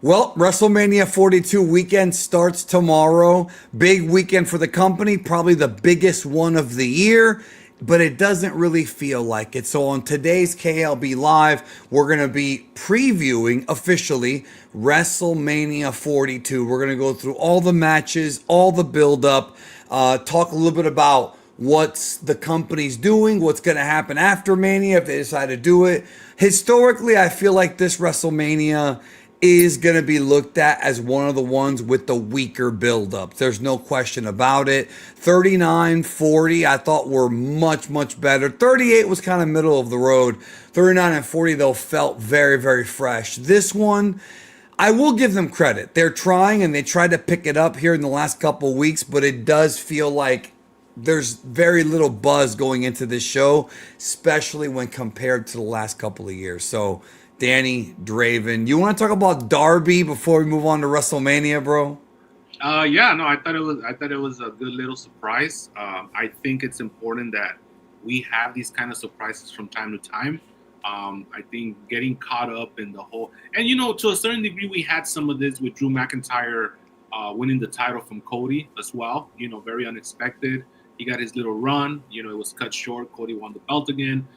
Well, WrestleMania 42 weekend starts tomorrow. Big weekend for the company, probably the biggest one of the year, but it doesn't really feel like it. So on today's KLB Live, we're going to be previewing officially WrestleMania 42. We're going to go through all the matches, all the build-up, talk a little bit about what's the company's doing, what's going to happen after Mania if they decide to do it. Historically, I feel like this WrestleMania is going to be looked at as one of the ones with the weaker buildup. There's no question about it. 39, 40, I thought were much, much better. 38 was kind of middle of the road. 39 and 40, though, felt very, very fresh. This one, I will give them credit. They're trying, and they tried to pick it up here in the last couple of weeks, but it does feel like there's very little buzz going into this show, especially when compared to the last couple of years. So, Danny Draven, you want to talk about Darby before we move on to WrestleMania, bro? Yeah, no, I thought it was a good little surprise. I think it's important that we have these kind of surprises from time to time. I think getting caught up in the whole, and to a certain degree, we had some of this with Drew McIntyre winning the title from Cody as well. Very unexpected. He got his little run. It was cut short. Cody won the belt again.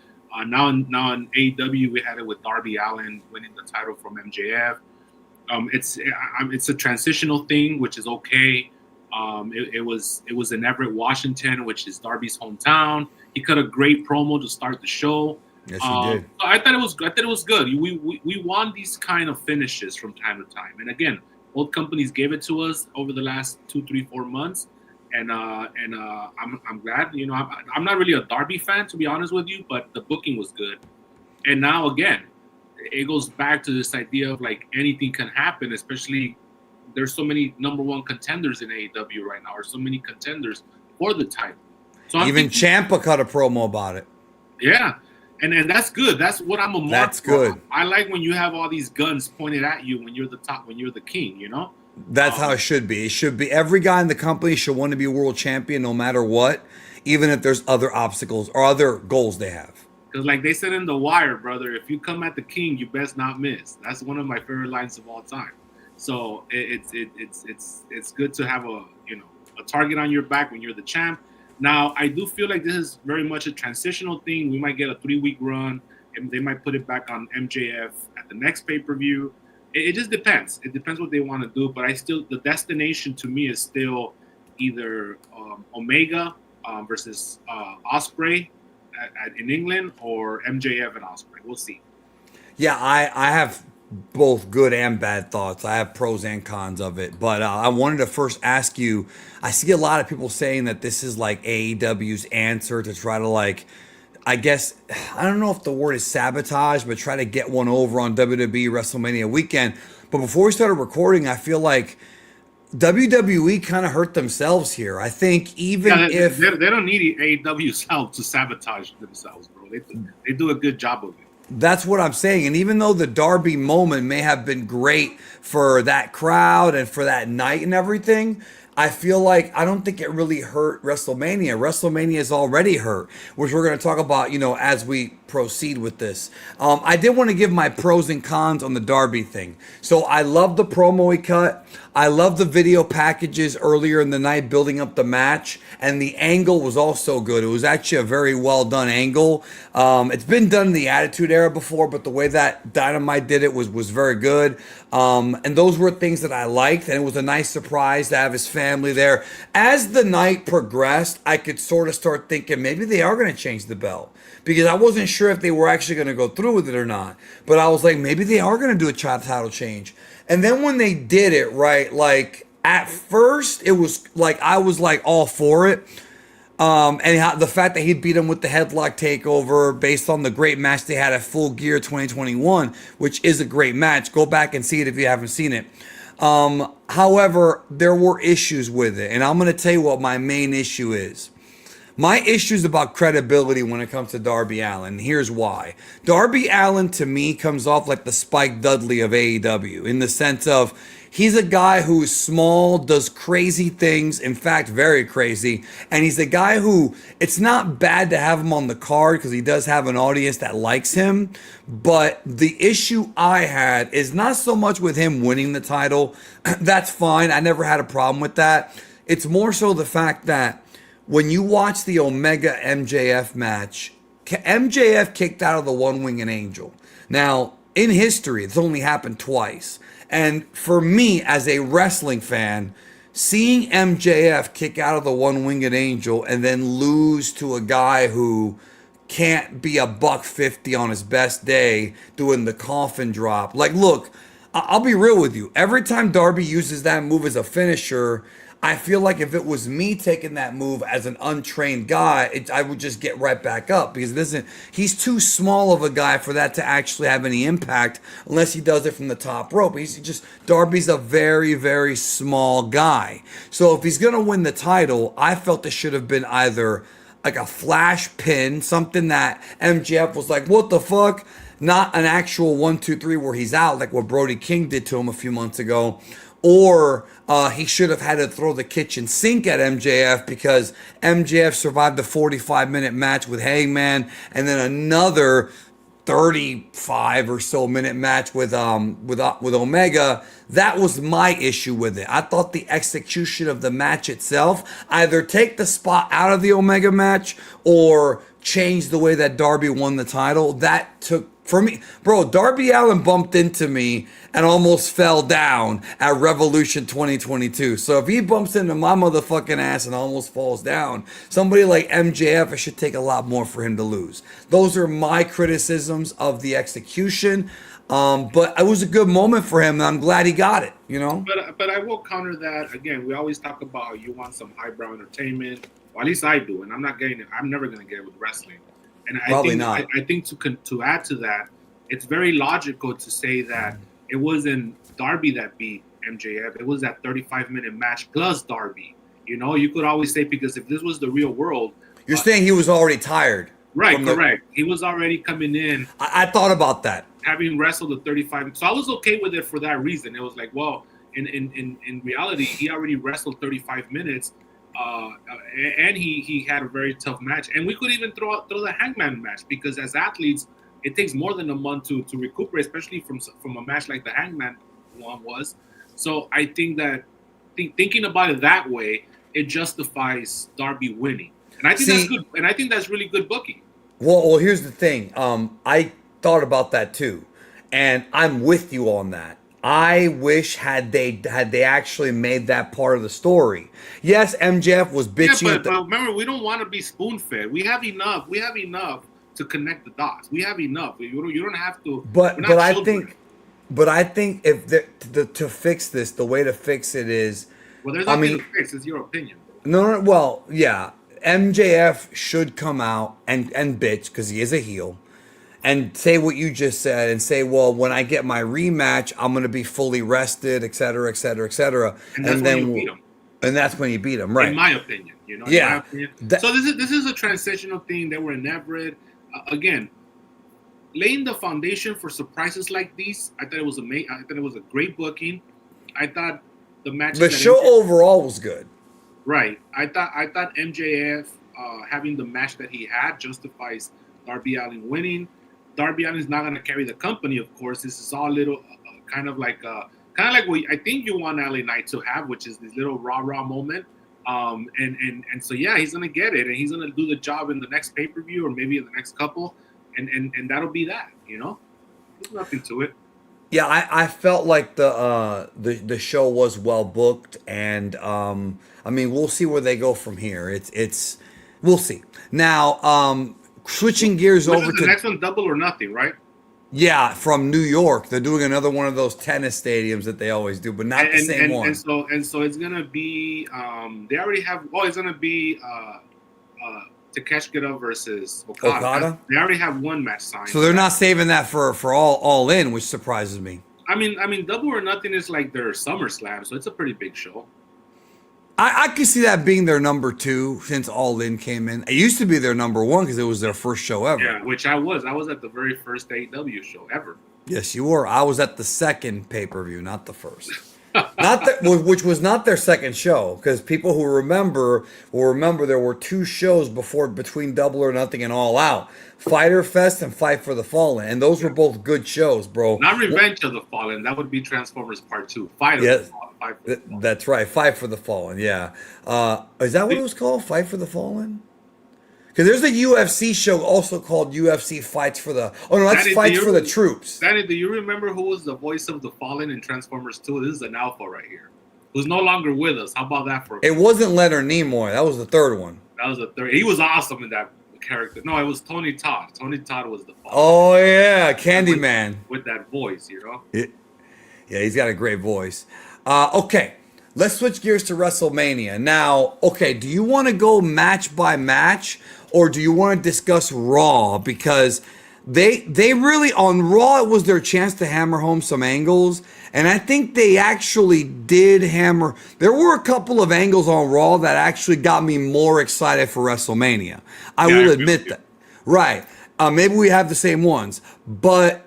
Now in AEW, we had it with Darby Allin winning the title from MJF. It's a transitional thing, which is okay. It was in Everett, Washington, which is Darby's hometown. He cut a great promo to start the show. Yes, he did. So I thought it was good. We want these kind of finishes from time to time. And again, both companies gave it to us over the last 2, 3, 4 months. And I'm glad. I'm not really a Darby fan, to be honest with you, but the booking was good. And now again, it goes back to this idea of like anything can happen, especially there's so many number one contenders in AEW right now, or so many contenders for the title. So even Ciampa cut a promo about it. Yeah, and that's good. That's what I'm a mark That's for. good. I like when you have all these guns pointed at you when you're the top, when you're the king. That's how it should be. It should be every guy in the company should want to be a world champion no matter what, even if there's other obstacles or other goals they have. Because like they said in The Wire, brother, if you come at the king, you best not miss. That's one of my favorite lines of all time. So it's good to have a target on your back when you're the champ. Now I do feel like this is very much a transitional thing. We might get a 3-week run, and they might put it back on MJF at the next pay-per-view. It just depends. It depends what they want to do. But the destination to me is still either Omega versus Ospreay in England, or MJF and Ospreay. We'll see. Yeah, I have both good and bad thoughts. I have pros and cons of it. But I wanted to first ask you, I see a lot of people saying that this is like AEW's answer to try to I guess, I don't know if the word is sabotage, but try to get one over on WWE WrestleMania weekend. But before we started recording, I feel like WWE kind of hurt themselves here. I think if they don't need AEW's help to sabotage themselves, bro. They do a good job of it. That's what I'm saying. And even though the Darby moment may have been great for that crowd and for that night and everything, I feel like I don't think it really hurt WrestleMania. WrestleMania is already hurt, which we're going to talk about, as we proceed with this. I did want to give my pros and cons on the Darby thing. So I love the promo he cut. I love the video packages earlier in the night building up the match, and the angle was also good. It was actually a very well done angle. It's been done in the Attitude Era before, but the way that Dynamite did it was very good. And those were things that I liked, and it was a nice surprise to have his family there. As the night progressed, I could sort of start thinking maybe they are going to change the belt, because I wasn't sure if they were actually going to go through with it or not. But I was like, maybe they are going to do a title change. And then when they did it, right, at first it was I was all for it. And the fact that he beat him with the headlock takeover based on the great match they had at Full Gear 2021, which is a great match. Go back and see it if you haven't seen it. However, there were issues with it. And I'm going to tell you what my main issue is. My issues about credibility when it comes to Darby Allin. Here's why. Darby Allin to me comes off like the Spike Dudley of AEW in the sense of he's a guy who's small, does crazy things, in fact, very crazy. And he's a guy who it's not bad to have him on the card because he does have an audience that likes him. But the issue I had is not so much with him winning the title. That's fine. I never had a problem with that. It's more so the fact that when you watch the Omega MJF match, MJF kicked out of the One Winged Angel. Now, in history, it's only happened twice. And for me, as a wrestling fan, seeing MJF kick out of the One Winged Angel and then lose to a guy who can't be a $150 on his best day doing the coffin drop. Like, look, I'll be real with you. Every time Darby uses that move as a finisher, I feel like if it was me taking that move as an untrained guy, I would just get right back up because he's too small of a guy for that to actually have any impact unless he does it from the top rope. Darby's a very, very small guy. So if he's going to win the title, I felt it should have been either like a flash pin, something that MJF was like, what the fuck? Not an actual 1, 2, 3 where he's out like what Brody King did to him a few months ago. Or he should have had to throw the kitchen sink at MJF because MJF survived the 45-minute match with Hangman and then another 35 or so minute match with Omega. That was my issue with it. I thought the execution of the match itself, either take the spot out of the Omega match or change the way that Darby won the title. That took, for me, bro, Darby Allin bumped into me and almost fell down at Revolution 2022. So if he bumps into my motherfucking ass and almost falls down, somebody like MJF, it should take a lot more for him to lose. Those are my criticisms of the execution. But it was a good moment for him, and I'm glad he got it, you know? But I will counter that. Again, we always talk about how you want some highbrow entertainment. Well, at least I do, and I'm not getting it. I'm never going to get it with wrestling. And I think to add to that, it's very logical to say that it wasn't Darby that beat MJF. It was that 35-minute match plus Darby. You know, you could always say, because if this was the real world. You're saying he was already tired. Right, correct. He was already coming in. I thought about that. Having wrestled the 35. So I was okay with it for that reason. It was like, well, in reality, he already wrestled 35 minutes. And he had a very tough match. And we could even throw the Hangman match because as athletes, it takes more than a month to recuperate, especially from a match like the Hangman one was. So I think that thinking about it that way, it justifies Darby winning. And I think that's good. And I think that's really good booking. Well, here's the thing. I thought about that too, and I'm with you on that. I wish had they actually made that part of the story. Yes, MJF was bitching. Yeah, but remember, we don't want to be spoon-fed. We have enough. We have enough to connect the dots. We have enough. You don't have to. But I think if to fix this, the way to fix it is. Well, there's nothing to fix. It's your opinion. No. Well, yeah. MJF should come out and bitch because he is a heel and say what you just said and say, well, when I get my rematch, I'm going to be fully rested, et cetera, et cetera, et cetera. And then you beat him. And that's when you beat him, right? In my opinion, you know. Yeah. So this is a transitional thing. They were in Everett. Again, laying the foundation for surprises like these. I thought it was amazing. I thought it was a great booking. I thought the match. The show overall was good. Right. I thought MJF having the match that he had justifies Darby Allin winning. Darby Allin is not going to carry the company, of course. This is all little kind of like what I think you want LA Knight to have, which is this little rah moment. And so yeah, he's going to get it, and he's going to do the job in the next pay-per-view or maybe in the next couple, and that'll be that. You know, there's nothing to it. Yeah, I felt like the show was well booked, and I mean, we'll see where they go from here. It's we'll see. Now, switching gears over to the next one, Double or Nothing, right? Yeah, from New York. They're doing another one of those tennis stadiums that they always do, but not the same one. And so it's gonna be they already have. Oh, it's gonna be Takeshita versus Okada. They already have one match signed. So they're not saving that for all in, which surprises me. I mean, Double or Nothing is like their SummerSlam, so it's a pretty big show. I could see that being their number 2 since All In came in. It used to be their number 1 because it was their first show ever. Yeah, which I was. I was at the very first AEW show ever. Yes, you were. I was at the second pay-per-view, not the first. Not that, which was not their second show, because people who remember will remember there were 2 shows between Double or Nothing and All Out, Fighter Fest and Fight for the Fallen, and those were both good shows, bro. Not Revenge of the Fallen. That would be Transformers Part 2. Fight Yeah, of the Fallen. Fight for the Fallen. that's right. Fight for the Fallen. Yeah, is that what it was called? Fight for the Fallen? Because there's a UFC show also called UFC Fights for the. Oh no, that's Danny, Fights for the Troops. Danny, do you remember who was the voice of the Fallen in Transformers 2? This is an alpha right here, who's no longer with us. How about that for? It wasn't Leonard Nimoy. That was the third one. That was the third. He was awesome in that character. No, it was Tony Todd. Tony Todd was the Fallen. Oh yeah, Candyman. With that voice, you know. Yeah, he's got a great voice. Okay, let's switch gears to WrestleMania. Now, okay, do you want to go match by match or do you want to discuss Raw? Because they really, on Raw, it was their chance to hammer home some angles. And I think they actually did hammer. There were a couple of angles on Raw that actually got me more excited for WrestleMania. I will admit that. Right. Maybe we have the same ones. But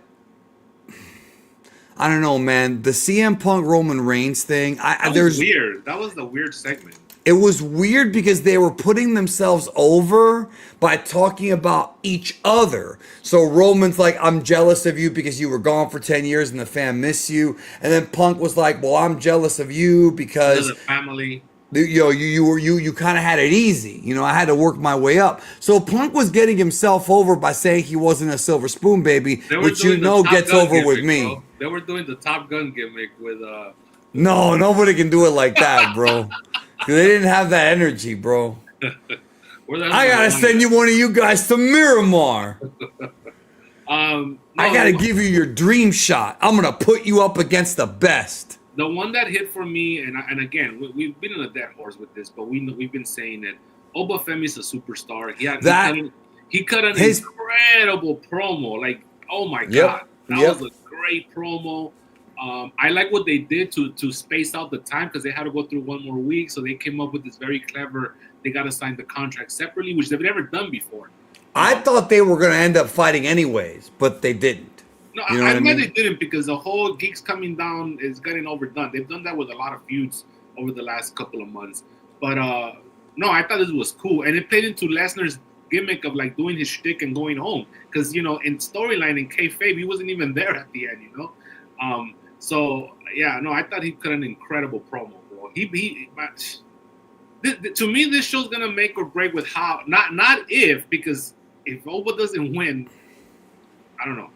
I don't know, man. The CM Punk Roman Reigns thing. That was weird. That was the weird segment. It was weird because they were putting themselves over by talking about each other. So Roman's like, I'm jealous of you because you were gone for 10 years and the fan miss you. And then Punk was like, well, I'm jealous of you because the family. You kind of had it easy. You know, I had to work my way up. So Punk was getting himself over by saying he wasn't a silver spoon baby, which you know gets over gimmick, with me. Bro. They were doing the Top Gun gimmick with No, nobody can do it like that, bro. They didn't have that energy, bro. I gotta send you one of you guys to Miramar. I gotta give you your dream shot. I'm gonna put you up against the best. The one that hit for me, and again, we've been on a dead horse with this, but we've been saying that Oba Femi's a superstar. He cut an incredible promo. Like, oh my god, that was a great promo. I like what they did to space out the time because they had to go through one more week. So they came up with this very clever. They got to sign the contract separately, which they've never done before. I thought they were going to end up fighting anyways, but they didn't. No, I'm glad they didn't because the whole Geeks Coming Down is getting overdone. They've done that with a lot of feuds over the last couple of months. But no, I thought this was cool, and it played into Lesnar's gimmick of like doing his shtick and going home because in storyline in kayfabe he wasn't even there at the end, So yeah, no, I thought he cut an incredible promo, bro. To me, this show's gonna make or break with how, not if, because if Oba doesn't win, I don't know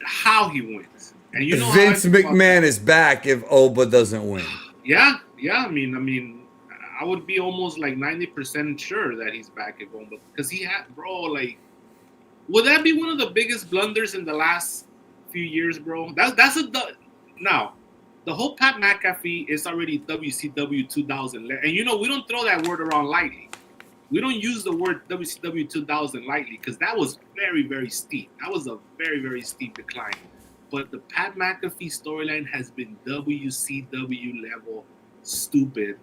how he wins. And Vince McMahon is back if Oba doesn't win. Yeah. I mean, I would be almost like 90% sure that he's back if Oba, because he had, bro. Like, would that be one of the biggest blunders in the last few years, bro? Now, the whole Pat McAfee is already WCW 2000. And, we don't throw that word around lightly. We don't use the word WCW 2000 lightly because that was very, very steep. That was a very, very steep decline. But the Pat McAfee storyline has been WCW level stupid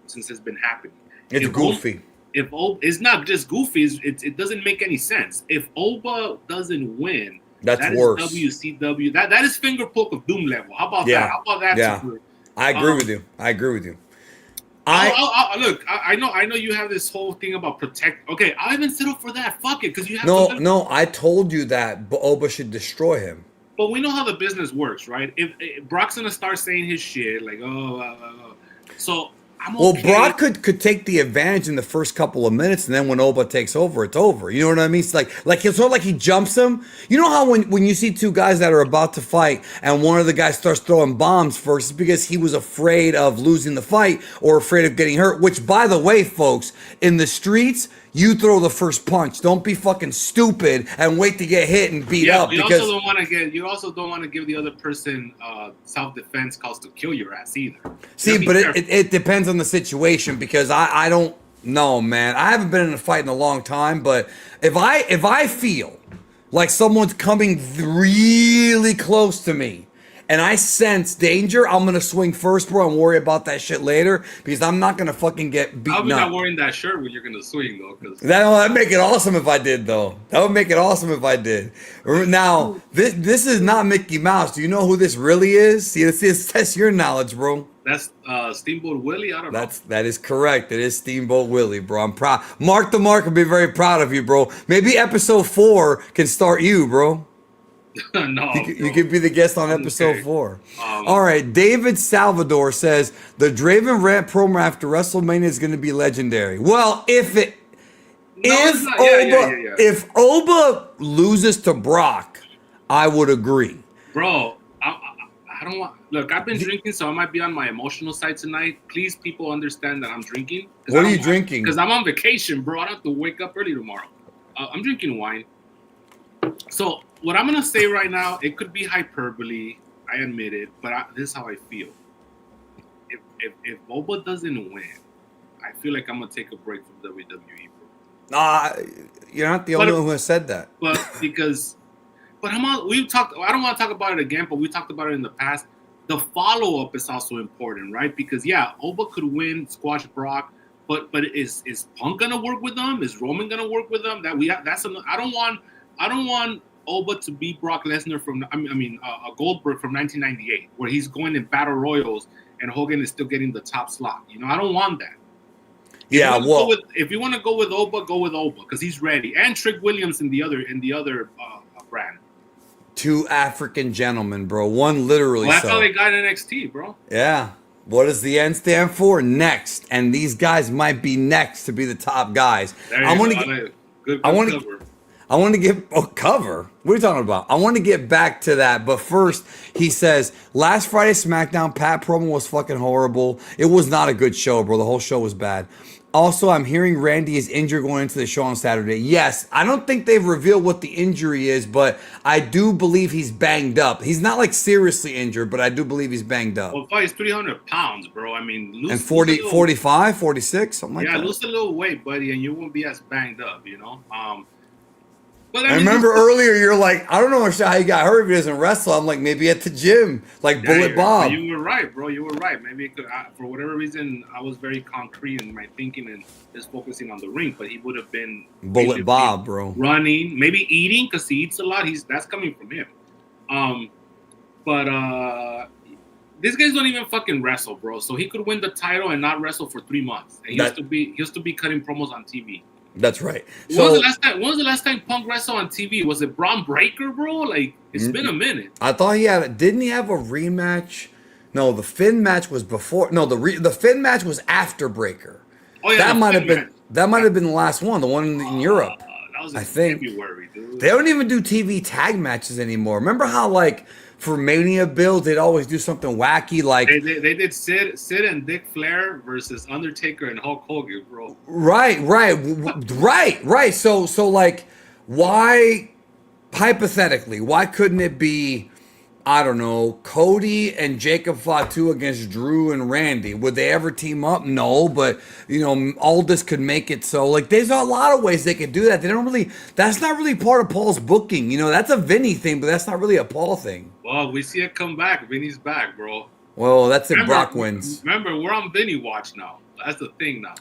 since it's been happening. It's goofy. It's not just goofy. It doesn't make any sense. If Oba doesn't win, that worse. Is WCW. That is finger poke of doom level. How about that? How about that? Yeah. I agree with you. Look, I know you have this whole thing about protect. Okay, I'll even settle for that. Fuck it, because you have No, I told you that Oba should destroy him. But we know how the business works, right? If Brock's gonna start saying his shit, like so I'm okay. Well, Brock could take the advantage in the first couple of minutes, and then when Oba takes over, it's over. You know what I mean? It's like it's sort of like he jumps him. You know how when you see two guys that are about to fight, and one of the guys starts throwing bombs first, it's because he was afraid of losing the fight or afraid of getting hurt. Which, by the way, folks, in the streets, you throw the first punch. Don't be fucking stupid and wait to get hit and beat up. You also don't want to give the other person self-defense calls to kill your ass either. See, but it depends on the situation because I don't know, man. I haven't been in a fight in a long time, but if I feel like someone's coming really close to me and I sense danger, I'm gonna swing first, bro, and worry about that shit later because I'm not gonna fucking get I'll beaten be up. not wearing that shirt when you're gonna swing though, because That'd make it awesome if I did, though. That would make it awesome if I did. Now, this is not Mickey Mouse. Do you know who this really is? See, let's test your knowledge, bro. that's Steamboat Willie. I don't know. That is correct. It is Steamboat Willie, bro. I'm proud. Mark the Mark will be very proud of you, bro. Maybe episode 4 can start you, bro. No, You could be the guest on episode Okay. 4. All right. David Salvador says the Draven Rant promo after WrestleMania is going to be legendary. Well, if it's not. Yeah. if Oba loses to Brock, I would agree. Bro, I don't want. Look, I've been drinking, so I might be on my emotional side tonight. Please, people, understand that I'm drinking. What are you drinking? Because I'm on vacation, bro. I don't have to wake up early tomorrow. I'm drinking wine. So what I'm gonna say right now, it could be hyperbole. I admit it, but this is how I feel. If Oba doesn't win, I feel like I'm gonna take a break from WWE, bro. You're not the only one who has said that. But because. But we've talked. I don't want to talk about it again, but we talked about it in the past. The follow up is also important, right? Because yeah, Oba could win, squash Brock, but is Punk gonna work with them? Is Roman gonna work with them? I don't want Oba to beat Brock Lesnar from Goldberg from 1998, where he's going in battle royals and Hogan is still getting the top slot. I don't want that. Yeah, if you want to go with Oba because he's ready, and Trick Williams in the other brand. 2 African gentlemen, bro. One literally. Well, that's how they got NXT, bro. Yeah. What does the N stand for? Next. And these guys might be next to be the top guys. I want to get cover. What are you talking about? I want to get back to that. But first, he says, last Friday SmackDown, Pat promo was fucking horrible. It was not a good show, bro. The whole show was bad. Also, I'm hearing Randy is injured going into the show on Saturday. Yes, I don't think they've revealed what the injury is, but I do believe he's banged up. He's not like seriously injured, but I do believe he's banged up. Well, he's 300 pounds, bro. I mean, lose 45, 46, something like that. Yeah, lose a little weight, buddy, and you won't be as banged up, But I remember earlier you're like, I don't know how he got hurt if he doesn't wrestle. I'm like, maybe at the gym, like Bullet Bob. You were right, bro. You were right. Maybe it could, for whatever reason, I was very concrete in my thinking and just focusing on the ring. But he would have been Bullet Bob, bro. Running, maybe eating because he eats a lot. That's coming from him. But these guys don't even fucking wrestle, bro. So he could win the title and not wrestle for 3 months. And he used to be cutting promos on TV. That's right. When was the last time Punk wrestled on TV? Was it Braun Breaker, bro? Like, it's been a minute. I thought didn't he have a rematch? No, the Finn match was before. No, the Finn match was after Breaker. Oh yeah, that might have been the last one, the one in Europe. That was in February, dude. They don't even do TV tag matches anymore. Remember how like for Mania builds, they'd always do something wacky like they did Sid and Dick Flair versus Undertaker and Hulk Hogan, bro. Right. So like, why, hypothetically, why couldn't it be, I don't know, Cody and Jacob Fatu against Drew and Randy? Would they ever team up? No, but Aldis could make it so. Like, there's a lot of ways they could do that. That's not really part of Paul's booking. That's a Vinny thing, but that's not really a Paul thing. Well, we see it come back. Vinny's back, bro. Well, that's if Brock wins. Remember, we're on Vinny watch now. That's the thing now.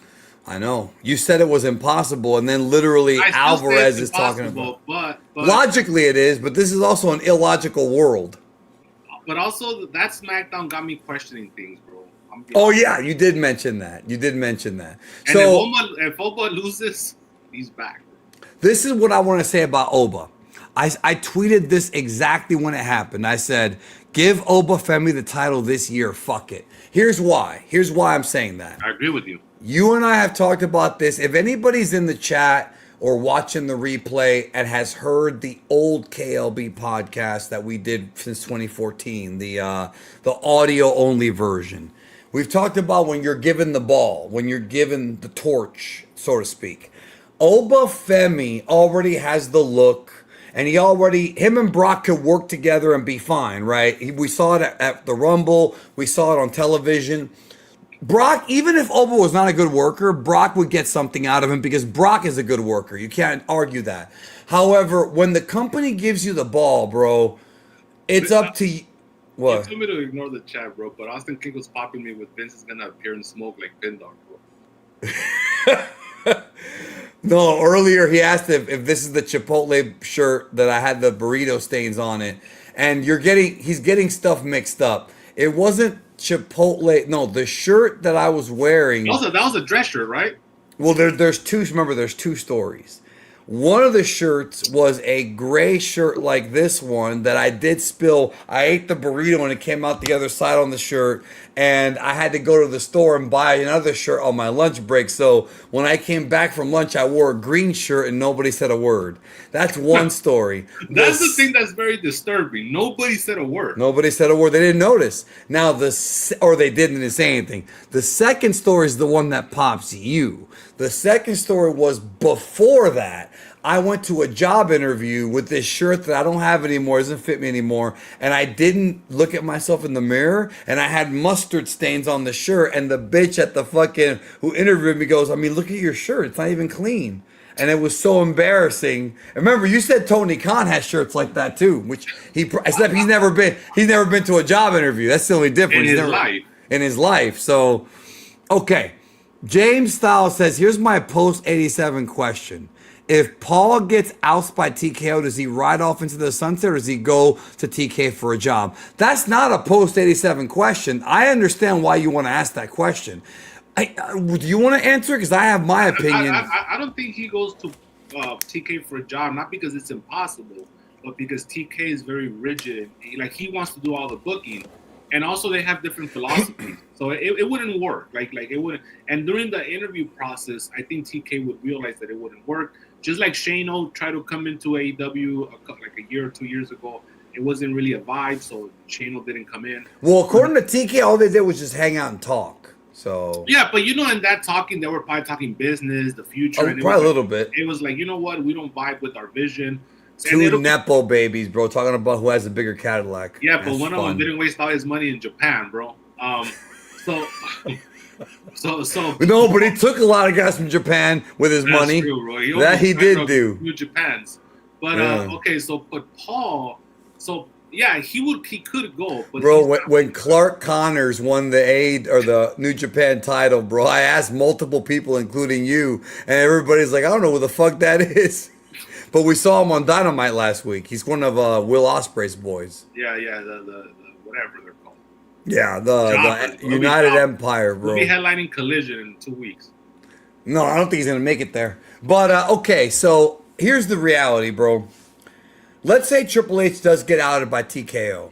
I know. You said it was impossible, and then literally Alvarez is talking about. But logically, it is. But this is also an illogical world. But also, that SmackDown got me questioning things, bro. Oh yeah, you did mention that. And so if Oba loses, he's back. This is what I want to say about Oba. I tweeted this exactly when it happened. I said, give Oba Femi the title this year. Fuck it. Here's why. Here's why I'm saying that. I agree with you. You and I have talked about this. If anybody's in the chat or watching the replay and has heard the old KLB podcast that we did since 2014, the audio only version, we've talked about when you're given the ball, when you're given the torch, so to speak. Oba Femi already has the look. And him and Brock could work together and be fine, right? We saw it at the Rumble. We saw it on television. Brock, even if Oba was not a good worker, Brock would get something out of him because Brock is a good worker. You can't argue that. However, when the company gives you the ball, bro, it's up to you. You What? told me to ignore the chat, bro. But Austin King was popping me with Vince is gonna appear in smoke like Pindar, bro. No, earlier he asked if this is the Chipotle shirt that I had the burrito stains on it, and he's getting stuff mixed up. It wasn't Chipotle. No, the shirt that I was wearing. That was a dress shirt, right? Well, there's two. Remember, there's two stories. One of the shirts was a gray shirt like this one that I did spill. I ate the burrito and it came out the other side on the shirt, and I had to go to the store and buy another shirt on my lunch break. So when I came back from lunch, I wore a green shirt and nobody said a word. That's one story. That's the thing that's very disturbing. Nobody said a word. Nobody said a word. They didn't notice. Now or they didn't say anything. The second story is the one that pops you. The second story was before that. I went to a job interview with this shirt that I don't have anymore, doesn't fit me anymore, and I didn't look at myself in the mirror, and I had mustard stains on the shirt, and the bitch at the fucking who interviewed me goes, I mean, look at your shirt, it's not even clean. And it was so embarrassing. Remember, you said Tony Khan has shirts like that too, which except he's never been to a job interview. That's the only difference. In his life. So, okay. James Styles says, here's my post 87 question. If Paul gets ousted by TKO, does he ride off into the sunset or does he go to TK for a job? That's not a post 87 question. I understand why you want to ask that question. Do you want to answer? Because I have my opinion. I don't think he goes to TK for a job, not because it's impossible, but because TK is very rigid. Like, he wants to do all the booking. And also they have different philosophies. So it wouldn't work. Like it wouldn't. And during the interview process, I think TK would realize that it wouldn't work. Just like Shane O tried to come into AEW like a year or 2 years ago. It wasn't really a vibe, so Shane O didn't come in. Well, according to TK, all they did was just hang out and talk. So yeah, but in that talking, they were probably talking business, the future. And probably a little bit. It was like, you know what? We don't vibe with our vision. Two Nepo babies, bro, talking about who has a bigger Cadillac. Yeah, but one of them didn't waste all his money in Japan, bro. So no, but he took a lot of guys from Japan with his money. True, bro. He did do. New Japans. But okay, but Paul, he could go. But bro, when Clark Connors won the New Japan title, bro, I asked multiple people, including you, and everybody's like, I don't know who the fuck that is. But we saw him on Dynamite last week. He's one of Will Ospreay's boys. Yeah, the whatever they're called. Yeah, the United Empire, bro. We'll be headlining Collision in 2 weeks. No, I don't think he's gonna make it there. But okay, so here's the reality, bro. Let's say Triple H does get outed by TKO.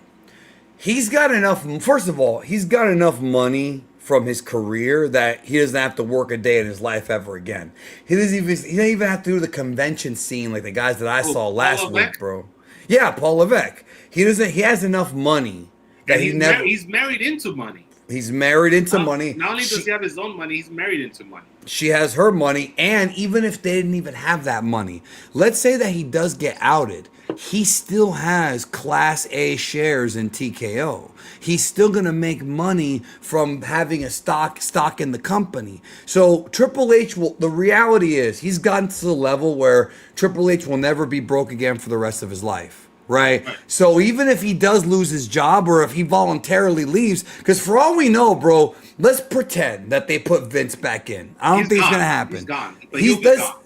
He's got enough. First of all, he's got enough money from his career that he doesn't have to work a day in his life ever again. He doesn't even have to do the convention scene like the guys that I saw last week, bro. Yeah, Paul Levesque. He has enough money that he's married into money. He's married into money. Not only does he have his own money, he's married into money. She has her money, and even if they didn't even have that money, let's say that he does get outed, he still has Class A shares in TKO. He's still going to make money from having a stock in the company. So Triple H the reality is he's gotten to the level where Triple H will never be broke again for the rest of his life. Right? So even if he does lose his job or if he voluntarily leaves, because for all we know, bro, let's pretend that they put Vince back in. I don't think it's going to happen. He's gone.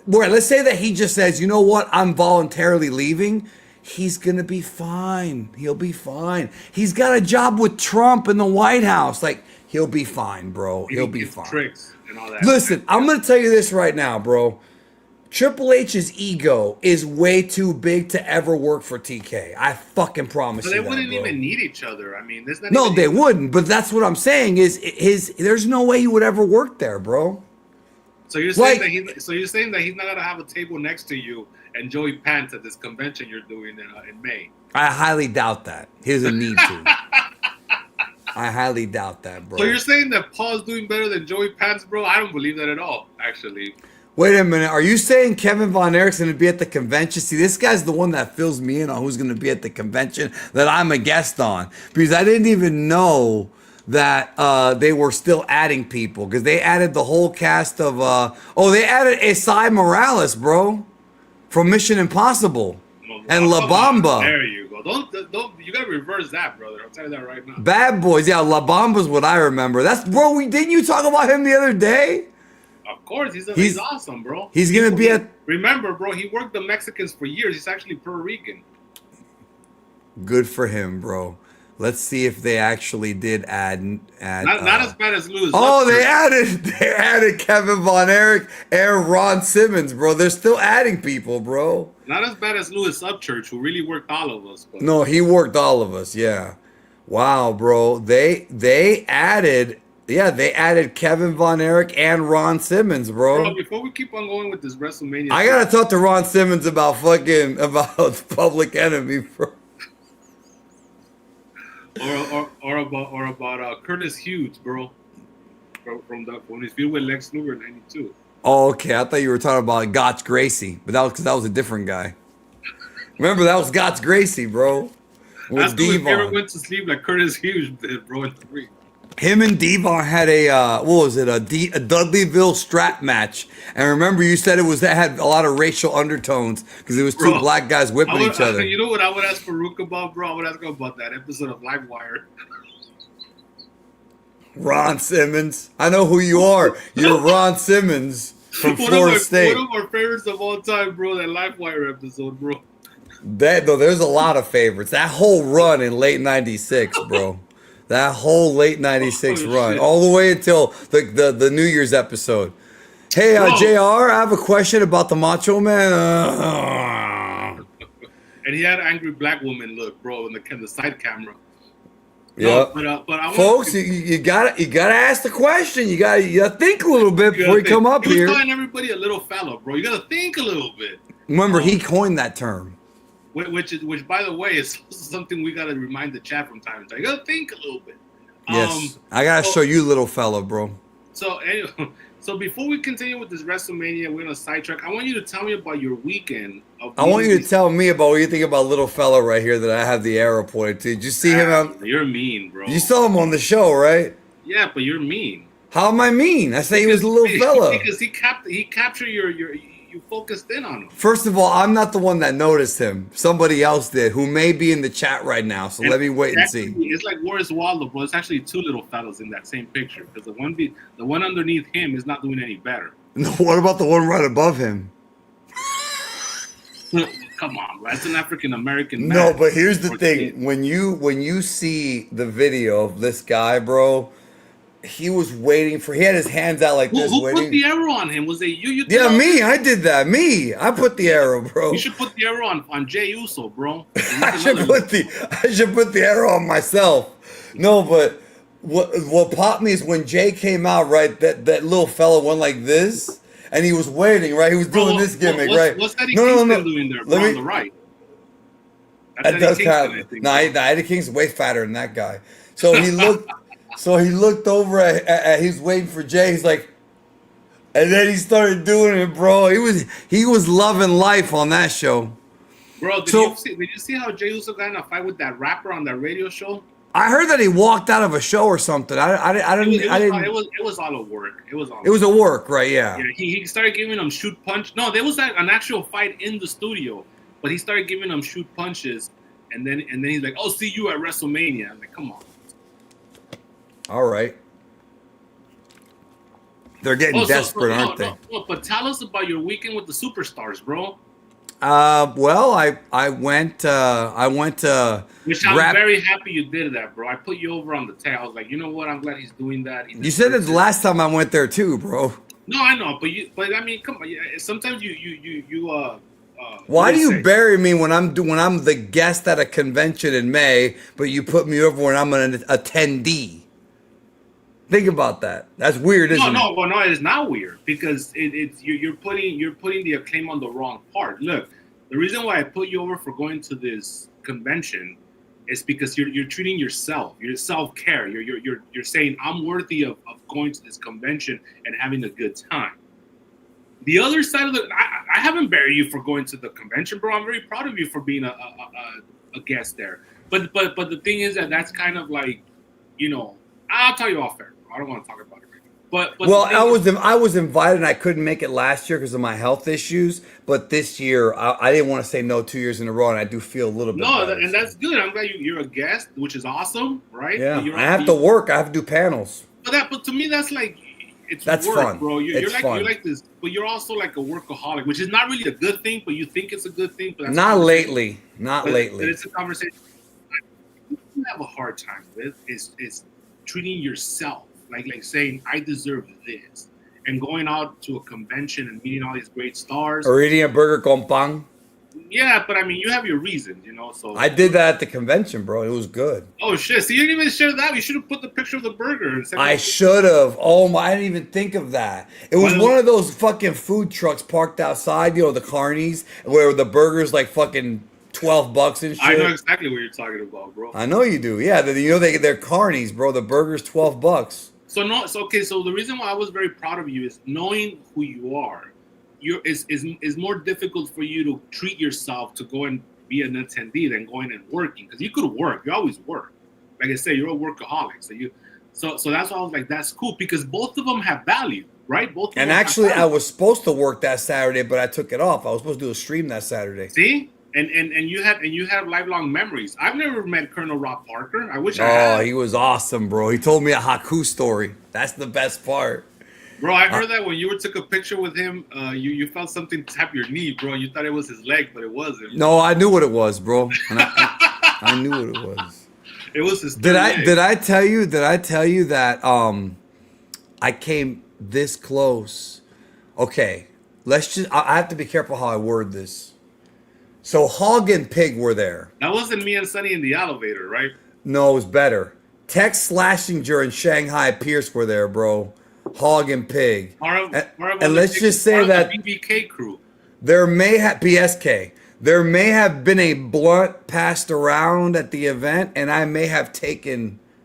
Let's say that he just says, you know what, I'm voluntarily leaving. He's going to be fine. He'll be fine. He's got a job with Trump in the White House. Like, he'll be fine, bro. He'll be fine. Tricks and all that. Listen, I'm going to tell you this right now, bro. Triple H's ego is way too big to ever work for TK. I fucking promise you that, they wouldn't bro. even need each other. I mean, there's not. No, they wouldn't. But that's what I'm saying is there's no way he would ever work there, bro. So you're saying that he's not gonna have a table next to you and Joey Pants at this convention you're doing in May. I highly doubt that. He doesn't need to. I highly doubt that, bro. So you're saying that Paul's doing better than Joey Pants, bro? I don't believe that at all, actually. Wait a minute. Are you saying Kevin Von Erich's going to be at the convention? See, this guy's the one that fills me in on who's going to be at the convention that I'm a guest on. Because I didn't even know that they were still adding people. Because they added the whole cast of... they added Esai Morales, bro. From Mission Impossible. And La Bamba. There you go. bro. Don't you gotta reverse that, brother. I'll tell you that right now. Bad Boys, yeah, La Bamba's what I remember. That's bro. Didn't you talk about him the other day? Of course, he's awesome, bro. He's gonna be at. Remember, bro, he worked the Mexicans for years. He's actually Puerto Rican. Good for him, bro. Let's see if they actually did add. Not as bad as Lewis. Oh, they added Kevin Von Erich and Ron Simmons, bro. They're still adding people, bro. Not as bad as Lewis Upchurch, who really worked all of us. But. No, he worked all of us. Yeah. Wow, bro. They added. Yeah, they added Kevin Von Erich and Ron Simmons, bro. Bro, before we keep on going with this WrestleMania, I gotta talk to Ron Simmons about Public Enemy, bro. Or about Curtis Hughes, bro, from his feud with Lex Luger in '92. Oh, okay. I thought you were talking about Gotch Gracie, but that was because that was a different guy. Remember, that was Gotch Gracie, bro. That's when we ever went to sleep like Curtis Hughes did, bro. In the ring. Him and Devon had a what was it? A Dudleyville strap match. And remember, you said that had a lot of racial undertones because it was two black guys whipping each other. You know what I would ask Farouk about, bro? I would ask him about that episode of Livewire. Ron Simmons. I know who you are. You're Ron Simmons from Florida State. One of our favorites of all time, bro. That Livewire episode, bro. There's a lot of favorites. That whole run in late '96, bro. That whole late '96 run, shit. all the way until the New Year's episode. Hey, JR, I have a question about the Macho Man. And he had an angry black woman look, bro, in the side camera. Yeah, no, but I folks, you gotta ask the question. You gotta think a little bit before you come up here. He was calling everybody a little fellow, bro. You gotta think a little bit. Remember, he coined that term. Which, by the way, is something we gotta remind the chat from time to time. You gotta think a little bit. Yes, I gotta show you, little fella, bro. So anyway, so before we continue with this WrestleMania, we're gonna sidetrack. I want you to tell me about your weekend. I want you to tell me about what you think about little fella right here that I have the arrow pointed to. Did you see him? You're mean, bro. You saw him on the show, right? Yeah, but you're mean. How am I mean? I say he was a little fella. Because he captured you focused in on him. First of all, I'm not the one that noticed him. Somebody else did, who may be in the chat right now. So let me wait and see. It's like Where's Waldo, bro. It's actually two little fellas in that same picture because the one underneath him is not doing any better. No, what about the one right above him? Come on, bro. That's an African American. No, but here's the thing: when you see the video of this guy, bro. He was waiting for. He had his hands out like this. Who waiting. put the arrow on him? Was it you? Yeah, me. I did that. Me. I put the arrow, bro. You should put the arrow on Jey Uso, bro. I should put the arrow on myself. No, but what popped me is when Jay came out. Right, that little fella went like this, and he was waiting. Right, he was doing this gimmick. Right. What's Eddie Kingston doing there, bro? On the right. That does kind of. No, Eddie Kingston's way fatter than that guy. So he looked. So he looked over at he's waiting for Jay. He's like, and then he started doing it, bro. He was loving life on that show. Bro, did you see how Jey Uso got in a fight with that rapper on that radio show? I heard that he walked out of a show or something. It was all a work. It was a work, right? Yeah. Yeah. He started giving them shoot punch. No, there was an actual fight in the studio, but he started giving them shoot punches, and then he's like, "Oh, see you at WrestleMania." I'm like, come on. All right. They're getting desperate, aren't they? No, but tell us about your weekend with the superstars, bro. Well, I went to. Which I'm very happy you did that, bro. I put you over on the tail. I was like, you know what? I'm glad he's doing that. You said it the last time I went there too, bro. No, I know, but I mean, come on. Sometimes you Why do you bury me when I'm the guest at a convention in May, but you put me over when I'm an attendee? Think about that. That's weird, isn't it? No, it's not weird because you're putting the acclaim on the wrong part. Look, the reason why I put you over for going to this convention is because you're treating yourself. Your self-care. You're saying I'm worthy of going to this convention and having a good time. The other side of I haven't buried you for going to the convention, bro. I'm very proud of you for being a guest there. But the thing is that's kind of like, I'll tell you off air. I don't want to talk about it right But Well, the thing is, I was invited and I couldn't make it last year because of my health issues. But this year, I didn't want to say no 2 years in a row, and I do feel a little bit no, better. and So. that's good. I'm glad you're a guest, which is awesome, right? But Yeah, you're I have to work. I have to do panels. but to me that's like it's That's work, fun. bro. It's You're fun. like this, but you're also like a workaholic, which is not really a good thing, but you think it's a good thing. But that's a Not conversation. lately. Not But lately. it's a conversation you have a hard time with is treating yourself like saying I deserve this, and going out to a convention and meeting all these great stars. Or eating a burger con pan. Yeah, but I mean, you have your reasons, you know. So I did that at the convention, bro. It was good. oh shit! So you didn't even share that. You should have put the picture of the burger. And said, I should have. Oh my! I didn't even think of that. It was Well, one of those fucking food trucks parked outside, you know, the carnies, where the burgers like fucking $12 and shit. I know exactly what you're talking about, bro. I know you do. Yeah, you know they're carnies, bro. The burger's $12. So no, so okay. So the reason why I was very proud of you is knowing who you are. Is more difficult for you to treat yourself to go and be an attendee than going and working, because you could work. You always work. Like I said, you're a workaholic. So that's why I was like, that's cool, because both of them have value, right? Both. Of And them have actually, value. I was supposed to work that Saturday, but I took it off. I was supposed to do a stream that Saturday. See. And you have lifelong memories. I've never met Colonel Rob Parker. I wish I Oh, had. he was awesome, bro. He told me a Haku story. That's the best part. Bro, I heard that when you took a picture with him, you felt something tap your knee, bro. You thought it was his leg, but it wasn't. No, I knew what it was, bro. And I knew what it was. It was his. Did leg. I tell you that I came this close? Okay, I have to be careful how I word this. So Hog and Pig were there. That wasn't me and Sonny in the elevator, right? No, it was better. Tex Slashinger and Shanghai Pierce were there, bro. Hog and Pig. And let's just say that the BBK crew. there may have BSK. There may have been a blunt passed around at the event, and I may have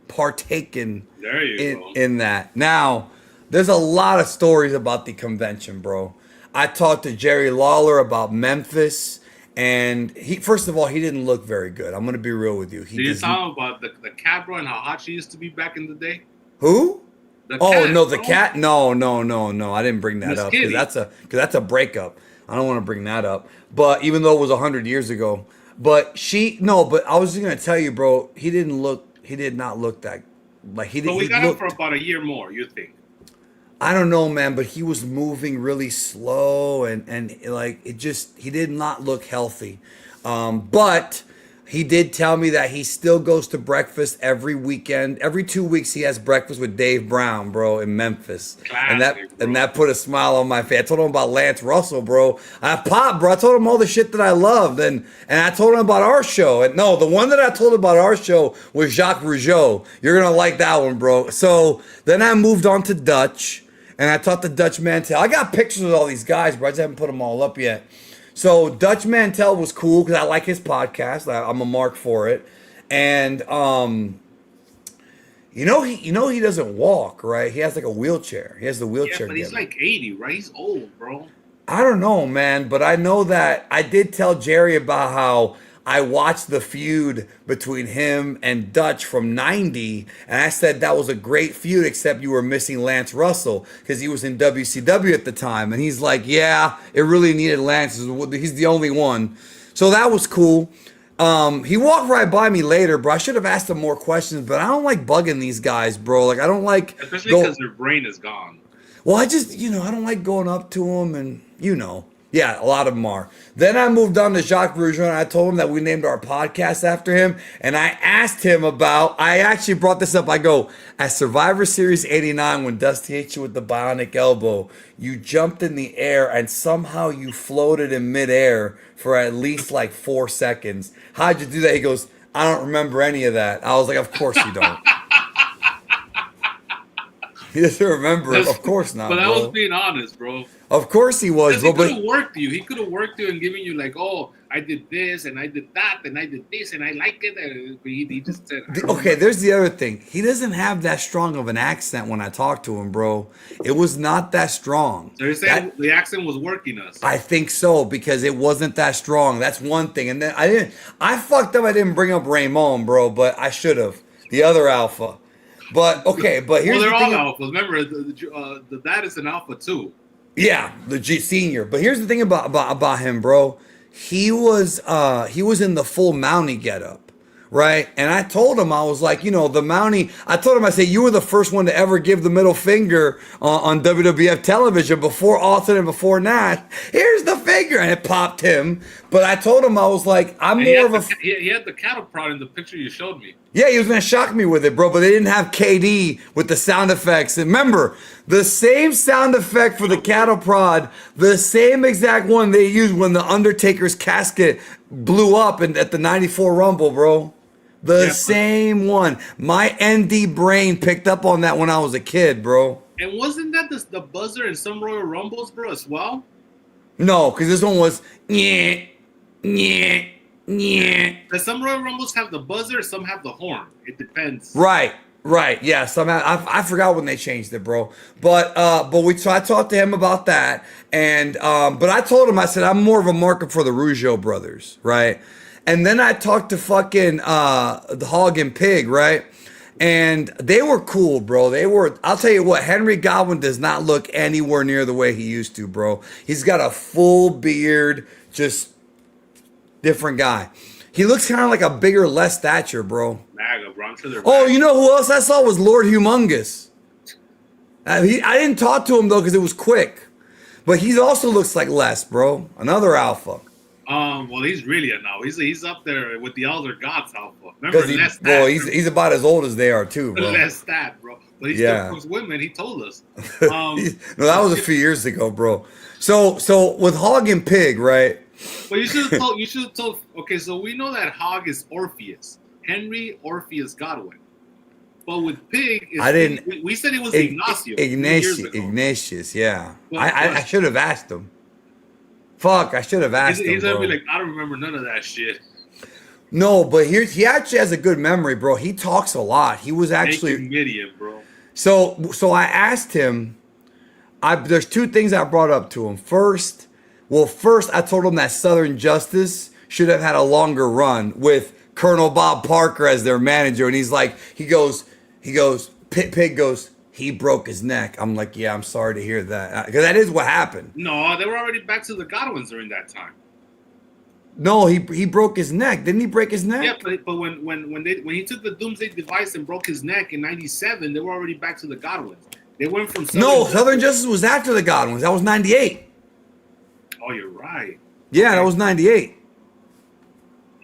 partaken There you go. in that. Now, there's a lot of stories about the convention, bro. I talked to Jerry Lawler about Memphis, and first of all, he didn't look very good. I'm gonna be real with you. Did you tell him about the cat, bro, and how hot she used to be back in the day? Who? The Oh cat, no, the bro. cat. No. I didn't bring that Miss up Kitty. because that's a breakup. I don't want to bring that up. But even though it was 100 years ago, but I was just gonna tell you, bro. He did not look that like he did. So we he got him looked, for about a year more. You think? I don't know, man, but he was moving really slow and like he did not look healthy. But he did tell me that he still goes to breakfast every weekend. Every 2 weeks he has breakfast with Dave Brown, bro, in Memphis. Classic, bro. And that put a smile on my face. I told him about Lance Russell, bro. I told him all the shit that I loved. And I told him about our show. And no, the one that I told about our show was Jacques Rougeau. You're gonna like that one, bro. So then I moved on to Dutch. And I talked to Dutch Mantel. I got pictures of all these guys, bro. I just haven't put them all up yet. So Dutch Mantel was cool because I like his podcast. I'm a mark for it. And he doesn't walk, right? He has like a wheelchair. He has the wheelchair. Yeah, but he's gimmick. like 80, right? He's old, bro. I don't know, man, but I know that I did tell Jerry about how I watched the feud between him and Dutch from '90, and I said that was a great feud, except you were missing Lance Russell because he was in WCW at the time. And he's like, yeah, it really needed Lance. He's the only one. So that was cool. He walked right by me later, bro. I should have asked him more questions, but I don't like bugging these guys, bro. Like, I don't like... Especially because their brain is gone. Well, I just, I don't like going up to them and, Yeah, a lot of them are. Then I moved on to Jacques Rougeau, and I told him that we named our podcast after him. And I asked him I actually brought this up. I go, at Survivor Series 89, when Dusty hit you with the bionic elbow, you jumped in the air and somehow you floated in midair for at least like 4 seconds. How'd you do that? He goes, I don't remember any of that. I was like, of course you don't. He doesn't remember it. Of course not, But I bro. was being honest, bro. Of course he was, Because bro. he could have worked you. He could have worked you and given you like, oh, I did this and I did that and I did this and I like it. But he just said, Okay, there's the other thing. He doesn't have that strong of an accent when I talk to him, bro. It was not that strong. So you're saying the accent was working us. I think so, because it wasn't that strong. That's one thing. And then I fucked up. I didn't bring up Raymond, bro, but I should have. The other alpha. But okay, but here's Well, they're the all thing. alphas. Remember, the dad is an alpha too. Yeah, the G senior. But here's the thing about him, bro. He was in the full Mountie getup, right? And I told him, I was like, you know, the Mountie. I told him, I said, you were the first one to ever give the middle finger on WWF television before Austin and before Nash. Here's the finger, and it popped him. But I told him, I was like, I'm And more of a. he had the cattle prod in the picture you showed me. Yeah, he was gonna shock me with it, bro, but they didn't have KD with the sound effects. And remember, the same sound effect for the cattle prod, the same exact one they used when the Undertaker's casket blew up at the '94 Rumble, bro. The Yeah, same one. My ND brain picked up on that when I was a kid, bro. and wasn't that the buzzer in some Royal Rumbles, bro, as well? No, because this one was yeah, yeah, yeah. Because some Royal Rumbles have the buzzer, some have the horn. It depends. Right, right. Yeah, somehow I forgot when they changed it, bro. So I talked to him about that, and but I told him, I said, I'm more of a market for the Rougeau brothers, right? And then I talked to fucking the Hog and Pig, right? And they were cool, bro. They were. I'll tell you what, Henry Godwin does not look anywhere near the way he used to, bro. He's got a full beard, just different guy. He looks kind of like a bigger, less stature, bro. MAGA, bro. I'm sure they're Oh, MAGA. you know who else I saw was Lord Humongous. I didn't talk to him though because it was quick, but he also looks like Les, bro. Another alpha. Well, he's really a now. He's up there with the Elder Gods alpha. Remember Because less bro, that. he's about as old as they are too, bro. Less that, bro. But he Yeah. still fucks women. He told us. No, that was a few years ago, bro. So with Hog and Pig, right? But you should have told. You should have told. Okay, so we know that Hog is Orpheus, Henry Orpheus Godwin. But with Pig, I didn't. We said it was Ignacio. Ignatius, yeah. But- I should have asked him. Fuck, I should have asked him, He's gonna bro. be like, I don't remember none of that shit. No, but he actually has a good memory, bro. He talks a lot. He was actually Idiot, bro. so I asked him. There's two things I brought up to him. First, I told him that Southern Justice should have had a longer run with Colonel Bob Parker as their manager, and he goes, Pig goes, he broke his neck. I'm like, yeah, I'm sorry to hear that, because that is what happened. No, they were already back to the Godwins during that time. No, he broke his neck. Didn't he break his neck? Yeah, but when he took the Doomsday device and broke his neck in '97, they were already back to the Godwins. They went from Southern Justice was after the Godwins. That was '98. Oh, you're right. Yeah, Okay. that was '98.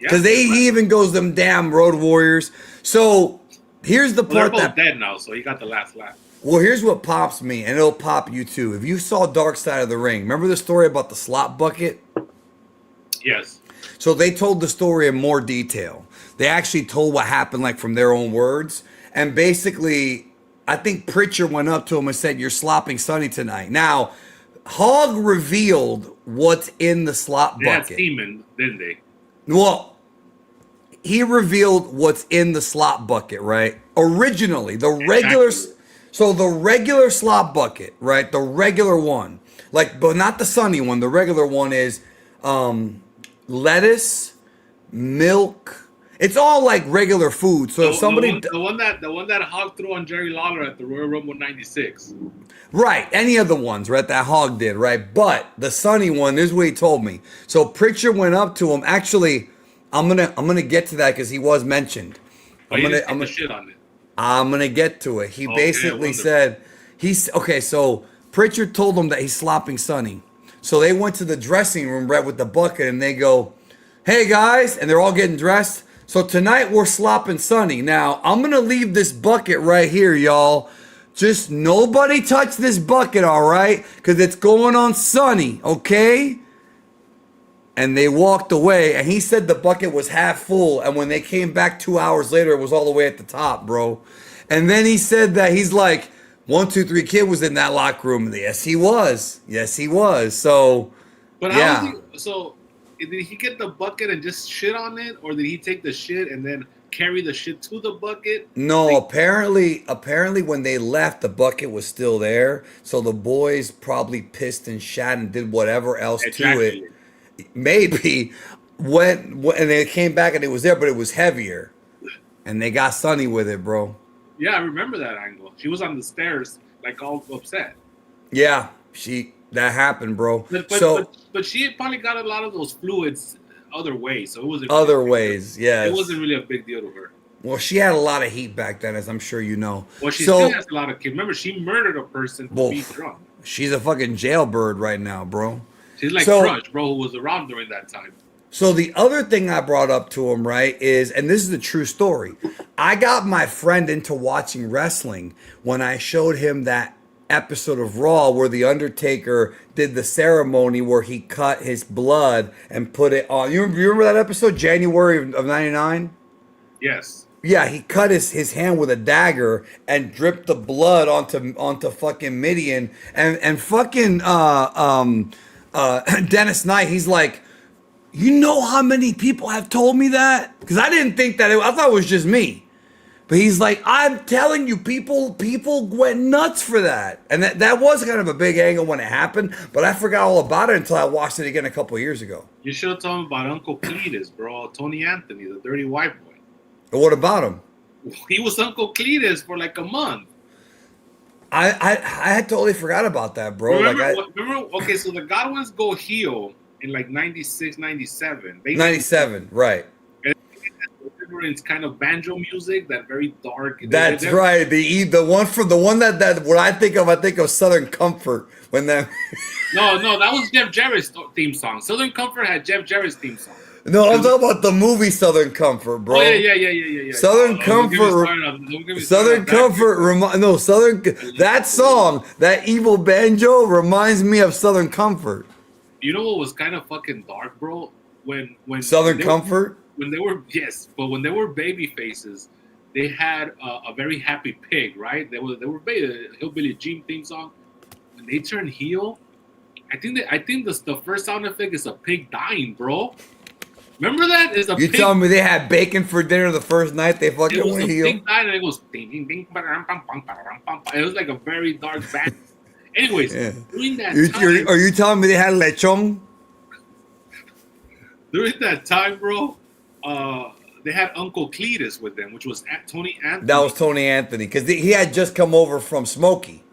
Because he even goes, them damn Road Warriors. So here's the They're part both that. dead now, so he got the last laugh. Well, here's what pops me, and it'll pop you too. If you saw Dark Side of the Ring, remember the story about the slop bucket? Yes. So they told the story in more detail. They actually told what happened, like from their own words. And basically, I think Pritchard went up to him and said, "You're slopping Sonny tonight." Now, Hog revealed what's in the slop They had bucket. semen, didn't they? Well, he revealed what's in the slop bucket, right? Originally, the regular slop bucket, right? The regular one, but not the sunny one. The regular one is lettuce, milk. It's all like regular food. So if somebody, the one that Hog threw on Jerry Lawler at the Royal Rumble '96. right, any of the ones, right, that Hog did, right? But the sunny one, this is what he told me. So Pritchard went up to him. Actually, I'm gonna get to that because he was mentioned. But he didn't take the shit on it. I'm gonna get to it. He Okay, basically wonderful. said okay. So Pritchard told him that he's slopping Sonny. So they went to the dressing room right with the bucket, and they go, "Hey guys," and they're all getting dressed. So tonight we're slopping Sonny. Now I'm gonna leave this bucket right here, y'all. Just nobody touch this bucket, all right? Because it's going on Sonny, okay? And they walked away, and he said the bucket was half full, and when they came back 2 hours later, it was all the way at the top, bro. And then he said that he's like, 1, 2, 3 Kid was in that locker room. Yes, he was. Yes, he was. So, But yeah. how so did he get the bucket and just shit on it, or did he take the shit and then carry the shit to the bucket? No, apparently when they left, the bucket was still there. So the boys probably pissed and shat and did whatever else to it. Maybe when and they came back and it was there, but it was heavier, and they got Sonny with it, bro. Yeah, I remember that angle. She was on the stairs, like all upset. Yeah, that happened, bro. But but So but but she had probably got a lot of those fluids other ways, so it wasn't really a other big deal. ways, It wasn't yes. really a big deal to her. Well, she had a lot of heat back then, as I'm sure you know. Well, she still So, has a lot of kids. Remember, she murdered a person for well, being drunk. she's a fucking jailbird right now, bro. She's like So, Crush, bro, who was around during that time. so the other thing I brought up to him, right, is, and this is the true story. I got my friend into watching wrestling when I showed him that episode of Raw where the Undertaker did the ceremony where he cut his blood and put it on. You remember that episode, January of '99? Yes. Yeah, he cut his hand with a dagger and dripped the blood onto fucking Midian and fucking Dennis Knight. He's like, you know how many people have told me that? Because I didn't think that I thought it was just me. But he's like, I'm telling you, people went nuts for that, and that was kind of a big angle when it happened. But I forgot all about it until I watched it again a couple years ago. You should have told him about Uncle Cletus, bro. Tony Anthony, the dirty white boy. But what about him? He was Uncle Cletus for like a month. I had totally forgot about that, bro. Remember, okay, so the Godwins go heel in like 96, 97. 97, right. It's kind of banjo music, that very dark. That's right. The one that what I think of Southern Comfort when that. No, that was Jeff Jarrett's theme song. Southern Comfort had Jeff Jarrett's theme song. No, I'm talking about the movie Southern Comfort, bro. Oh yeah. Southern Comfort. Southern Comfort. That song, that evil banjo, reminds me of Southern Comfort. You know what was kind of fucking dark, bro? When Southern Comfort. When they were baby faces, they had a very happy pig, right? They were the Hillbilly Jim theme song. When they turned heel, I think the first sound effect is a pig dying, bro. Remember that? Is a You pig. telling me they had bacon for dinner the first night they fucking It was went a heel? pig dying, and it goes ding ding ding. It was like a very dark band. Anyways, Yeah. during that time, Are you telling me they had lechon? during that time, bro, they had Uncle Cletus with them, which was Tony Anthony. That was Tony Anthony because he had just come over from Smokey.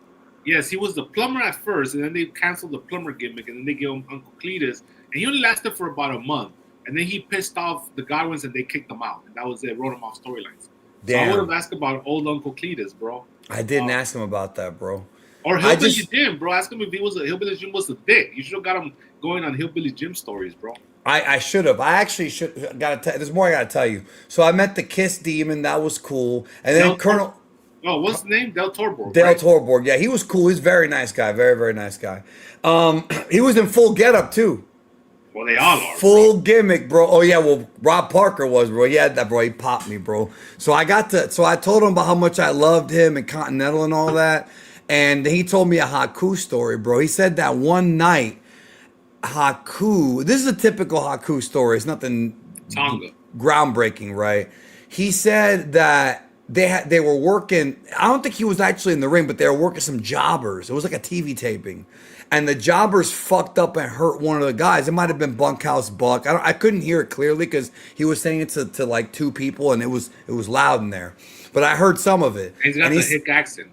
Yes, he was the plumber at first, and then they canceled the plumber gimmick, and then they gave him Uncle Cletus, and he only lasted for about a month. And then he pissed off the Godwins, and they kicked him out, and that was it. Wrote him off storylines. So I would have asked about old Uncle Cletus, bro. I didn't ask him about that, bro. Or Hillbilly Jim, bro. Ask him if Hillbilly Jim was a dick. You should have got him going on Hillbilly Jim stories, bro. I should have. I actually should. There's more I gotta tell you. So I met the Kiss Demon. That was cool. And then Colonel. Oh, what's his name? Del Torborg. Del right? Torborg. Yeah, he was cool. He's a very nice guy. Very, very nice guy. He was in full getup too. Well, they all are. Full gimmick, bro. Oh yeah, well Rob Parker was, bro. He had that, bro. He popped me, bro. So I told him about how much I loved him and Continental and all that. And he told me a Haku story, bro. He said that one night, Haku, this is a typical Haku story. It's nothing Tonga. groundbreaking, right? He said that they were working, I don't think he was actually in the ring, but they were working some jobbers. It was like a TV taping. And the jobbers fucked up and hurt one of the guys. It might have been Bunkhouse Buck. I couldn't hear it clearly because he was saying it to like two people, and it was loud in there. But I heard some of it. He's got the hick accent.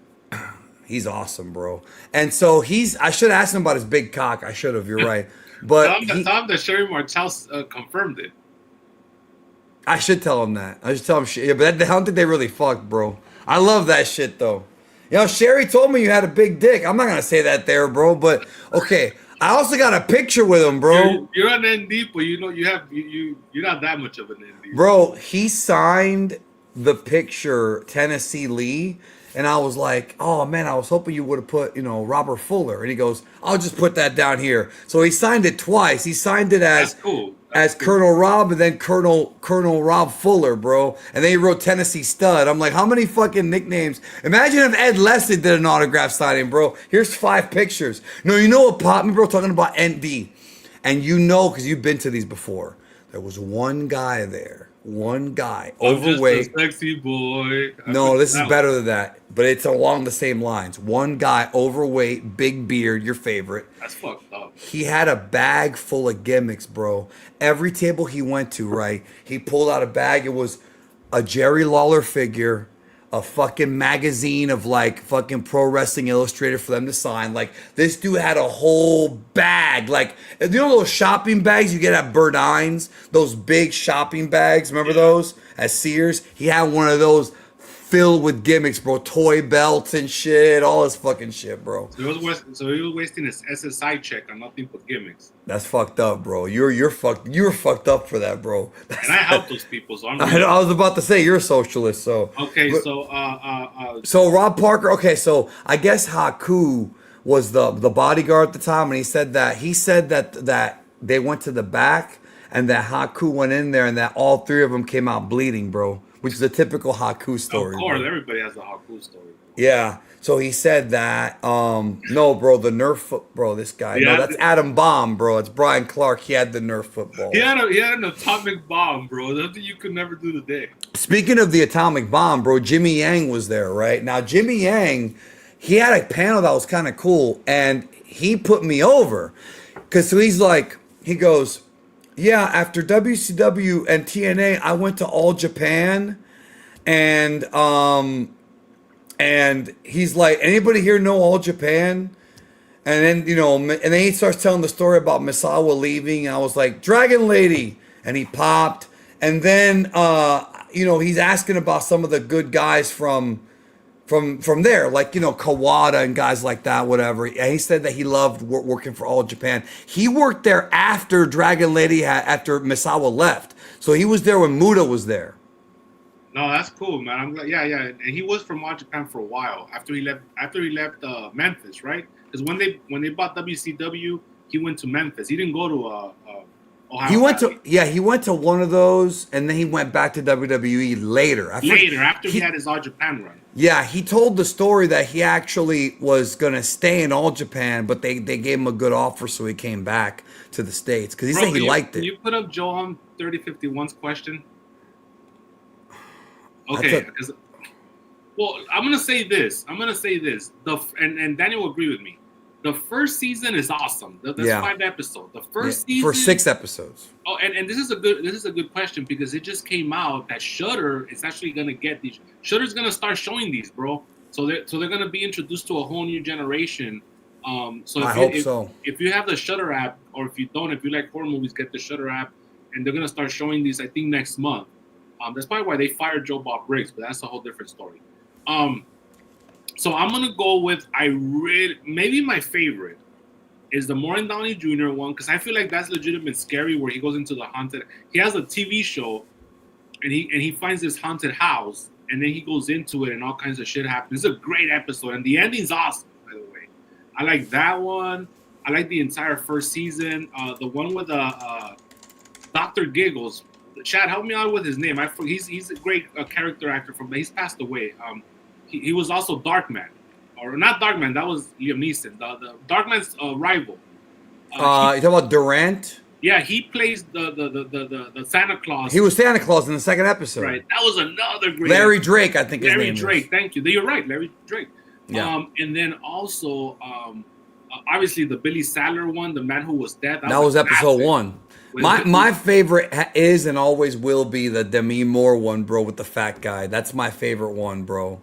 He's awesome, bro. And so I should have asked him about his big cock. I should have. You're right. But tell him that Sherry Martel confirmed it. I should tell him that. I should tell him shit. Yeah, but I don't think they really fucked, bro. I love that shit though. You know, Sherry told me you had a big dick. I'm not gonna say that there, bro. But okay, I also got a picture with him, bro. You're an ND, but you know you're not that much of an ND. Bro, he signed the picture Tennessee Lee, and I was like, oh man, I was hoping you would have put, Robert Fuller. And he goes, I'll just put that down here. So he signed it twice. He signed it as That's cool. Colonel Rob and then Colonel Rob Fuller, bro. And then he wrote Tennessee Stud. I'm like, how many fucking nicknames? Imagine if Ed Leslie did an autograph signing, bro. Here's 5 pictures. No, you know what popped me, bro? Talking about ND. And you know, because you've been to these before. There was one guy there. One guy, overweight. Just a sexy boy. No, this is better than that. But it's along the same lines. One guy, overweight, big beard, your favorite. That's fucked up. He had a bag full of gimmicks, bro. Every table he went to, right, he pulled out a bag. It was a Jerry Lawler figure, a fucking magazine of like fucking Pro Wrestling Illustrated for them to sign. Like this dude had a whole bag, like you know those shopping bags you get at Burdines, those big shopping bags. Remember those at Sears? He had one of those filled with gimmicks, bro. Toy belts and shit, all this fucking shit, bro. So he was wasting his SSI check on nothing but gimmicks. That's fucked up, bro. You're fucked. You're fucked up for that, bro. And I help those people, so I'm. I was about to say you're a socialist, so. Okay, but, so Rob Parker. Okay, so I guess Haku was the bodyguard at the time, and he said that they went to the back, and that Haku went in there, and that all three of them came out bleeding, bro. Which is a typical Haku story. Of course, bro. everybody has a Haku story. Yeah. So he said that. No, bro, the Nerf foot, bro. This guy. Yeah, no, that's Adam Bomb, bro. It's Brian Clark. He had the Nerf football. He had an atomic bomb, bro. Nothing you could never do today. Speaking of the atomic bomb, bro, Jimmy Yang was there, right? Now, Jimmy Yang, he had a panel that was kind of cool, and he put me over. Because so he's like, he goes, yeah, after WCW and TNA, I went to All Japan, and he's like, anybody here know All Japan? And then, and then he starts telling the story about Misawa leaving, and I was like, Dragon Lady, and he popped. And then, he's asking about some of the good guys from there, like, Kawada and guys like that, whatever. And he said that he loved working for All Japan. He worked there after Dragon Lady after Misawa left. So he was there when Muda was there. No, that's cool, man. I'm glad. Yeah. And he was from All Japan for a while after he left Memphis, right? Because when they bought WCW, he went to Memphis. He didn't go to Ohio. He went to one of those, and then he went back to WWE later. After he had his All Japan run. Yeah, he told the story that he actually was gonna stay in All Japan, but they gave him a good offer, so he came back to the States because he said he liked it. Can you put up Joe 3051's question? Okay, well, I'm gonna say this. And Daniel will agree with me. The first season is awesome. That's 5 episodes. The first season for 6 episodes. Oh, and this is a good question because it just came out that Shudder is actually gonna get these. Shudder's gonna start showing these, bro. So they're gonna be introduced to a whole new generation. If you have the Shudder app, or if you don't, if you like horror movies, get the Shudder app, and they're gonna start showing these. I think next month. That's probably why they fired Joe Bob Briggs, but that's a whole different story. So I'm gonna go with maybe my favorite is the Maureen Downey Jr. one because I feel like that's legitimate scary where he goes into the haunted. He has a TV show, and he finds this haunted house, and then he goes into it, and all kinds of shit happens. It's a great episode, and the ending's awesome. By the way, I like that one. I like the entire first season. The one with Dr. Giggles. Chad, help me out with his name. He's a great character actor he's passed away. He was also Darkman, or not Darkman. That was Liam Neeson. The Darkman's rival. You talking about Durant? Yeah, he plays the Santa Claus. He was Santa Claus in the second episode. Right. That was another great. Larry Drake, I think his name is. Larry Drake. Thank you. You're right, Larry Drake. Yeah. And then also, obviously the Billy Sadler one, the man who was dead. That was episode 1. My favorite is and always will be the Demi Moore one, bro, with the fat guy. That's my favorite one, bro.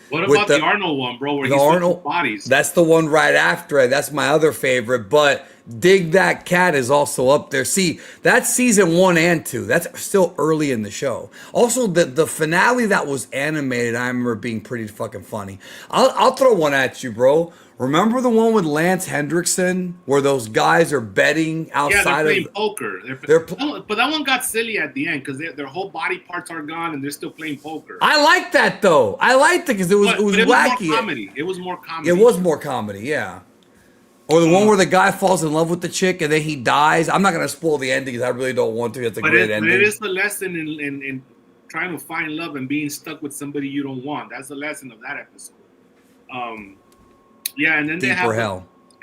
What about the Arnold one, bro, where he's Arnold bodies? That's the one right after it. That's my other favorite. But Dig That Cat is also up there. See, that's season 1 and 2. That's still early in the show. Also, the finale that was animated, I remember being pretty fucking funny. I'll throw one at you, bro. Remember the one with Lance Hendrickson where those guys are betting outside they're playing poker. But that one got silly at the end because their whole body parts are gone and they're still playing poker. I like that though. I liked it because it was wacky. More comedy. It was more comedy. It was more comedy, yeah. Or the one where the guy falls in love with the chick and then he dies. I'm not gonna spoil the ending because I really don't want to. It's a great ending. But it is the lesson in trying to find love and being stuck with somebody you don't want. That's the lesson of that episode. Yeah, and then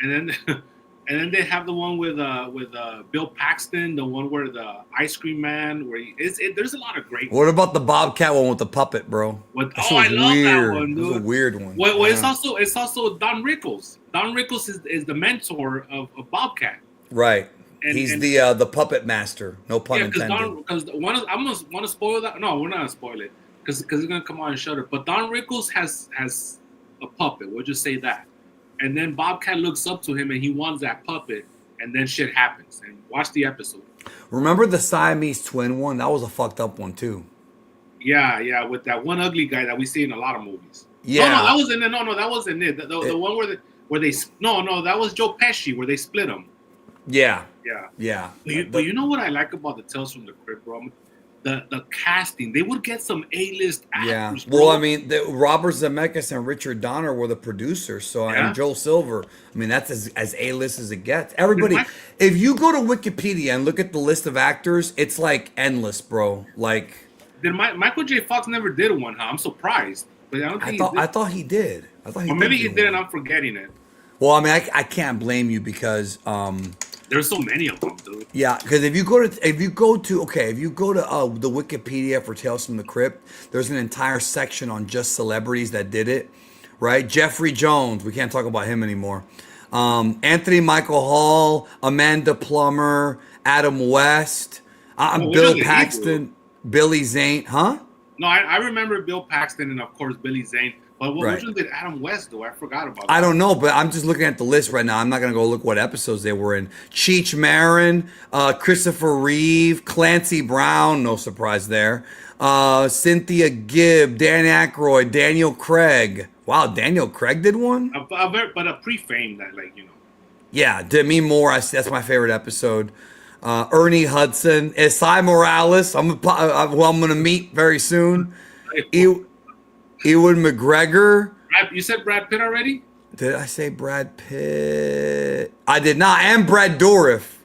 and then they have the one with Bill Paxton, the one where the ice cream man, where there's a lot of great. What about the Bobcat one with the puppet, bro? I love that one, dude. That's a weird one. Well, it's also Don Rickles. Don Rickles is the mentor of Bobcat. Right. He's the puppet master. No pun intended. Because I'm gonna want to spoil that. No, we're not gonna spoil it. because he's gonna come on and Shudder. But Don Rickles has a puppet. We'll just say that. And then Bobcat looks up to him and he wants that puppet, and then shit happens. And watch the episode. Remember the Siamese twin one? That was a fucked up one too. Yeah, with that one ugly guy that we see in a lot of movies. Yeah. No, that wasn't it. No, that wasn't it. The one where they that was Joe Pesci where they split him. Yeah. Yeah. But you know what I like about the Tales from the Crypt, bro? The casting. They would get some A-list actors. Well, I mean, Robert Zemeckis and Richard Donner were the producers, so and Joel Silver. I mean, that's as A-list as it gets. Everybody, if you go to Wikipedia and look at the list of actors, it's like endless, bro. Like, Michael J. Fox never did one, huh? I'm surprised. But I thought he did. Or maybe he did, and I'm forgetting it. Well, I mean, I can't blame you because there's so many of them, dude. Yeah, because if you go to the Wikipedia for Tales from the Crypt, there's an entire section on just celebrities that did it, right? Jeffrey Jones, we can't talk about him anymore. Anthony Michael Hall, Amanda Plummer, Adam West, Bill Paxton, Billy Zane, huh? No, I remember Bill Paxton and of course Billy Zane. But which one did Adam West do? I forgot about that. I don't know, but I'm just looking at the list right now. I'm not going to go look what episodes they were in. Cheech Marin, Christopher Reeve, Clancy Brown, no surprise there. Cynthia Gibb, Dan Aykroyd, Daniel Craig. Wow, Daniel Craig did one? But a pre-fame that, like, you know. Yeah, Demi Moore, that's my favorite episode. Ernie Hudson, Esai Morales, who I'm going to meet very soon. Ewan McGregor. You said Brad Pitt already? Did I say Brad Pitt? I did not. And Brad Dourif.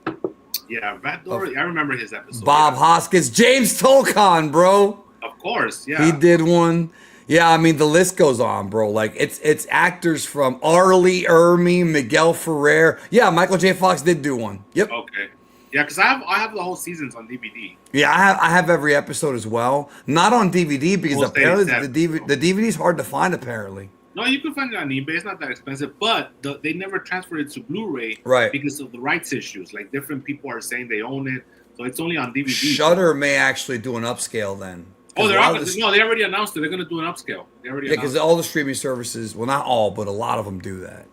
Yeah, Brad Dourif. I remember his episode. Bob Hoskins. James Tolkan, bro. Of course, yeah. He did one. Yeah, I mean, the list goes on, bro. Like, it's actors from Arlie Ermey, Miguel Ferrer. Yeah, Michael J. Fox did do one. Yep. Okay. Yeah, because I have the whole seasons on DVD. Yeah, I have every episode as well. Not on DVD because apparently the DVD is hard to find. Apparently. No, you can find it on eBay. It's not that expensive, but they never transferred it to Blu-ray, right? Because of the rights issues. Like different people are saying they own it, so it's only on DVD. Shudder may actually do an upscale then. Oh, they already announced it. They're going to do an upscale. Because all the streaming services, well, not all, but a lot of them do that.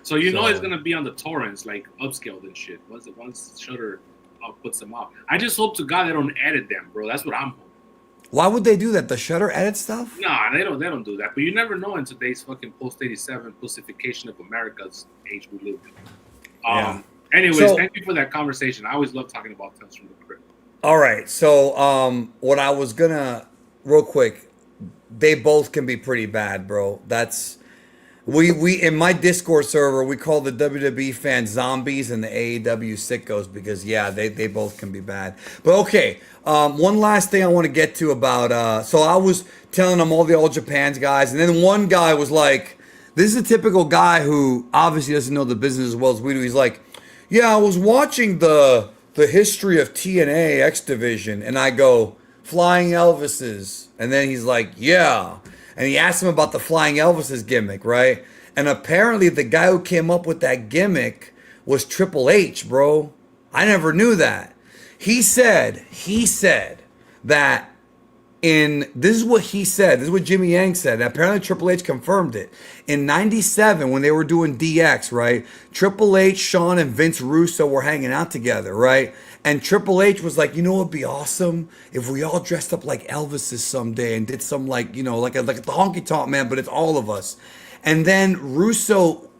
So you know it's gonna be on the torrents, like upscaled and shit. Once Shudder puts them out, I just hope to God they don't edit them, bro. That's what I'm hoping. Why would they do that? The Shudder edit stuff? Nah, they don't do that. But you never know in today's fucking post-87 pussification of America's age we live in. Anyways, thank you for that conversation. I always love talking about Tales from the Crypt. All right, so what I was gonna real quick, they both can be pretty bad, bro. That's. We in my Discord server, we call the WWE fans zombies and the AEW sickos because, they both can be bad. But, okay, one last thing I want to get to about, so I was telling them all the All Japan's guys, and then one guy was like, this is a typical guy who obviously doesn't know the business as well as we do. He's like, yeah, I was watching the history of TNA X Division, and I go, Flying Elvises. And then he's like, yeah. And he asked him about the Flying Elvises gimmick, right? And apparently the guy who came up with that gimmick was Triple H, bro. I never knew that. He said that this is what he said. This is what Jimmy Yang said. And apparently Triple H confirmed it. In 97, when they were doing DX, right? Triple H, Shawn, and Vince Russo were hanging out together, right? And Triple H was like, you know what'd be awesome? If we all dressed up like Elvises someday and did some like the honky tonk man, but it's all of us. And then Russo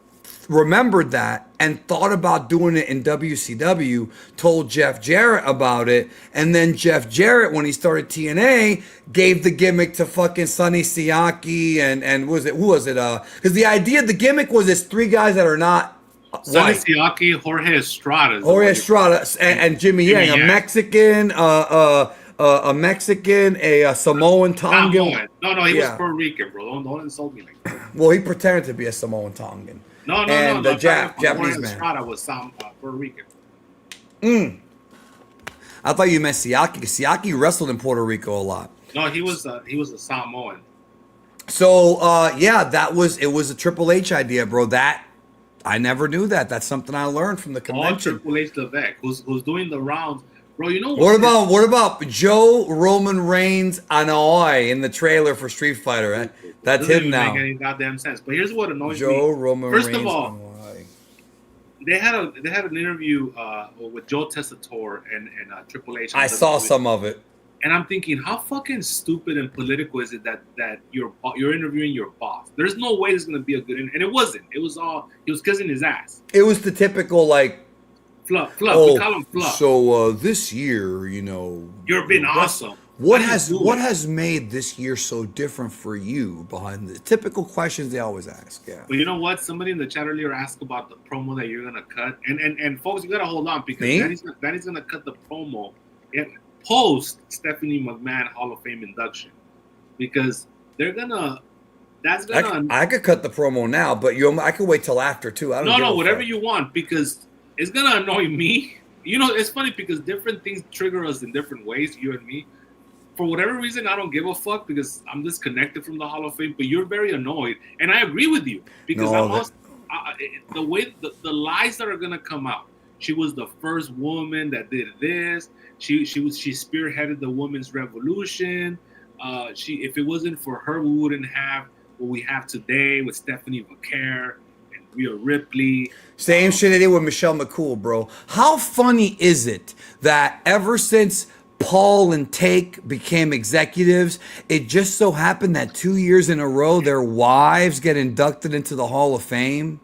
remembered that and thought about doing it in WCW, told Jeff Jarrett about it, and then Jeff Jarrett, when he started TNA, gave the gimmick to fucking Sonny Siaki and who was it? Because the idea of the gimmick was it's three guys that are not Sonny Siaki, Jorge Estrada. And Jimmy Yang, a Mexican, a Samoan, Tongan. No, he was Puerto Rican, bro. Don't insult me like that. Well, he pretended to be a Samoan Tongan. No. The Japanese man. Estrada was Puerto Rican. I thought you meant Siaki. Siaki wrestled in Puerto Rico a lot. No, he was a Samoan. So it was a Triple H idea, bro. That I never knew that. That's something I learned from the convention. Triple H Levesque, who's doing the rounds bro. You know What about Joe Roman Reigns Anoa'i in the trailer for Street Fighter? Eh? That's doesn't him even make now. any goddamn sense. But here's what annoys me. Joe Roman First of Reigns all, Anoa'i. they had an interview with Joe Tessitore and Triple H. On I saw WWE. some of it. And I'm thinking, how fucking stupid and political is it that you're interviewing your boss? There's no way it's gonna be a good and it wasn't. It was all he was kissing his ass. It was the typical like, Fluff. oh, We call him fluff. so this year, you know, You're being awesome. What How do you do what it? has made this year so different for you? Behind the typical questions they always ask. Yeah. But you know what? Somebody in the chat earlier asked about the promo that you're gonna cut, and folks, you gotta hold on because Me? Danny's gonna cut the promo post Stephanie McMahon Hall of Fame induction because they're gonna. That's gonna. I could cut the promo now, but I could wait till after too. I don't. No, give a whatever fuck. you want because it's gonna annoy me. You know, it's funny because different things trigger us in different ways, you and me. For whatever reason, I don't give a fuck because I'm disconnected from the Hall of Fame. But you're very annoyed, and I agree with you because the way the lies that are gonna come out. She was the first woman that did this. She spearheaded the women's revolution. If it wasn't for her, we wouldn't have what we have today with Stephanie Vaquer and Rhea Ripley. Same shit they did with Michelle McCool, bro. How funny is it that ever since Paul and Take became executives, it just so happened that 2 years in a row their wives get inducted into the Hall of Fame?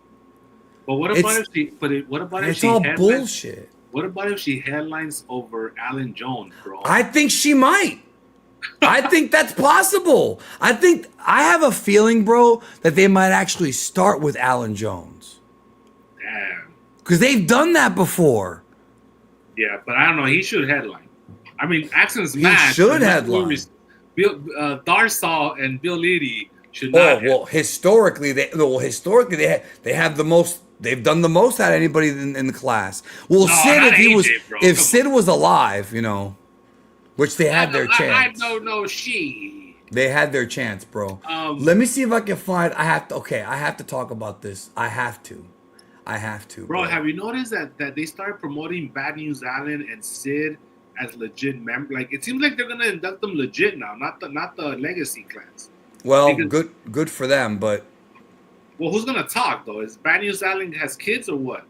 But what about if she? What about if It's she? all headlines- bullshit. What about if she headlines over Alan Jones, bro? I think she might. I think that's possible. I have a feeling, bro, that they might actually start with Alan Jones. Damn. Because they've done that before. Yeah, but I don't know. He should headline. I mean, Accent's match. should headline. Darsaw and Bill Liddy should not. Historically, they have the most. They've done the most out of anybody in the class. Well, No, Sid, not if he AJ, was, bro. if Come Sid was alive, you know, which they had their chance. I don't know she. They had their chance, bro. Um, Let me see if I can find. I have to talk about this. I have to, Bro, have you noticed that they started promoting Bad News Allen and Sid as legit members? Like it seems like they're gonna induct them legit now, not the legacy clans. Well, Because- good for them, but Well, who's gonna talk though? Is Bad News Allen has kids or what?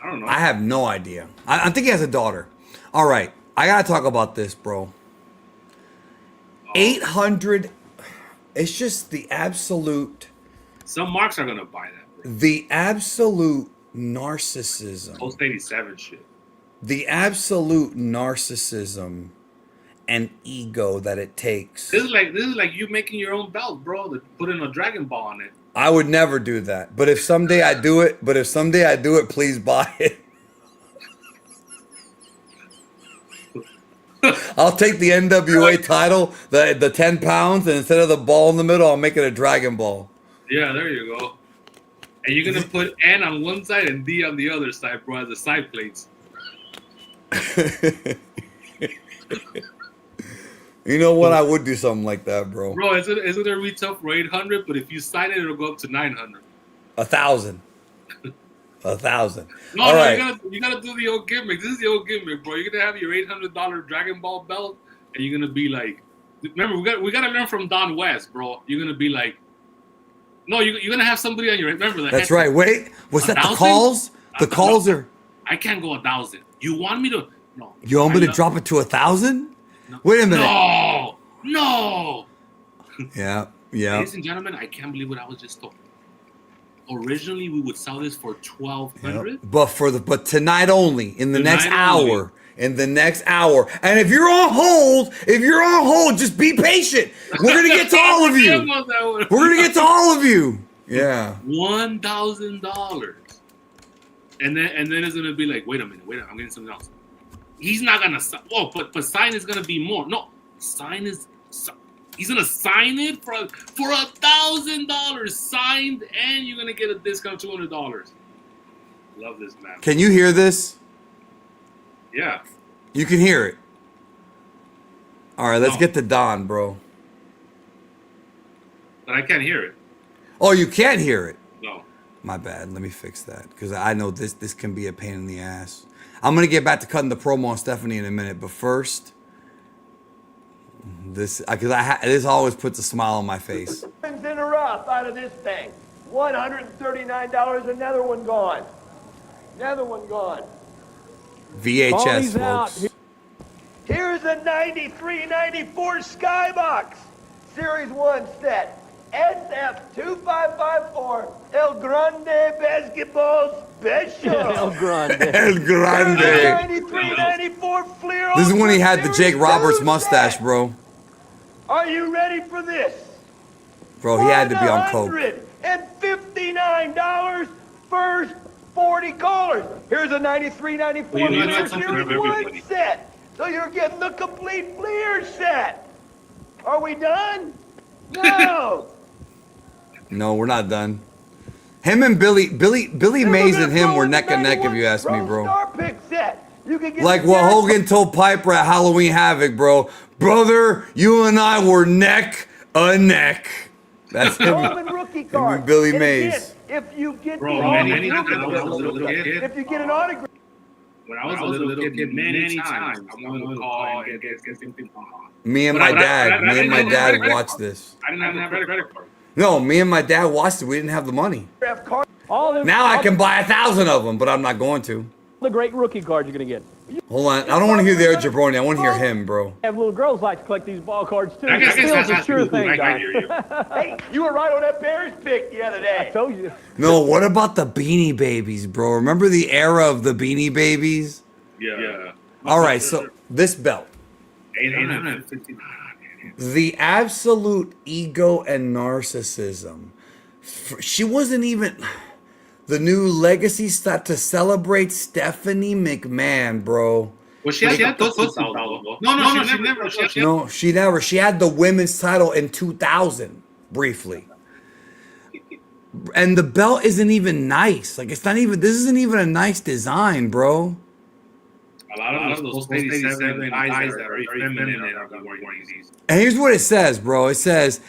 I don't know. I have no idea. I think he has a daughter. All right, I gotta talk about this, bro. 800. It's just the absolute. Some marks are gonna buy that, bro. The absolute narcissism. Post 87 shit. The absolute narcissism and ego that it takes. This is like you making your own belt, bro. To put in a Dragon Ball on it. I would never do that. But if someday I do it, please buy it. I'll take the NWA title, the 10 pounds, and instead of the ball in the middle, I'll make it a Dragon Ball. Yeah, there you go. And you're gonna put N on one side and D on the other side, bro, as the side plates. You know what? I would do something like that, bro. Bro, isn't it retail for 800? But if you sign it, it'll go up to 900. 1,000. 1,000. No, All no, right. you gotta do the old gimmick. This is the old gimmick, bro. You're gonna have your $800 Dragon Ball belt, and you're gonna be like, remember, we gotta learn from Don West, bro. You're gonna be like, no, you're gonna have somebody on your. Remember that. That's right. Wait, was that the 1,000? calls? The calls are. I can't go 1,000. You want me to? No. You want me to drop it to 1,000? No. Wait a minute. No. Yeah. Ladies and gentlemen, I can't believe what I was just told. Originally, we would sell this for $1,200. But tonight only, in the next Tonight hour. only. In the next hour. And if you're on hold, just be patient. We're gonna get to all of you. We're gonna get to all of you. Yeah. $1,000. And then it's gonna be like, wait a minute, I'm getting something else. He's not gonna sign. Oh, but sign is gonna be more. No, he's gonna sign it for $1,000 signed, and you're gonna get a discount $200. Love this, man. Can you hear this? Yeah. You can hear it. All right, let's No. get to Don, bro. But I can't hear it. Oh, you can't hear it. No. My bad. Let me fix that because I know this can be a pain in the ass. I'm gonna get back to cutting the promo on Stephanie in a minute, but first, this because this always puts a smile on my face. In a rough out of this thing. $139. Another one gone. Another one gone. VHS, folks. Here's a 93-94 Skybox. Series 1 set. SF2554 El Grande Basketball Special. El Grande. El Grande. 93-94 Fleer. This is when he had the Series Jake Roberts 2 mustache, set. bro. Are you ready for this? Bro, he had to be on coke. $159 first 40 callers. Here's a 93-94 Well, you know Fleer something Series for everybody. 1 set. So you're getting the complete Fleer set. Are we done? No. No, we're not done. Him and Billy Mays and him were neck and neck, if you ask me, bro. Star pick set. You can get Like the what gas- Hogan told Piper at Halloween Havoc, bro. Brother, you and I were neck a neck. That's him. Golden rookie card. Billy And Mays. again, if you get Bro, the many autograph- times when I was a little kid, if you get an autograph, when I was a little kid, many times I wanted to call and get something from Me and But my I dad didn't have watched this. I didn't have a credit card. No, me and my dad watched it. We didn't have the money. card. Now I can buy 1,000 of them, but I'm not going to. The great rookie cards you're going to get. Hold on. I don't want to hear their jabroni. I want to hear him, bro. Have little girls like to collect these ball cards too. I guess Steel's a that's sure cool. thing, I Don. hear you. Hey, you were right on that Bears pick the other I day. told you. No, what about the Beanie Babies, bro? Remember the era of the Beanie Babies? Yeah. All right, so this belt. 859. The absolute ego and narcissism. She wasn't even... The new legacy start to celebrate Stephanie McMahon, bro. Well, she had those though. No, she never. No, she never. She had the women's title in 2000, briefly. And the belt isn't even nice. Like, it's not even... This isn't even a nice design, bro. A lot of those post-87 guys that are very feminine are wearing these. And here's what it says, bro. It says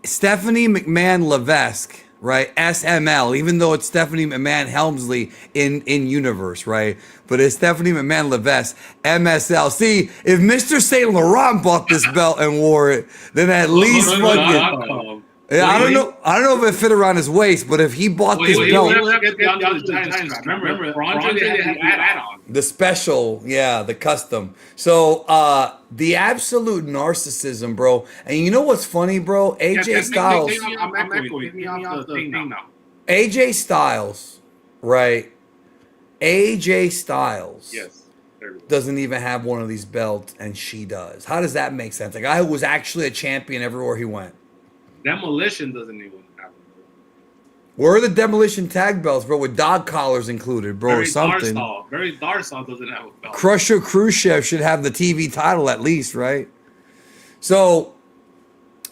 Stephanie McMahon Levesque, right? SML, even though it's Stephanie McMahon Helmsley in universe, right? But it's Stephanie McMahon Levesque, MSL. See, if Mr. Saint Laurent bought this belt and wore it, then at least fucking... Yeah, I don't know if it fit around his waist, but if he bought this belt, Remember, Andre had the add-on. the special, yeah, the custom. So the absolute narcissism, bro. And you know what's funny, bro? AJ Styles. I'm echoing. Get me off the thing now. AJ Styles, right? AJ Styles. Yes. There we go. Doesn't even have one of these belts, and she does. How does that make sense? A guy who was actually a champion everywhere he went. Demolition doesn't even have it. Where are the demolition tag belts, bro? With dog collars included, bro, or something. Very Darsal doesn't have a belt. Crusher Khrushchev should have the TV title at least, right? So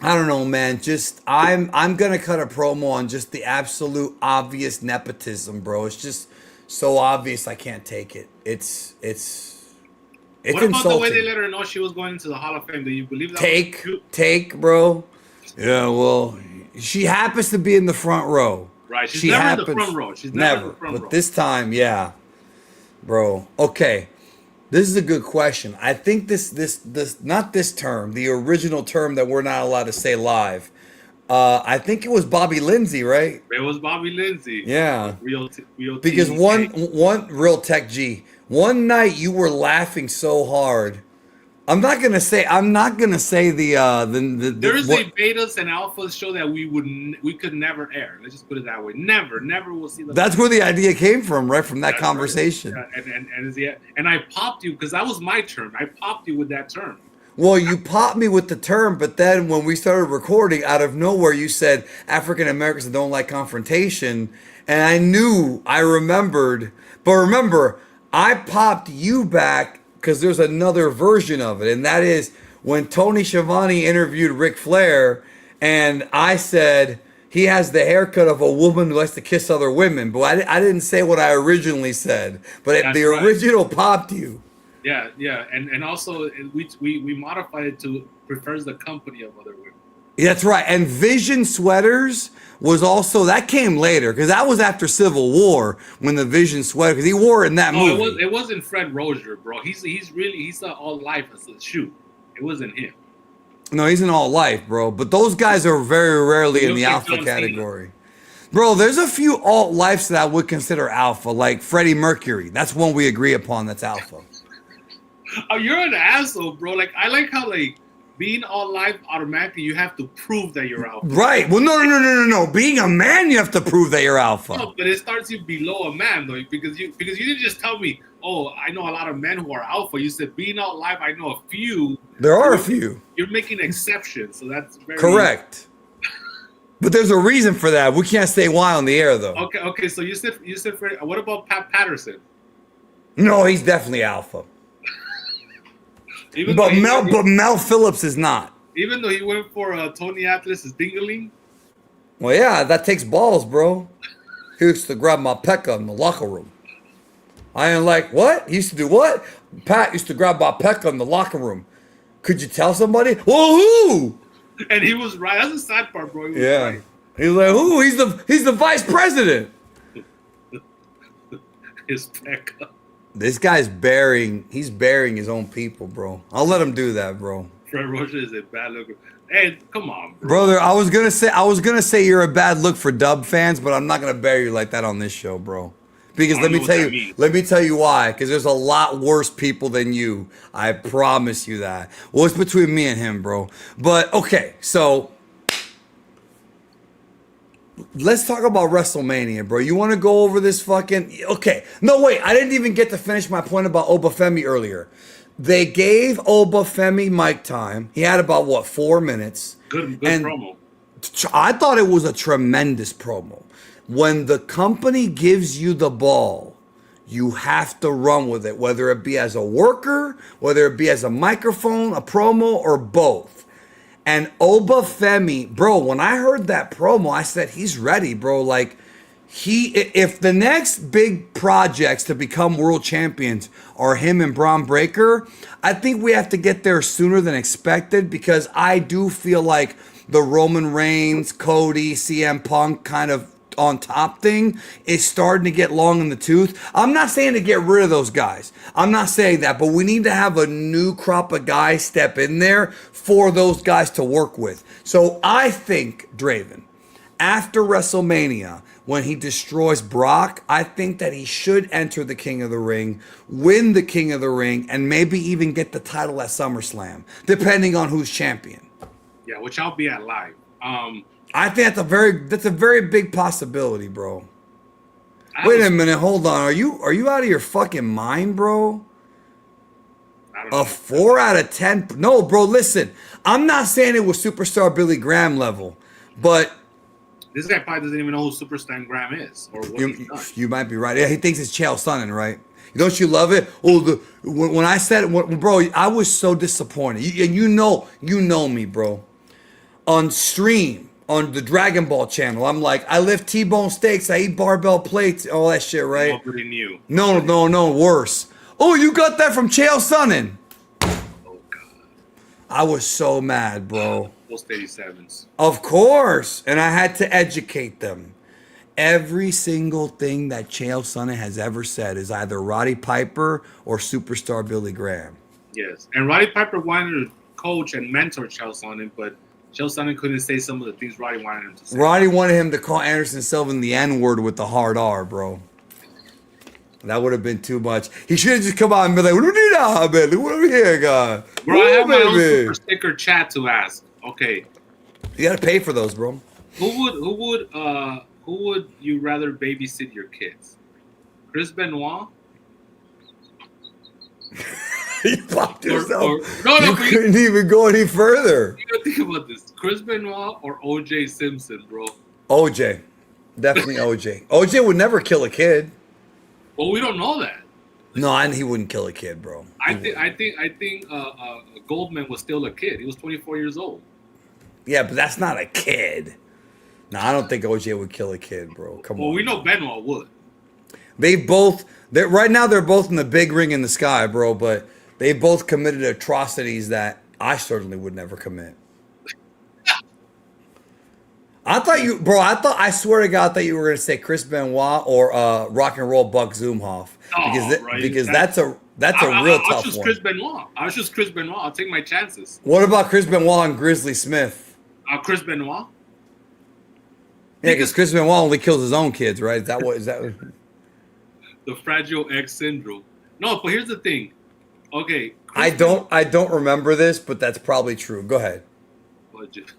I don't know, man. Just I'm gonna cut a promo on just the absolute obvious nepotism, bro. It's just so obvious I can't take it. It's What about insulting. the way they let her know she was going into the Hall of Fame? Do you believe that? Take, bro. Yeah, well, she happens to be in the front row. Right, she's never in the front row. She's never in the front row. But this time, yeah, bro. Okay, this is a good question. I think this not this term, the original term that we're not allowed to say live. I think it was Bobby Lindsay, right? It was Bobby Lindsay. Yeah. Real Because TK. one real Tech G. One night you were laughing so hard. I'm not gonna say the There is a betas and alphas show that we could never air. Let's just put it that way. Never will see them. That's where the idea came from, right? From that conversation. Right. And I popped you because that was my term. I popped you with that term. Well, you popped me with the term, but then when we started recording, out of nowhere, you said African Americans don't like confrontation, and I remembered. But remember, I popped you back because there's another version of it, and that is when Tony Schiavone interviewed Ric Flair, and I said he has the haircut of a woman who likes to kiss other women, but I didn't say what I originally said, but the original popped you. Yeah, and also we modified it to prefers the company of other women. That's right. And Vision sweaters was also, that came later because that was after Civil War when the Vision sweater, because he wore it in that movie. It wasn't Fred Rozier, bro. He's all life as a shoot. It wasn't him. No, he's in All Life, bro. But those guys are very rarely in the alpha category. Bro, there's a few alt lifes that I would consider alpha, like Freddie Mercury. That's one we agree upon that's alpha. Oh, you're an asshole, bro. Like, I like how, like, being all life automatically, you have to prove that you're alpha. Right. Well, no. Being a man, you have to prove that you're alpha. No, but it starts you below a man, though, because you didn't just tell me, oh, I know a lot of men who are alpha. You said being all life, I know a few. There are a few. You're making exceptions, so that's very correct. But there's a reason for that. We can't say why on the air, though. Okay. So you said Freddie. What about Pat Patterson? No, he's definitely alpha. But Mel Phillips is not. Even though he went for Tony Atlas's Dingaling. Well, yeah, that takes balls, bro. He used to grab my pecker in the locker room. I ain't like, what? He used to do what? Pat used to grab my pecker in the locker room. Could you tell somebody? Well, who? And he was right. That's the sad part, bro. He was right. He's like, who? He's the vice president. His pecker. This guy's burying his own people, bro. I'll let him do that, bro. Fred Rozier is a bad look. Hey, come on, bro. Brother. I was gonna say you're a bad look for Dub fans, but I'm not gonna bury you like that on this show, bro. Because let me tell you why. Because there's a lot worse people than you. I promise you that. Well, it's between me and him, bro. But okay, so let's talk about WrestleMania, bro. You want to go over this fucking... Okay. No, wait. I didn't even get to finish my point about Oba Femi earlier. They gave Oba Femi mic time. He had about, 4 minutes. Good promo. I thought it was a tremendous promo. When the company gives you the ball, you have to run with it, whether it be as a worker, whether it be as a microphone, a promo, or both. And Oba Femi, bro, when I heard that promo, I said, he's ready, bro. Like, if the next big projects to become world champions are him and Braun Breaker, I think we have to get there sooner than expected, because I do feel like the Roman Reigns, Cody, CM Punk kind of on top thing is starting to get long in the tooth. I'm not saying to get rid of those guys. I'm not saying that, but we need to have a new crop of guys step in there for those guys to work with. So I think, Draven, after WrestleMania, when he destroys Brock, I think that he should enter the King of the Ring, win the King of the Ring, and maybe even get the title at SummerSlam, depending on who's champion. Yeah, which I'll be at live. I think that's a very big possibility, bro. Wait a minute, hold on. Are you out of your fucking mind, bro? I don't know. A 4 out of 10? No, bro. Listen, I'm not saying it was superstar Billy Graham level, but this guy probably doesn't even know who Superstar Graham is or what he's done. You might be right. Yeah, he thinks it's Chael Sonnen, right? Don't you love it? Oh, when I said it, bro, I was so disappointed. And you know me, bro. On stream. On the Dragon Ball channel, I'm like, I lift T-bone steaks, I eat barbell plates, all that shit, right? Nobody knew. No, worse. Oh, you got that from Chael Sonnen. Oh, God. I was so mad, bro. Those 87s. Of course. And I had to educate them. Every single thing that Chael Sonnen has ever said is either Roddy Piper or superstar Billy Graham. Yes. And Roddy Piper wanted to coach and mentor Chael Sonnen, but Chael Sonnen couldn't say some of the things Roddy wanted him to say. Roddy wanted him to call Anderson Silva the N-word with the hard R, bro. That would have been too much. He should have just come out and be like, "What do you need, baby? What over here, God?" Bro, I have my own super sticker chat to ask. Okay. You gotta pay for those, bro. Who would you rather babysit your kids? Chris Benoit? You popped yourself. You couldn't even go any further. You gotta think about this. Chris Benoit or O.J. Simpson, bro? O.J. Definitely O.J. O.J. would never kill a kid. Well, we don't know that. No, he wouldn't kill a kid, bro. I think Goldman was still a kid. He was 24 years old. Yeah, but that's not a kid. No, I don't think O.J. would kill a kid, bro. Come on. Well, we know Benoit would. Right now they're both in the big ring in the sky, bro, but they both committed atrocities that I certainly would never commit. I thought you, bro. I swear to God, I thought you were gonna say Chris Benoit or Rock and Roll Buck Zumhoff because that's a real I'll tough choose one. Chris Benoit. I'll choose Chris Benoit. I'll take my chances. What about Chris Benoit and Grizzly Smith? Chris Benoit. Yeah, because Chris Benoit only kills his own kids, right? Is that what? Is that? The Fragile X syndrome. No, but here's the thing. Okay. I don't remember this, but that's probably true. Go ahead. Budget.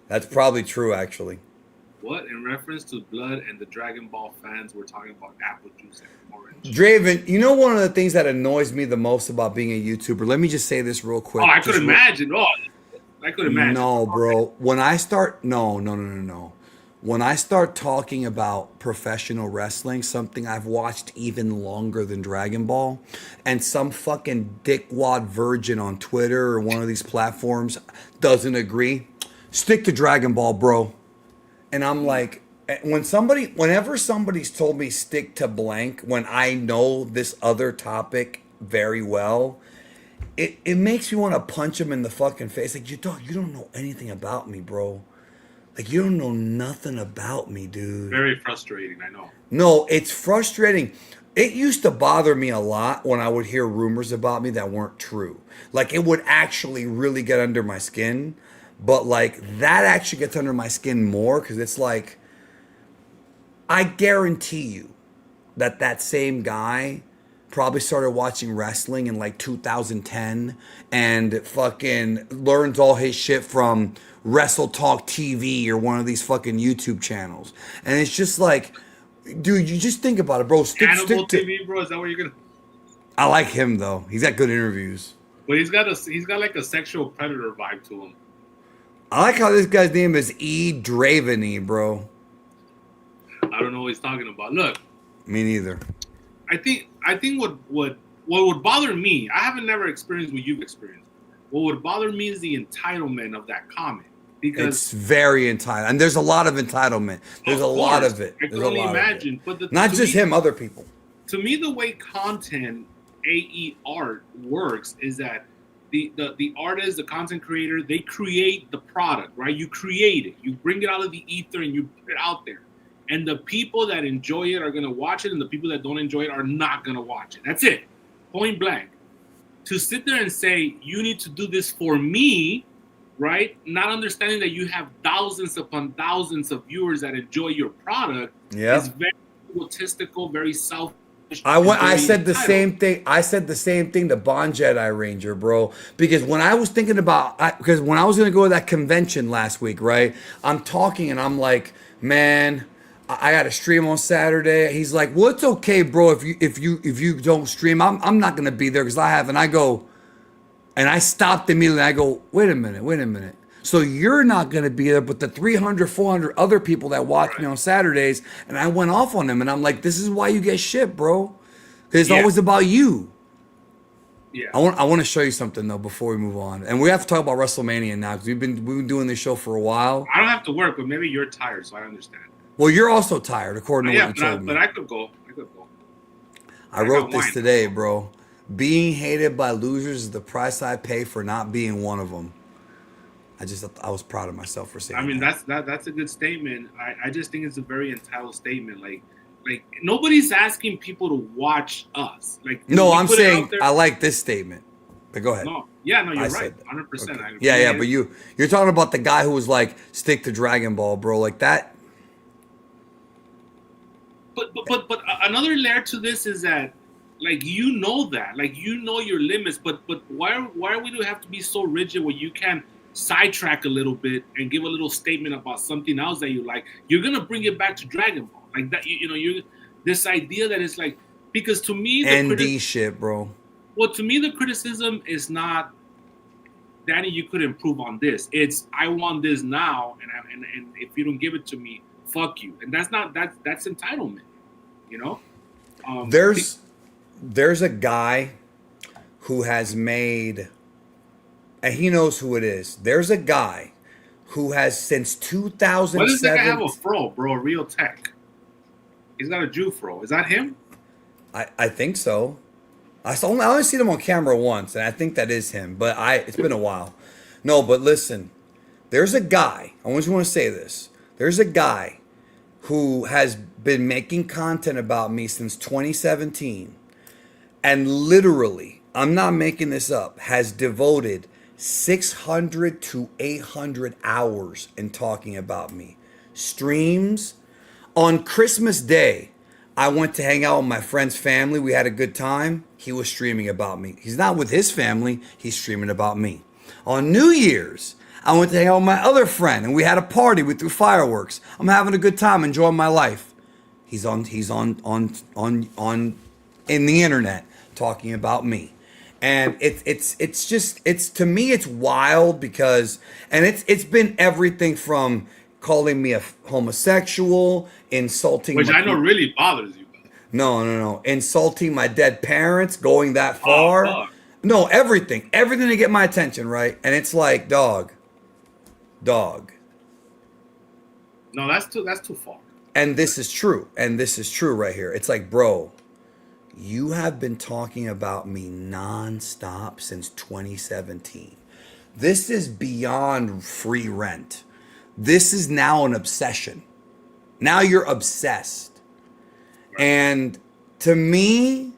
That's probably true, actually. What? In reference to blood and the Dragon Ball fans, we're talking about apple juice and orange. Draven, you know one of the things that annoys me the most about being a YouTuber? Let me just say this real quick. Oh, I could imagine. I could imagine. No, bro. When I start, no. When I start talking about professional wrestling, something I've watched even longer than Dragon Ball, and some fucking dickwad virgin on Twitter or one of these platforms doesn't agree, stick to Dragon Ball, bro. And I'm like, whenever somebody's told me stick to blank, when I know this other topic very well, it makes me want to punch him in the fucking face. Like, you don't know anything about me, bro. Like, you don't know nothing about me, dude. Very frustrating, I know. No, it's frustrating. It used to bother me a lot when I would hear rumors about me that weren't true. Like, it would actually really get under my skin. But, like, that actually gets under my skin more because it's like, I guarantee you that same guy probably started watching wrestling in, like, 2010 and fucking learns all his shit from Wrestle Talk TV or one of these fucking YouTube channels. And it's just like, dude, you just think about it, bro. Stick to TV, bro. Is that what you're gonna? I like him though. He's got good interviews. But he's got like a sexual predator vibe to him. I like how this guy's name is E. Draveny, bro. I don't know what he's talking about. Look, me neither. I think what would bother me, I haven't never experienced what you've experienced. What would bother me is the entitlement of that comment. Because it's very entitled, and there's a lot of entitlement. There's a lot of it. I can only imagine, but not just him, other people. To me, the way content, AE art works is that the artist, the content creator, they create the product, right? You create it, you bring it out of the ether, and you put it out there. And the people that enjoy it are gonna watch it, and the people that don't enjoy it are not gonna watch it. That's it, point blank. To sit there and say you need to do this for me, right? Not understanding that you have thousands upon thousands of viewers that enjoy your product is very egotistical, very selfish. I said the same thing. I said the same thing to Bond Jedi Ranger, bro. Because when I was thinking about, because when I was gonna go to that convention last week, right? I'm talking and I'm like, man, I got to stream on Saturday. He's like, well, it's okay, bro. If you don't stream, I'm not gonna be there because I have. And I go. And I stopped immediately. I go, wait a minute. So you're not going to be there, but the 300, 400 other people that watch me on Saturdays, and I went off on them. And I'm like, this is why you get shit, bro. Because it's always about you. Yeah. I want to show you something, though, before we move on. And we have to talk about WrestleMania now because we've been doing this show for a while. I don't have to work, but maybe you're tired, so I understand. Well, you're also tired, according to what you told me. But I could go. I wrote this today, bro. Being hated by losers is the price I pay for not being one of them. I was proud of myself for saying that. I mean, that's a good statement. I just think it's a very entitled statement. Like nobody's asking people to watch us. Like, no, I'm saying I like this statement. But go ahead. No, you're right. 100%. Okay. Yeah, but you're talking about the guy who was like, stick to Dragon Ball, bro. Like that. But another layer to this is that, like, you know that, like, you know your limits, but why we do have to be so rigid where you can sidetrack a little bit and give a little statement about something else that you like? You're gonna bring it back to Dragon Ball, like that. You're this idea that it's like, because to me ND shit, bro. Well, to me the criticism is not, Danny, you could improve on this. It's, I want this now, and if you don't give it to me, fuck you. And that's entitlement, you know. There's a guy who has made, and he knows who it is. There's a guy who has since 2007. Why does that guy have a fro, bro? A real tech. He's got a Jew fro. Is that him? I think so. I only seen him on camera once, and I think that is him. But it's been a while. No, but listen, there's a guy, I just want to say this. There's a guy who has been making content about me since 2017 and literally, I'm not making this up, has devoted 600 to 800 hours in talking about me. Streams. On Christmas Day, I went to hang out with my friend's family. We had a good time. He was streaming about me. He's not with his family. He's streaming about me. On New Year's, I went to hang out with my other friend and we had a party. We threw fireworks. I'm having a good time, enjoying my life. He's on in the internet talking about me. And it's just to me it's wild because it's been everything from calling me a homosexual, insulting which I know really bothers you. No. Insulting my dead parents, going that far. Oh, no, everything to get my attention, right? And it's like, dog. No, that's too far. And this is true. And this is true right here. It's like, bro, you have been talking about me nonstop since 2017. This is beyond free rent. This is now an obsession. Now you're obsessed. Right. And to me,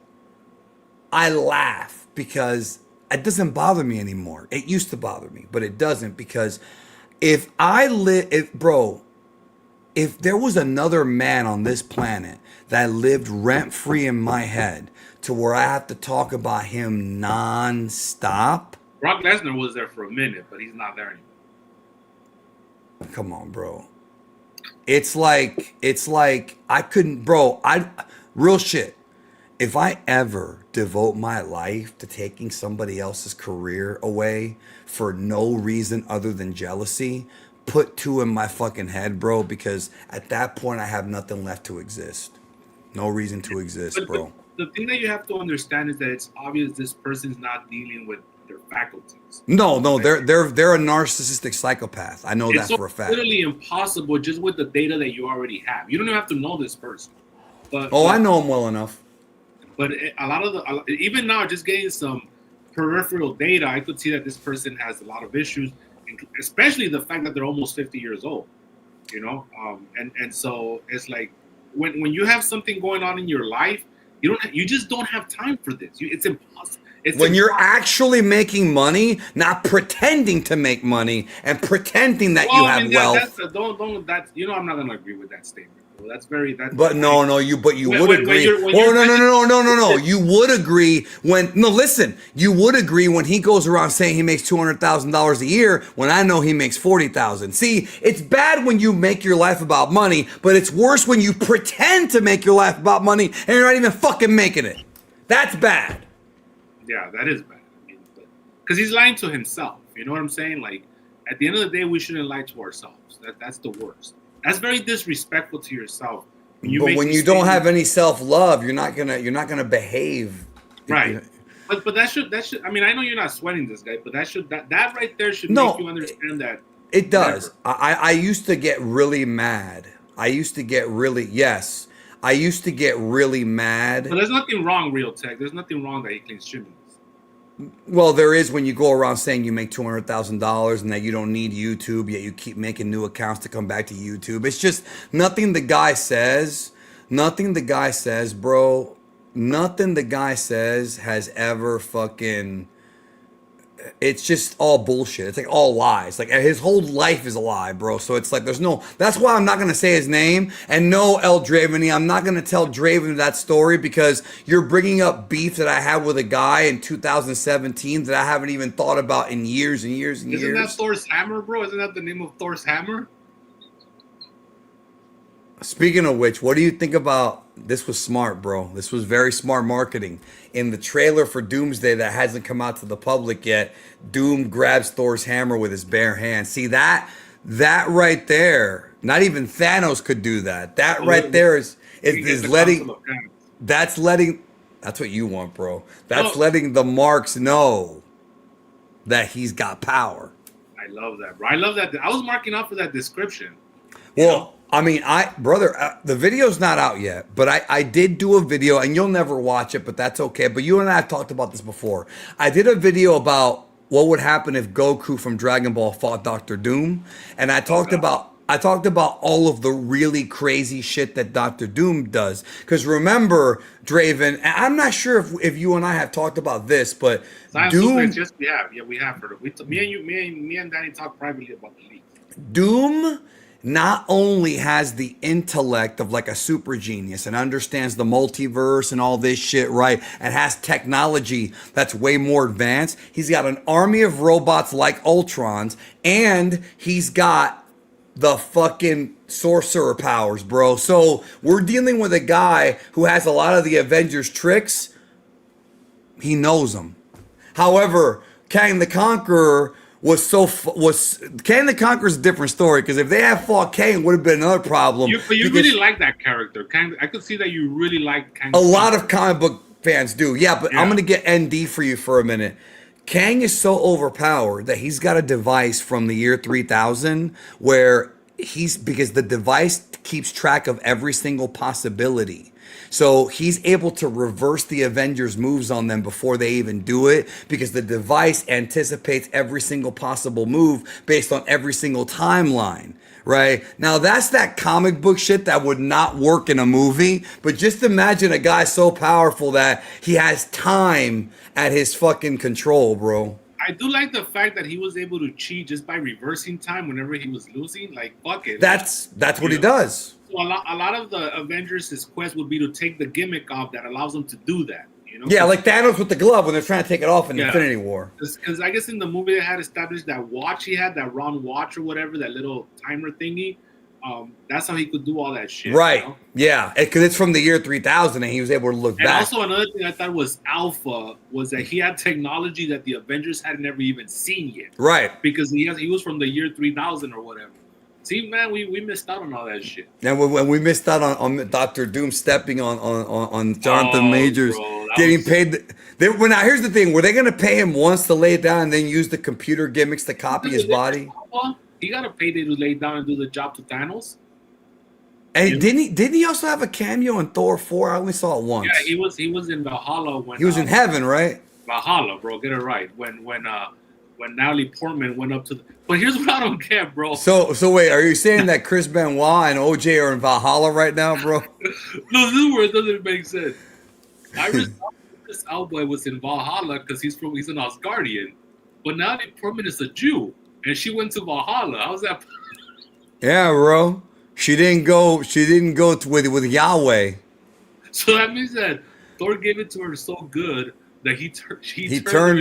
I laugh because it doesn't bother me anymore. It used to bother me, but it doesn't because if there was another man on this planet that lived rent-free in my head to where I have to talk about him non-stop. Brock Lesnar was there for a minute, but he's not there anymore. Come on, bro. It's like I couldn't, bro. Real shit. If I ever devote my life to taking somebody else's career away for no reason other than jealousy, put two in my fucking head, bro, because at that point I have nothing left to exist. No reason to exist, bro. The thing that you have to understand is that it's obvious this person's not dealing with their faculties. No, they're a narcissistic psychopath. I know that for a fact. It's literally impossible just with the data that you already have. You don't even have to know this person. But I know him well enough. But even now, just getting some peripheral data, I could see that this person has a lot of issues, especially the fact that they're almost 50 years old. You know, and so it's like when you have something going on in your life, you just don't have time for this. It's impossible. When you're actually making money, not pretending to make money and pretending that you have wealth. I'm not gonna agree with that statement. That's very. But you would agree. No. You would agree you would agree when he goes around saying he makes $200,000 a year when I know he makes $40,000. See, it's bad when you make your life about money, but it's worse when you pretend to make your life about money and you're not even fucking making it. That's bad. Yeah, that is bad. Because he's lying to himself. You know what I'm saying? Like, at the end of the day, we shouldn't lie to ourselves. That's the worst. That's very disrespectful to yourself. When you don't have any self-love, you're not gonna behave. Right. But that should. I mean, I know you're not sweating this guy, but that right there should make you understand that. It does. I used to get really mad. I used to get really mad. But there's nothing wrong, Real Tech. There's nothing wrong that he cleans chimneys. Well, there is when you go around saying you make $200,000 and that you don't need YouTube, yet you keep making new accounts to come back to YouTube. It's just nothing the guy says, bro. Nothing the guy says has ever fucking. It's just all bullshit. It's like all lies. Like his whole life is a lie, bro. So it's like that's why I'm not going to say his name. And no, El Draveny, I'm not going to tell Draven that story because you're bringing up beef that I had with a guy in 2017 that I haven't even thought about in years and years and years. Isn't that Thor's hammer, bro? Isn't that the name of Thor's hammer? Speaking of which, what do you think about this? Was smart, bro. This was very smart marketing. In the trailer for Doomsday that hasn't come out to the public yet, Doom grabs Thor's hammer with his bare hand. See that right there? Not even Thanos could do that. That right there is letting. That's what you want, bro. That's letting the marks know that he's got power. I love that, bro. I love that. I was marking up for that description. Well. I mean, the video's not out yet, but I did do a video, and you'll never watch it, but that's okay. But you and I have talked about this before. I did a video about what would happen if Goku from Dragon Ball fought Doctor Doom, and I talked about all of the really crazy shit that Doctor Doom does. Because remember, Draven, and I'm not sure if you and I have talked about this, but Science Doom, Suplex, yes, we have. Yeah, we have heard of it. Me and Danny talked privately about the league. Doom not only has the intellect of like a super genius and understands the multiverse and all this shit, right? And has technology that's way more advanced. He's got an army of robots like Ultrons, and he's got the fucking sorcerer powers, bro. So we're dealing with a guy who has a lot of the Avengers tricks. He knows them. However, Kang the Conqueror Kang the Conqueror's a different story, because if they had fought Kang, it would have been another problem. But you really like that character. Kang, I could see that you really like Kang. A lot of comic book fans do. Yeah, but I'm going to get ND for you for a minute. Kang is so overpowered that he's got a device from the year 3000 where because the device keeps track of every single possibility. So he's able to reverse the Avengers' moves on them before they even do it, because the device anticipates every single possible move based on every single timeline, right? Now that's that comic book shit that would not work in a movie, but just imagine a guy so powerful that he has time at his fucking control, bro. I do like the fact that he was able to cheat just by reversing time whenever he was losing. Like, fuck it. That's what he does. So a lot of the Avengers' quest would be to take the gimmick off that allows them to do that. You know? Yeah, like Thanos with the glove when they're trying to take it off in Infinity War. Because I guess in the movie they had established that watch he had, that round watch or whatever, that little timer thingy. That's how he could do all that shit. Right. You know? Yeah. Because it's from the year 3000 and he was able to look back. And also another thing I thought was alpha was that he had technology that the Avengers had never even seen yet. Right. Because he was from the year 3000 or whatever. See, man, we missed out on all that shit. And when we missed out on Dr. Doom stepping on Jonathan Majors, getting paid. Now, here's the thing. Were they going to pay him once to lay it down and then use the computer gimmicks to copy his body? He got a payday to lay down and do the job to Thanos. And didn't he also have a cameo in Thor 4? I only saw it once. Yeah, he was in Valhalla when he was in heaven, right? Valhalla, bro, get it right. When Natalie Portman went up to the. But here's what I don't get, bro. So wait, are you saying that Chris Benoit and OJ are in Valhalla right now, bro? No, this is where it doesn't make sense. This Alba was in Valhalla because he's an Asgardian, but Natalie Portman is a Jew, and she went to Valhalla. How's that? Yeah, bro. She didn't go with Yahweh. So that means that Thor gave it to her so good that he turned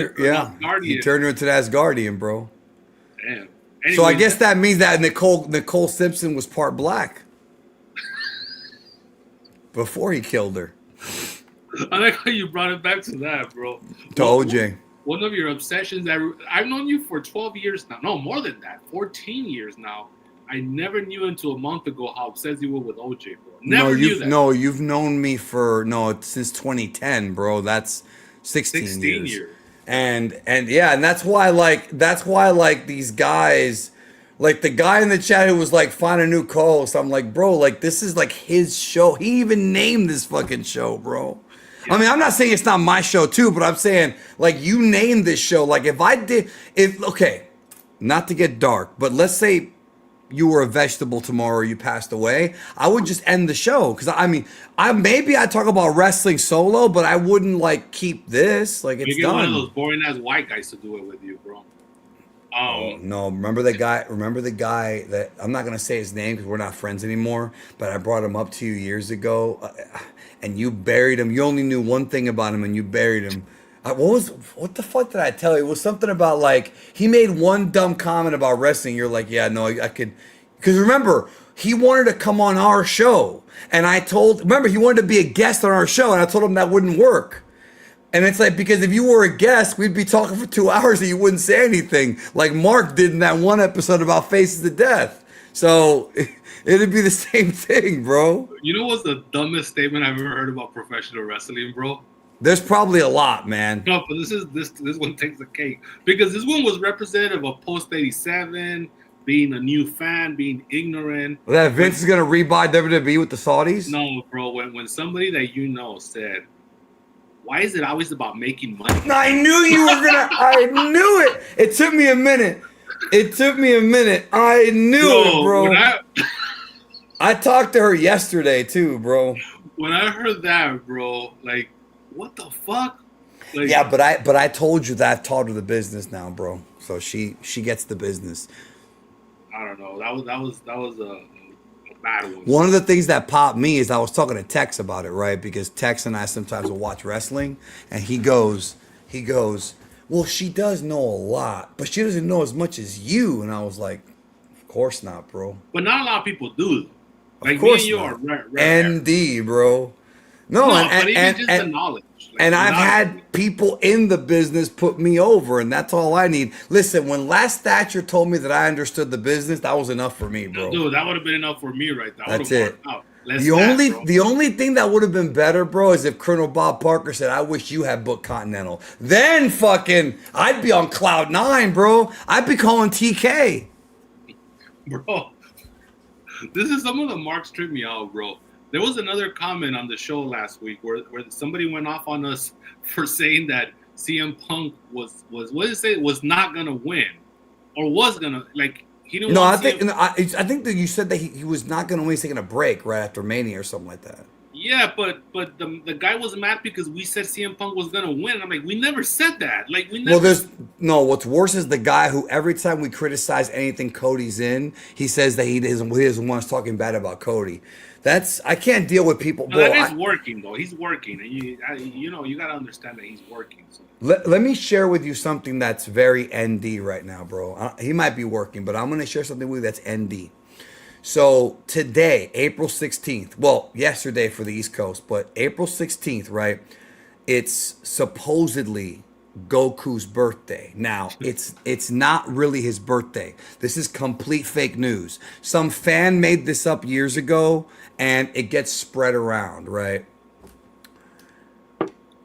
her into the Asgardian, bro. Damn. Anyway, so I guess that means that Nicole Simpson was part black before he killed her. I like how you brought it back to that, bro. To OJ. One of your obsessions that I've known you for 12 years now. No, more than that. 14 years now. I never knew until a month ago how obsessed you were with OJ, bro. Never knew that. No, you've known me since 2010, bro. That's 16 years. And that's why these guys, like the guy in the chat who was like, find a new co-host. I'm like, bro, like this is like his show. He even named this fucking show, bro. Yeah. I mean, I'm not saying it's not my show too, but I'm saying like you named this show. Like okay, not to get dark, but let's say you were a vegetable tomorrow, you passed away, I would just end the show. Because I mean, I'd talk about wrestling solo, but I wouldn't like keep this. Like it's done. One of those boring ass white guys to do it with you, bro. No, remember the guy that I'm not gonna say his name because we're not friends anymore. But I brought him up to you years ago, and you buried him. You only knew one thing about him, and you buried him. What the fuck did I tell you? It was something about like he made one dumb comment about wrestling. You're like, yeah, no, I could, because remember he wanted to come on our show, and remember he wanted to be a guest on our show, and I told him that wouldn't work. And it's like, because if you were a guest, we'd be talking for 2 hours and you wouldn't say anything, like Mark did in that one episode about Faces of Death. So it'd be the same thing, bro. You know what's the dumbest statement I've ever heard about professional wrestling, bro? There's probably a lot, man. No, but this one takes the cake, because this one was representative of post 87, being a new fan, being ignorant. That Vince is gonna rebuy WWE with the Saudis? No, bro. When somebody that you know said, why is it always about making money? I knew you were gonna. I knew it. It took me a minute. I knew it, bro. I talked to her yesterday too, bro. When I heard that, bro, like, what the fuck? Like, Yeah, but I told you that I've taught her the business now, bro. So she gets the business. I don't know. That was a bad one. One of the things that popped me is I was talking to Tex about it, right? Because Tex and I sometimes will watch wrestling, and he goes, well, she does know a lot, but she doesn't know as much as you. And I was like, of course not, bro. But not a lot of people do. Like Of course me and you not. are rare. ND, bro. No, but even just the knowledge. Like, and the I've knowledge. had people in the business put me over, and that's all I need. Listen, when Last Thatcher told me that I understood the business, that was enough for me, bro. Dude, that would have been enough for me right there. That's it. Less The that, only thing that would have been better, bro, is if Colonel Bob Parker said, "I wish you had booked Continental." Then fucking, I'd be on cloud 9, bro. I'd be calling TK. bro. This is some of the marks trip me out, bro. There was another comment on the show last week where somebody went off on us for saying that CM Punk was what did it say, was not gonna win, or was gonna, like, he didn't. No, want I think that you said that he was not going to win. He's taking a break right after Mania or something like that. Yeah, but the guy was mad because we said CM Punk was gonna win. I'm like, we never said that. Like, we never. Well, what's worse is the guy who every time we criticize anything Cody's in, he says that he doesn't want us talking bad about Cody. I can't deal with people. No, that is working though. He's working, and you know you gotta understand that he's working. So. Let me share with you something that's very ND right now, bro. He might be working, but I'm going to share something with you that's ND. So today, April 16th, well, yesterday for the East Coast, but April 16th, right? It's supposedly Goku's birthday. Now, it's not really his birthday. This is complete fake news. Some fan made this up years ago, and it gets spread around, right?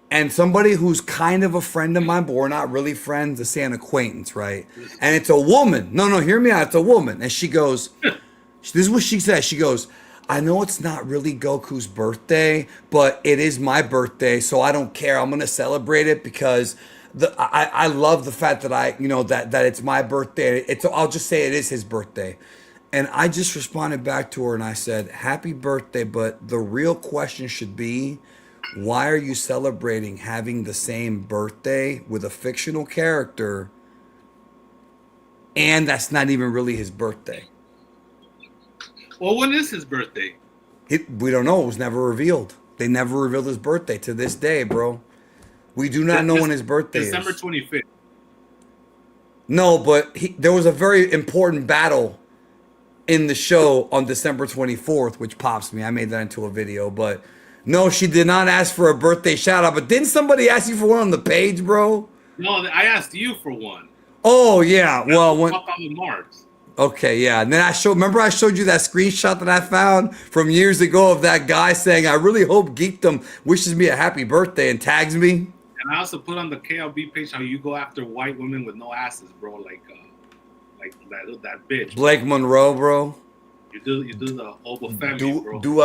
And somebody who's kind of a friend of mine, but we're not really friends, to say an acquaintance, right? And it's a woman. No, hear me out. It's a woman. And she goes, this is what she says. She goes, I know it's not really Goku's birthday, but it is my birthday, so I don't care. I'm going to celebrate it because I love the fact that that it's my birthday. I'll just say it is his birthday. And I just responded back to her and I said, happy birthday, but the real question should be, why are you celebrating having the same birthday with a fictional character and that's not even really his birthday? Well, when is his birthday? We don't know. It was never revealed. They never revealed his birthday to this day, bro. We do not know when his birthday December is. 25th. No, but there was a very important battle in the show on December 24th, which pops me. I made that into a video, but no, she did not ask for a birthday shout out. But didn't somebody ask you for one on the page, bro? No, I asked you for one. Oh yeah, well, Fuck on the marks. Okay, yeah. And then I showed you that screenshot that I found from years ago of that guy saying, I really hope Geekdom wishes me a happy birthday and tags me. And I also put on the KLB page how you go after white women with no asses, bro, like that bitch. Blake Monroe, bro. You do the Oba Femi, bro. Do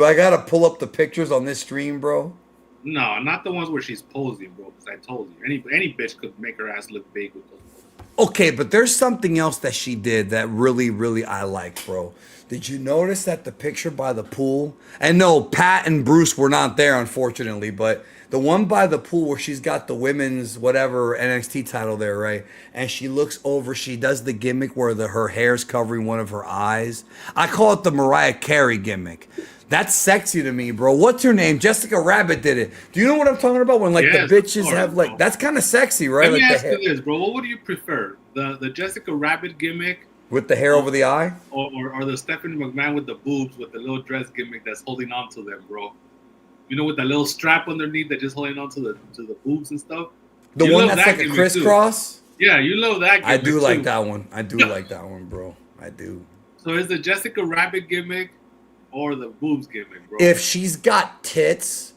I gotta pull up the pictures on this stream, bro? No, not the ones where she's posing, bro, because I told you. Any bitch could make her ass look big with those. Okay, but there's something else that she did that really, really I liked, bro. Did you notice that the picture by the pool? And no, Pat and Bruce were not there, unfortunately, but the one by the pool where she's got the women's whatever NXT title there, right? And she looks over, she does the gimmick where her hair's covering one of her eyes. I call it the Mariah Carey gimmick. That's sexy to me, bro. What's her name? Jessica Rabbit did it. Do you know what I'm talking about? When the bitches have like, that's kind of sexy, right? Let me like ask you this, bro. What would you prefer? The Jessica Rabbit gimmick with the hair over the eye, or the Stephanie McMahon with the boobs with the little dress gimmick that's holding on to them, bro? You know, with that little strap underneath that just holding on to the boobs and stuff. The one that's like a crisscross. Yeah, you love that gimmick. I do like that one. I do like that one, bro. I do. So is the Jessica Rabbit gimmick or the boobs gimmick, bro? If she's got tits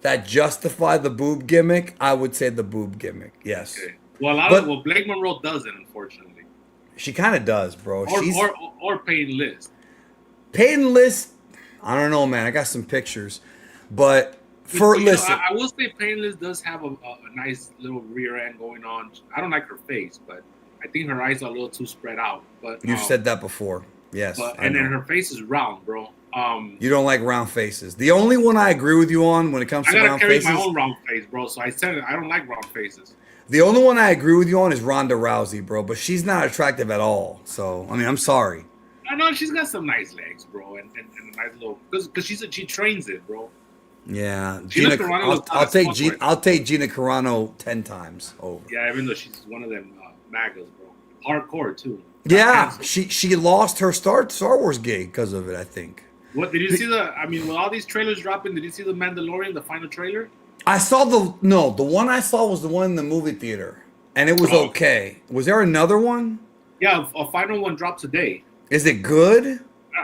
that justify the boob gimmick, I would say the boob gimmick. Yes. Okay. Well, Blake Monroe doesn't, unfortunately. She kind of does, bro. Or Peyton List. Peyton List, I don't know, man. I got some pictures, but For You know, listen, I will say Painless does have a nice little rear end going on. I don't like her face, but I think her eyes are a little too spread out. But you've said that before. Yes, but I and then know. her face is round, bro. You don't like round faces. The only one I agree with you on when it comes I to gotta round carry faces, my own round face, bro. So I said it. I don't like round faces. the only one I agree with you on is Ronda Rousey, bro. But she's not attractive at all. So I mean, I'm sorry. I know she's got some nice legs, bro, and a nice little because she trains it, bro. Yeah, Gina Carano looks hot as fuck right now. I'll take Gina Carano 10 times over. Yeah, even though she's one of them magas, bro. Hardcore too. Yeah, Handsome. she lost her Star Wars gig because of it, I think. What did you see I mean, with all these trailers dropping, did you see the Mandalorian, the final trailer? I saw the one I saw was the one in the movie theater, and it was Oh. okay. Was there another one? Yeah, a final one dropped today. Is it good?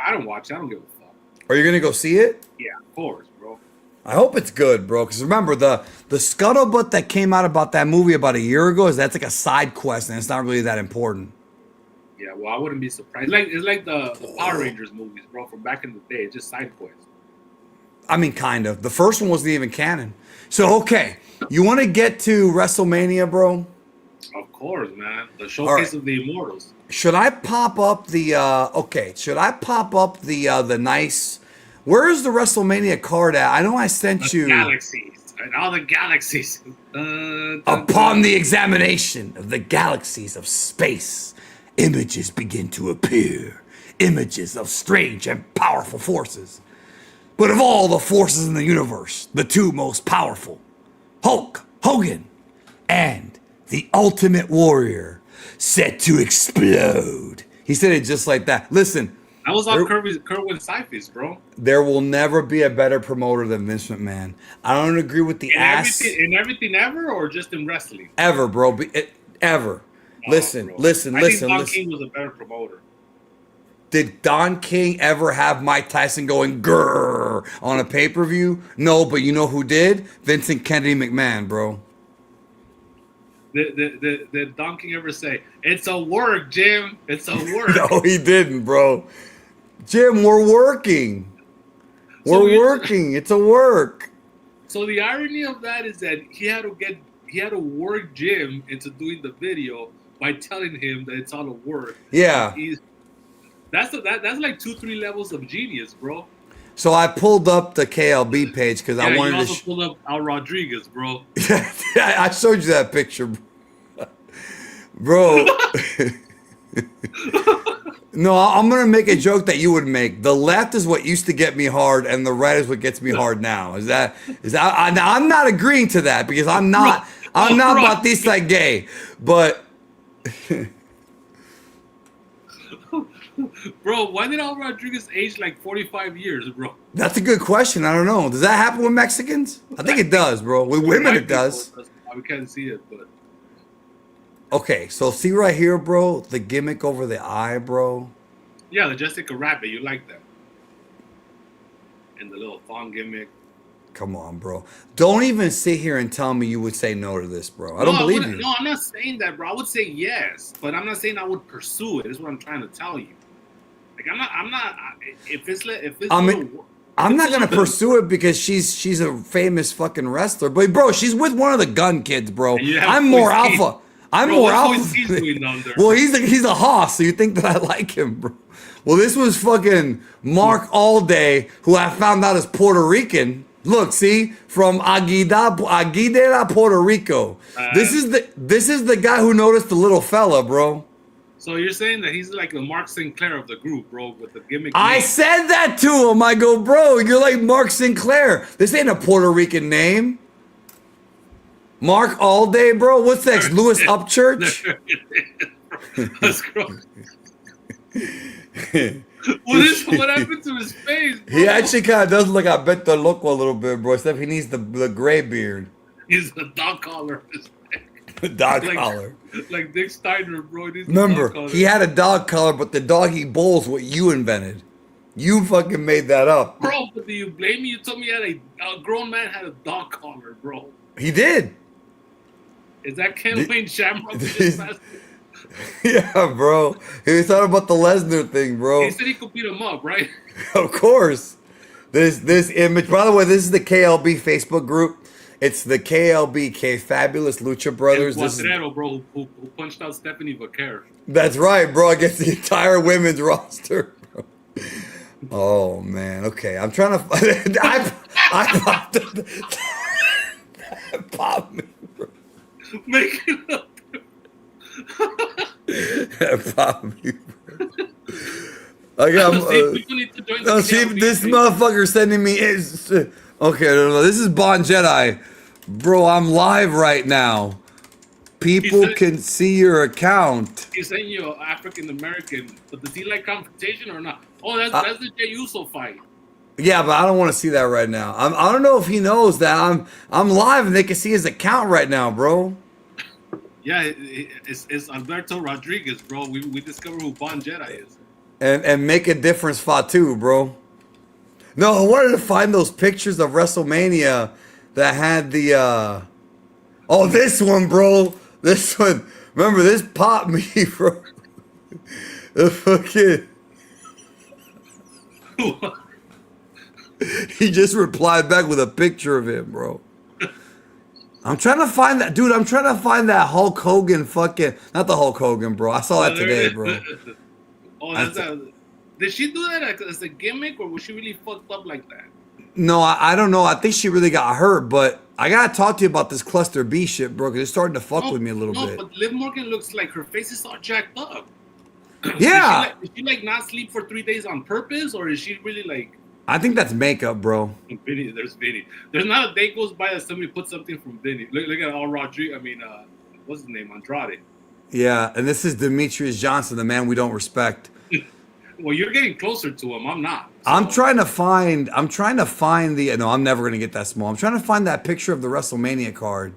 I don't watch it. I don't give a fuck. Are you gonna go see it? Yeah, of course, bro. I hope it's good, bro. Because remember the scuttlebutt that came out about that movie about a year ago is that's like a side quest and it's not really that important. Yeah, well, I wouldn't be surprised. It's like the Power Rangers movies, bro, from back in the day. It's just side quests. I mean, kind of. The first one wasn't even canon. So okay, you want to get to WrestleMania, bro? Of course, man. The showcase right. of the Immortals. Should I pop up the Should I pop up the nice? Where is the WrestleMania card at? I know I sent The you. galaxies. And all the galaxies. Upon the examination of the galaxies of space, images begin to appear. Images of strange and powerful forces. But of all the forces in the universe, the two most powerful, Hulk Hogan and the Ultimate Warrior, set to explode. He said it just like that. Listen, That was all Kerwin Syphies, bro. there will never be a better promoter than Vince McMahon. I don't agree with the ass In everything ever, or just in wrestling? ever, bro. Ever. Listen, Bro. listen, I listen, think Don listen. King was a better promoter. Did Don King ever have Mike Tyson going grrr on a pay-per-view? No, but you know who did? Vincent Kennedy McMahon, bro. Did Don King ever say, "It's a work, Jim. It's a work"? No, he didn't, bro. Jim, we're working. We're working. It's a work. So the irony of that is that he had to work Jim into doing the video by telling him that it's all a work. Yeah. That's like 2-3 levels of genius, bro. So I pulled up the KLB page because I wanted you also to. pulled up Al Rodriguez, bro. I showed you that picture, bro. No, I'm gonna make a joke that you would make. The left is what used to get me hard, and the right is what gets me hard now. Is that? I'm not agreeing to that because I'm not Bautista gay, but. Bro, why did Al Rodriguez age like 45 years, bro? That's a good question. I don't know. Does that happen with Mexicans? I think it does, bro. With women, it does. We can't see it, but Okay, so see right here, bro, the gimmick over the eye, bro. yeah, the Jessica Rabbit, you like that? And the little thong gimmick. Come on, bro. Don't even sit here and tell me you would say no to this, bro. I don't believe you. No, I'm not saying that, bro. I would say yes, but I'm not saying I would pursue it. Is what I'm trying to tell you. Like I'm not. If it's I'm not gonna pursue it because she's a famous fucking wrestler. But bro, she's with one of the gun kids, bro. I'm more alpha. I'm more alpha. Well, he's a hoss, so you think that I like him, bro? Well, this was fucking Mark Allday, who I found out is Puerto Rican. Look, see, from Aguilera, Puerto Rico. This is the guy who noticed the little fella, bro. So you're saying that he's like the Mark Sinclair of the group, bro, with the gimmick. I said that to him. I go, bro, you're like Mark Sinclair. This ain't a Puerto Rican name. Mark Allday, bro. What's next? Louis Upchurch? That's gross. What happened to his face, bro? He actually kind of does look like Beto Loco a little bit, bro. Except he needs the gray beard. He's a dog collar. Dog collar. Like Dick Steiner, bro. Remember, he had a dog collar, but the doggy bowl's what you invented. You fucking made that up. Bro, but do you blame me? You told me a grown man had a dog collar, bro. He did. Is that Ken Wayne Shamrock? Yeah, bro. He was talking about the Lesnar thing, bro. He said he could beat him up, right? Of course. This image. By the way, this is the KLB Facebook group. It's the KLB, Fabulous Lucha Brothers. El Cuadrero, bro, who punched out Stephanie Vaquer. That's right, bro. Against the entire women's roster. Bro. Oh man. Okay, I'm trying to. I popped it. That popped me, bro. Make it up. That popped me, bro. See, this motherfucker sending me is okay. No, this is Bon Jedi, bro. I'm live right now. People can see your account. He's saying you're African American, but does he like confrontation or not? Oh, that's the Jey Uso fight. Yeah, but I don't want to see that right now. I don't know if he knows that I'm live and they can see his account right now, bro. Yeah, it's Alberto Rodriguez, bro. We discovered who Bon Jedi is. And make a difference, Fatu, bro. No, I wanted to find those pictures of WrestleMania that had the oh, this one, bro. This one. Remember, this popped me, bro. The fucking he just replied back with a picture of him, bro. I'm trying to find that, dude. I'm trying to find that Hulk Hogan fucking, not the Hulk Hogan, bro. I saw that today, bro. Oh, did she do that as a gimmick, or was she really fucked up like that? No, I don't know. I think she really got hurt, but I gotta talk to you about this cluster B shit, bro, because it's starting to fuck with me a little bit. But Liv Morgan looks like her face is all jacked up. Yeah. Did she like not sleep for 3 days on purpose, or is she really like? I think that's makeup, bro. Vinny, there's Vinny. There's not a day goes by that somebody puts something from Vinny. Look at all Rodrigo. I mean, what's his name? Andrade. Yeah, and this is Demetrius Johnson, the man we don't respect. Well, you're getting closer to him. I'm not. So. I'm trying to find the. No, I'm never gonna get that small. I'm trying to find that picture of the WrestleMania card,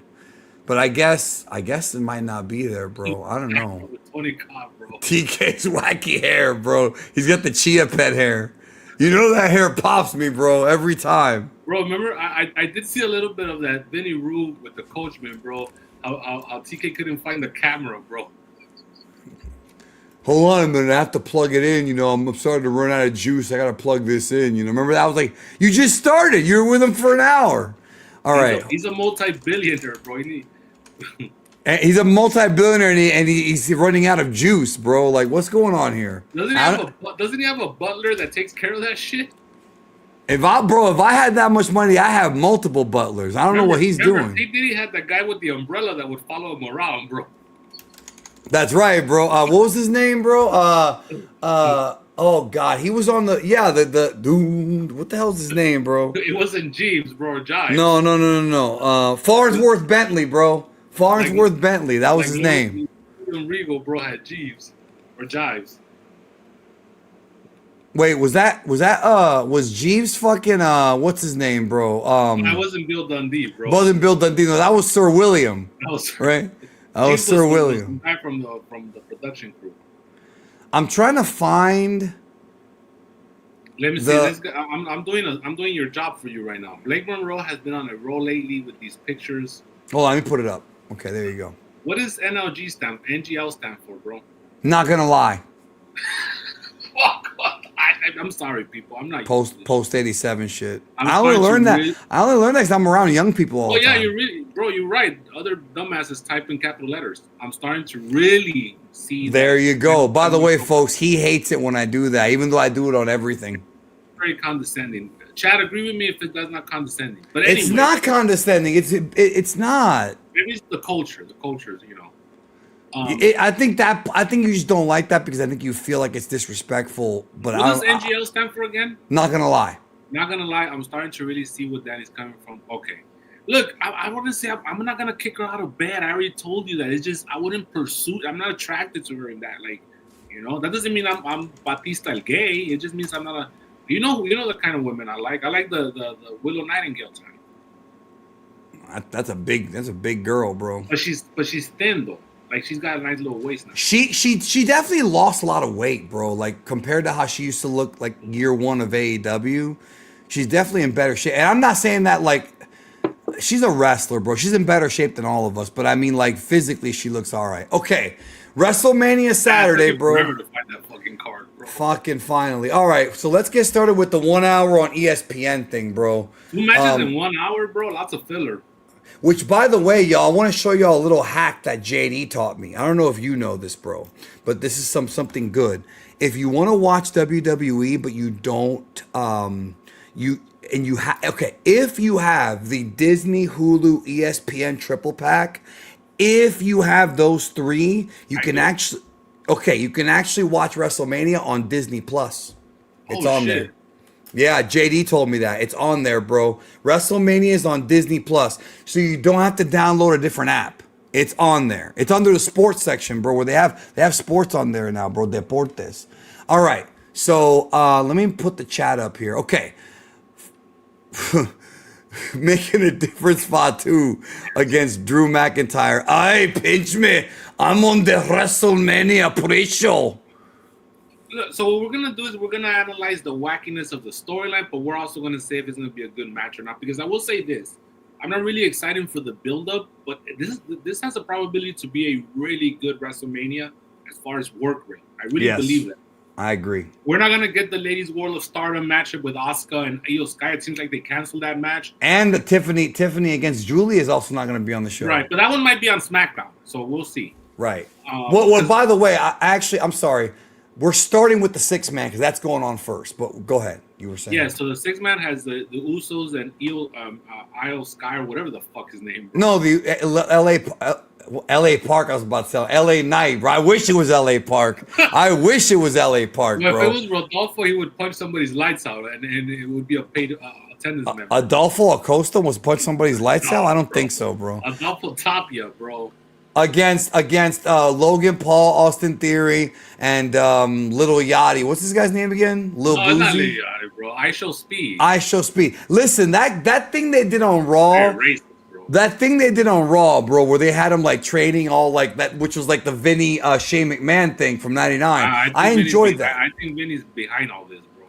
but I guess it might not be there, bro. I don't know. Tony Khan, bro. TK's wacky hair, bro. He's got the Chia Pet hair. You know that hair pops me, bro, every time. Bro, remember I did see a little bit of that Vinny Rube with the coachman, bro. How TK couldn't find the camera, bro. Hold on a minute, I have to plug it in. You know, I'm starting to run out of juice. I gotta plug this in. You know, remember that? I was like, you just started. You were with him for an hour. All right. He's a multi-billionaire, bro. He's a multi-billionaire, and he's running out of juice, bro. Like, what's going on here? Doesn't he have a butler that takes care of that shit? If I had that much money, I have multiple butlers. I don't know what he's doing. He had that guy with the umbrella that would follow him around, bro. That's right, bro. What was his name, bro? Oh God, he was on the the dude. What the hell's his name, bro? It wasn't Jeeves, bro. Jive. No. Farnsworth Bentley, bro. Farnsworth Bentley. That was his name. Regal, bro, had Jeeves or Jives. Wait, was Jeeves fucking what's his name, bro? That wasn't Bill Dundee, bro. Wasn't Bill Dundee? No, that was Sir William. That was right. That was Sir William. Back from the production crew. I'm trying to find. Let me see this. I'm doing your job for you right now. Blake Monroe has been on a roll lately with these pictures. Hold on, let me put it up. Okay, there you go. What does NGL stand for, bro? Not gonna lie. I'm sorry, people. I'm not post 87 shit. I only learned that because I'm around young people all the time. You're right. Other dumbasses type in capital letters. I'm starting to really see. There you go. By the way, folks, he hates it when I do that, even though I do it on everything. Very condescending. Chad, agree with me if that's not condescending. But anyway, it's not condescending. It's not. Maybe it's the culture. The culture, you know. I think you just don't like that because I think you feel like it's disrespectful. But what does NGL stand for again? Not gonna lie. Not gonna lie. I'm starting to really see where Danny's coming from. Okay, look, I want to say I'm not gonna kick her out of bed. I already told you that. It's just I wouldn't pursue. I'm not attracted to her in that. Like, you know, that doesn't mean I'm Batista el gay. It just means I'm not a. You know the kind of women I like. I like the Willow Nightingale type. That's a big girl, bro. But she's thin though. Like she's got a nice little waist now. She definitely lost a lot of weight, bro. Like compared to how she used to look like year one of AEW, she's definitely in better shape. And I'm not saying that like she's a wrestler, bro. She's in better shape than all of us. But I mean, like physically, she looks all right. Okay, WrestleMania Saturday, bro. Remember to find that fucking card, bro. Fucking finally. All right, so let's get started with the 1 hour on ESPN thing, bro. 2 matches in 1 hour, bro. Lots of filler. Which, by the way, y'all, I want to show y'all a little hack that JD taught me. I don't know if you know this, bro, but this is something good. If you want to watch WWE, but you don't, if you have the Disney, Hulu, ESPN triple pack, if you have those three, you can actually watch WrestleMania on Disney Plus. It's on there. Yeah, JD told me that. It's on there, bro. WrestleMania is on Disney Plus. So you don't have to download a different app. It's on there. It's under the sports section, bro, where they have sports on there now, bro. Deportes. All right. So let me put the chat up here. Okay. Making a difference, Fatu, against Drew McIntyre. Aye, pinch me. I'm on the WrestleMania pre-show. Look, so what we're gonna do is we're gonna analyze the wackiness of the storyline, but we're also gonna say if it's gonna be a good match or not. Because I will say this, I'm not really excited for the build-up, but this has a probability to be a really good WrestleMania as far as work rate. I really believe that. I agree. We're not gonna get the Ladies World of Stardom matchup with Asuka and Io Sky. It seems like they canceled that match. And the Tiffany against Julie is also not gonna be on the show. Right, but that one might be on SmackDown, so we'll see. Right. Well, by the way, I'm sorry. We're starting with the 6-man because that's going on first. But go ahead. You were saying. Yeah, so the 6-man has the Usos and Io Sky or whatever the fuck his name. No, the L.A. Park. I was about to say L.A. Knight. Bro. I wish it was L.A. Park. I wish it was L.A. Park, well, bro. If it was Rodolfo, he would punch somebody's lights out, and it would be a paid attendance member. Adolfo Acosta was punch somebody's lights out? I don't think so, bro. Adolfo Tapia, bro. Against Logan Paul, Austin Theory, and Little Yachty. What's this guy's name again? Lil Boozy? Not Lil Yachty, bro. I Show Speed. I Show Speed. Listen, that thing they did on Raw. Racist, bro. That thing they did on Raw, bro, where they had him like training all like that, which was like the Vinny Shane McMahon thing from '99. I enjoyed that. I think Vinny's behind all this, bro.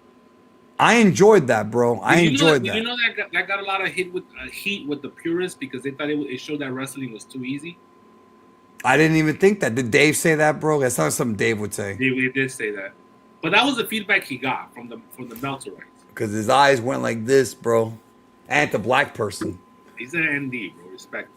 I enjoyed that, bro. I enjoyed that. You know that got a lot of heat with the purists because they thought it showed that wrestling was too easy. I didn't even think that. Did Dave say that, bro? That's not something Dave would say. He did say that, but that was the feedback he got from the Meltzerites. Because his eyes went like this, bro. And the black person. He's an ND, bro. Respect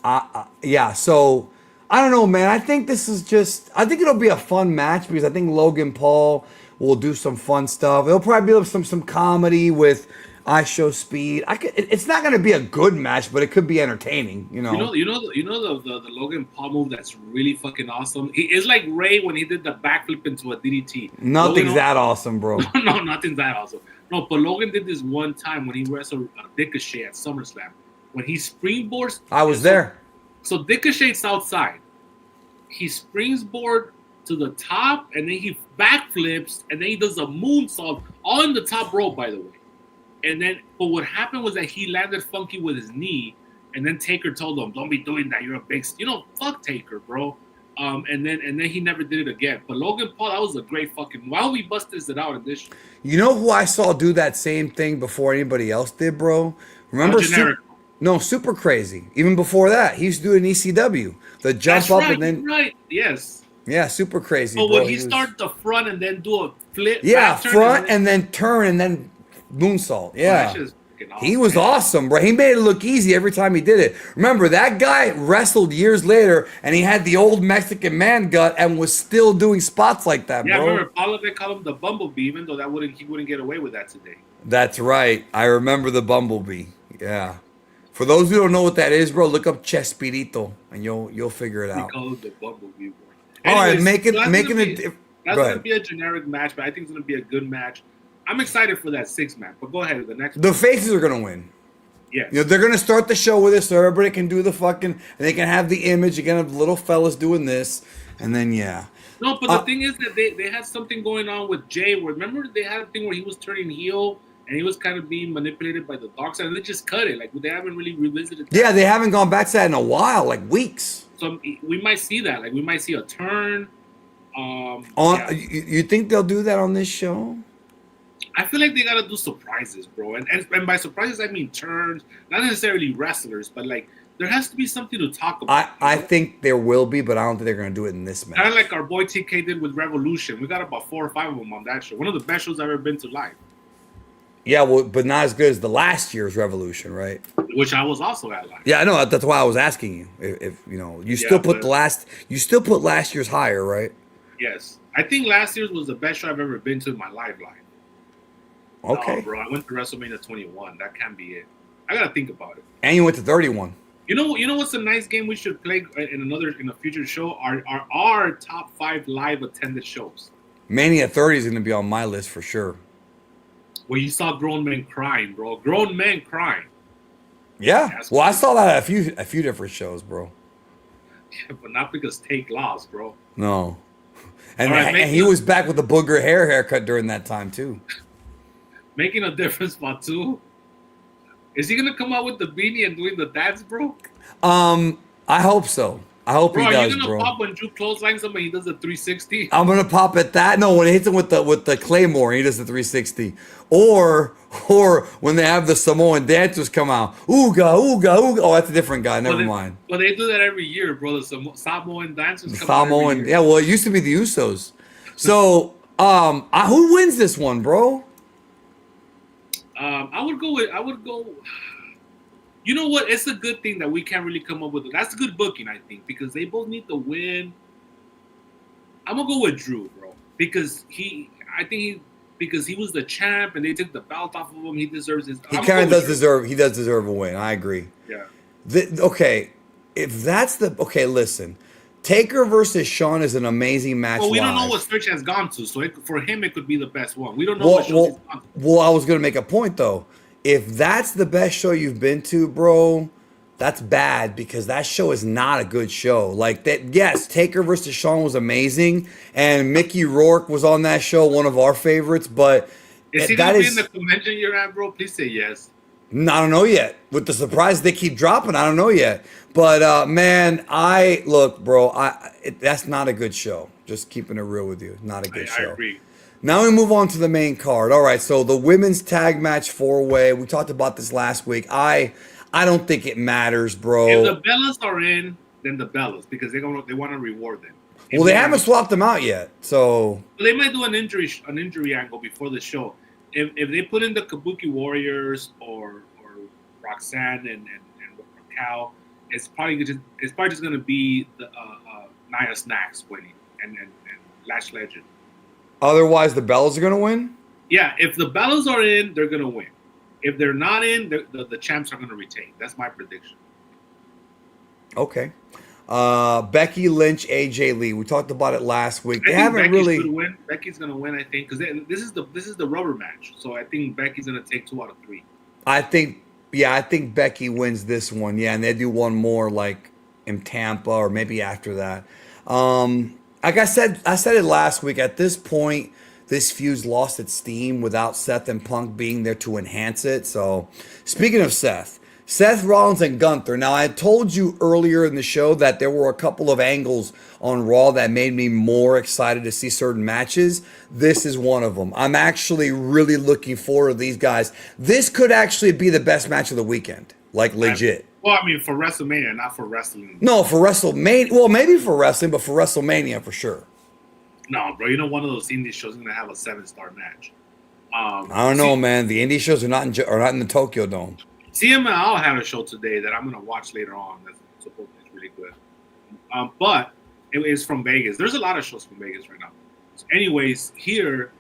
him. Yeah. So I don't know, man. I think this is I think it'll be a fun match because I think Logan Paul will do some fun stuff. It'll probably be some comedy with I Show Speed. It's not going to be a good match, but it could be entertaining. You know the Logan Paul move that's really fucking awesome. It's like Ray when he did the backflip into a DDT. Nothing's that awesome, bro. No, nothing's that awesome. No, but Logan did this one time when he wrestled Ricochet at SummerSlam. When he springboards, I was there. So Ricochet's outside. He springboard to the top, and then he backflips, and then he does a moonsault on the top rope, by the way. But what happened was that he landed funky with his knee, and then Taker told him, "Don't be doing that. You're a big, fuck Taker, bro." And then he never did it again. But Logan Paul, that was a great fucking. Why we busted it out in this? You know who I saw do that same thing before anybody else did, bro? Remember? Super Crazy. Even before that, he used to do an ECW. The jump up and then. Right. Yes. Yeah, Super Crazy. But when he started the front and then do a flip. Yeah, front and then turn and then moonsault. Yeah. Awesome, he was awesome, bro. He made it look easy every time he did it. Remember, that guy wrestled years later, and he had the old Mexican man gut and was still doing spots like that, bro. Yeah, remember, Paulo, they called him the Bumblebee, even though he wouldn't get away with that today. That's right. I remember the Bumblebee. Yeah. For those who don't know what that is, bro, look up Chespirito, and you'll figure it out. We call it the Bumblebee, bro. All right, making it. That's going to be a generic match, but I think it's going to be a good match. I'm excited for that 6-man, but go ahead with the next one. The faces are going to win. Yeah. They're going to start the show with it so everybody can do the fucking, and they can have the image. You can have little fellas doing this, and then, yeah. No, but the thing is that they had something going on with Jay. Where remember they had a thing where he was turning heel, and he was kind of being manipulated by the dark side, and they just cut it. Like, they haven't really revisited that. Yeah, they haven't gone back to that in a while, like weeks. So we might see that. Like, we might see a turn. You think they'll do that on this show? I feel like they gotta do surprises, bro. And by surprises I mean turns, not necessarily wrestlers, but like there has to be something to talk about. I think there will be, but I don't think they're going to do it in this match. Kind of like our boy TK did with Revolution. We got about 4 or 5 of them on that show. One of the best shows I've ever been to live. Yeah, well, but not as good as the last year's Revolution, right? Which I was also at live. Yeah, I know. That's why I was asking you. If you know, you still put last year's higher, right? Yes. I think last year's was the best show I've ever been to in my life. Okay. No, bro, I went to WrestleMania 21. That can't be it. I gotta think about it. And you went to 31. You know what's a nice game we should play in a future show? Our top 5 live attended shows. Mania 30 is going to be on my list for sure. Where you saw grown men crying, bro. Grown men crying. Yeah. That's Well, I crazy. saw that at a few different shows, bro. Yeah, but not because Take lost, bro. No. And, All right, and he was back with the booger haircut during that time too. Making a difference, Fatu. Is he gonna come out with the beanie and doing the dance, bro? I hope so. I hope Bro, he are does, you gonna bro. pop when Drew clotheslines him and he does a 360? I'm gonna pop at that. No, when he hits him with the Claymore, he does the 360. Or when they have the Samoan dancers come out, ooga ooga ooga. Oh, that's a different guy. Never mind. Well, they do that every year, bro. The Samoan dancers come out every Samoan. year. Yeah, well, it used to be the Usos. So, who wins this one, bro? I would go. You know what? It's a good thing that we can't really come up with it. That's a good booking, I think, because they both need to win. I'm gonna go with Drew, bro, because he was the champ and they took the belt off of him. He deserves his. He kind of does deserve. He does deserve a win. I agree. Yeah. Okay, if that's the okay, listen. Taker versus Shawn is an amazing match. Well, we don't know live. what Switch has gone to, so for him it could be the best one. We don't know Well, what show he's gone to. well, I was gonna make a point though. If that's the best show you've been to, bro, that's bad because that show is not a good show. Like that, yes, Taker versus Shawn was amazing, and Mickey Rourke was on that show, one of our favorites. But Is he gonna be in the convention you're at, bro? Please say yes. I don't know yet. With the surprise they keep dropping, I don't know yet. But man, that's not a good show. Just keeping it real with you, not a good show. I agree. Now we move on to the main card. All right, so the women's tag match 4-way. We talked about this last week. I don't think it matters, bro. If the Bellas are in, then the Bellas because they want to reward them. Well, they haven't swapped them out yet, so They might do an injury angle before the show. If they put in the Kabuki Warriors or Roxanne and Raquel, it's probably just gonna be the Nia Snax winning and Lash Legend. otherwise the Bellas are gonna win. Yeah, if the Bellas are in, they're gonna win. If they're not in, the champs are gonna retain. That's my prediction. Okay. Becky Lynch, AJ Lee. We talked about it last week. They I think haven't Becky's really. gonna win. Becky's gonna win, I think, because this is the rubber match. So I think Becky's gonna take 2 out of 3. I think Becky wins this one. Yeah, and they do one more like in Tampa or maybe after that. Like I said it last week. At this point, this feud's lost its steam without Seth and Punk being there to enhance it. So, speaking of Seth Rollins and Gunther. Now, I told you earlier in the show that there were a couple of angles on Raw that made me more excited to see certain matches. This is one of them. I'm actually really looking forward to these guys. This could actually be the best match of the weekend. Like, legit. Well, I mean, for WrestleMania, not for wrestling. No, for WrestleMania. Well, maybe for wrestling, but for WrestleMania for sure. No, bro. You know, one of those indie shows is gonna have a 7-star match. I don't know, man. The indie shows are not in the Tokyo Dome. CMLL had a show today that I'm gonna watch later on. That's supposed to be really good. But it is from Vegas. There's a lot of shows from Vegas right now. So anyways, here,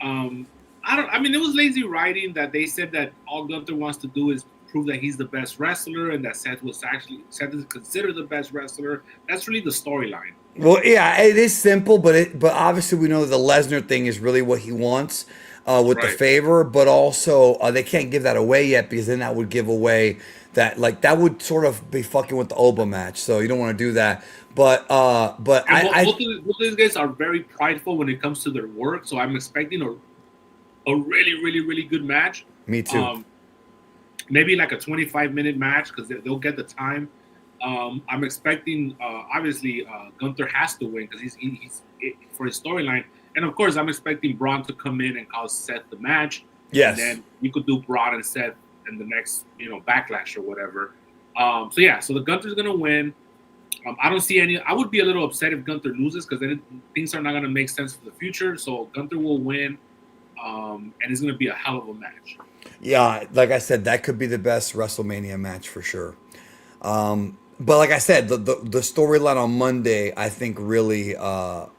I mean, it was lazy writing that they said that all Gunther wants to do is prove that he's the best wrestler and that Seth is considered the best wrestler. That's really the storyline. Well, yeah, it is simple, but obviously we know the Lesnar thing is really what he wants with the favor, but also they can't give that away yet because then that would give away that would sort of be fucking with the Oba match. So you don't want to do that. But both of these guys are very prideful when it comes to their work. So I'm expecting a really, really, really good match. Me too. Maybe like a 25-minute match because they'll get the time. I'm expecting, obviously, Gunther has to win because he's for his storyline. And of course, I'm expecting Braun to come in and cause Seth the match. Yes. And then you could do Braun and Seth in the next, Backlash or whatever. So the Gunther's going to win. I don't see any. I would be a little upset if Gunther loses because then things are not going to make sense for the future. So Gunther will win, and it's going to be a hell of a match. Yeah, like I said, that could be the best WrestleMania match for sure. But like I said, the storyline on Monday, I think, really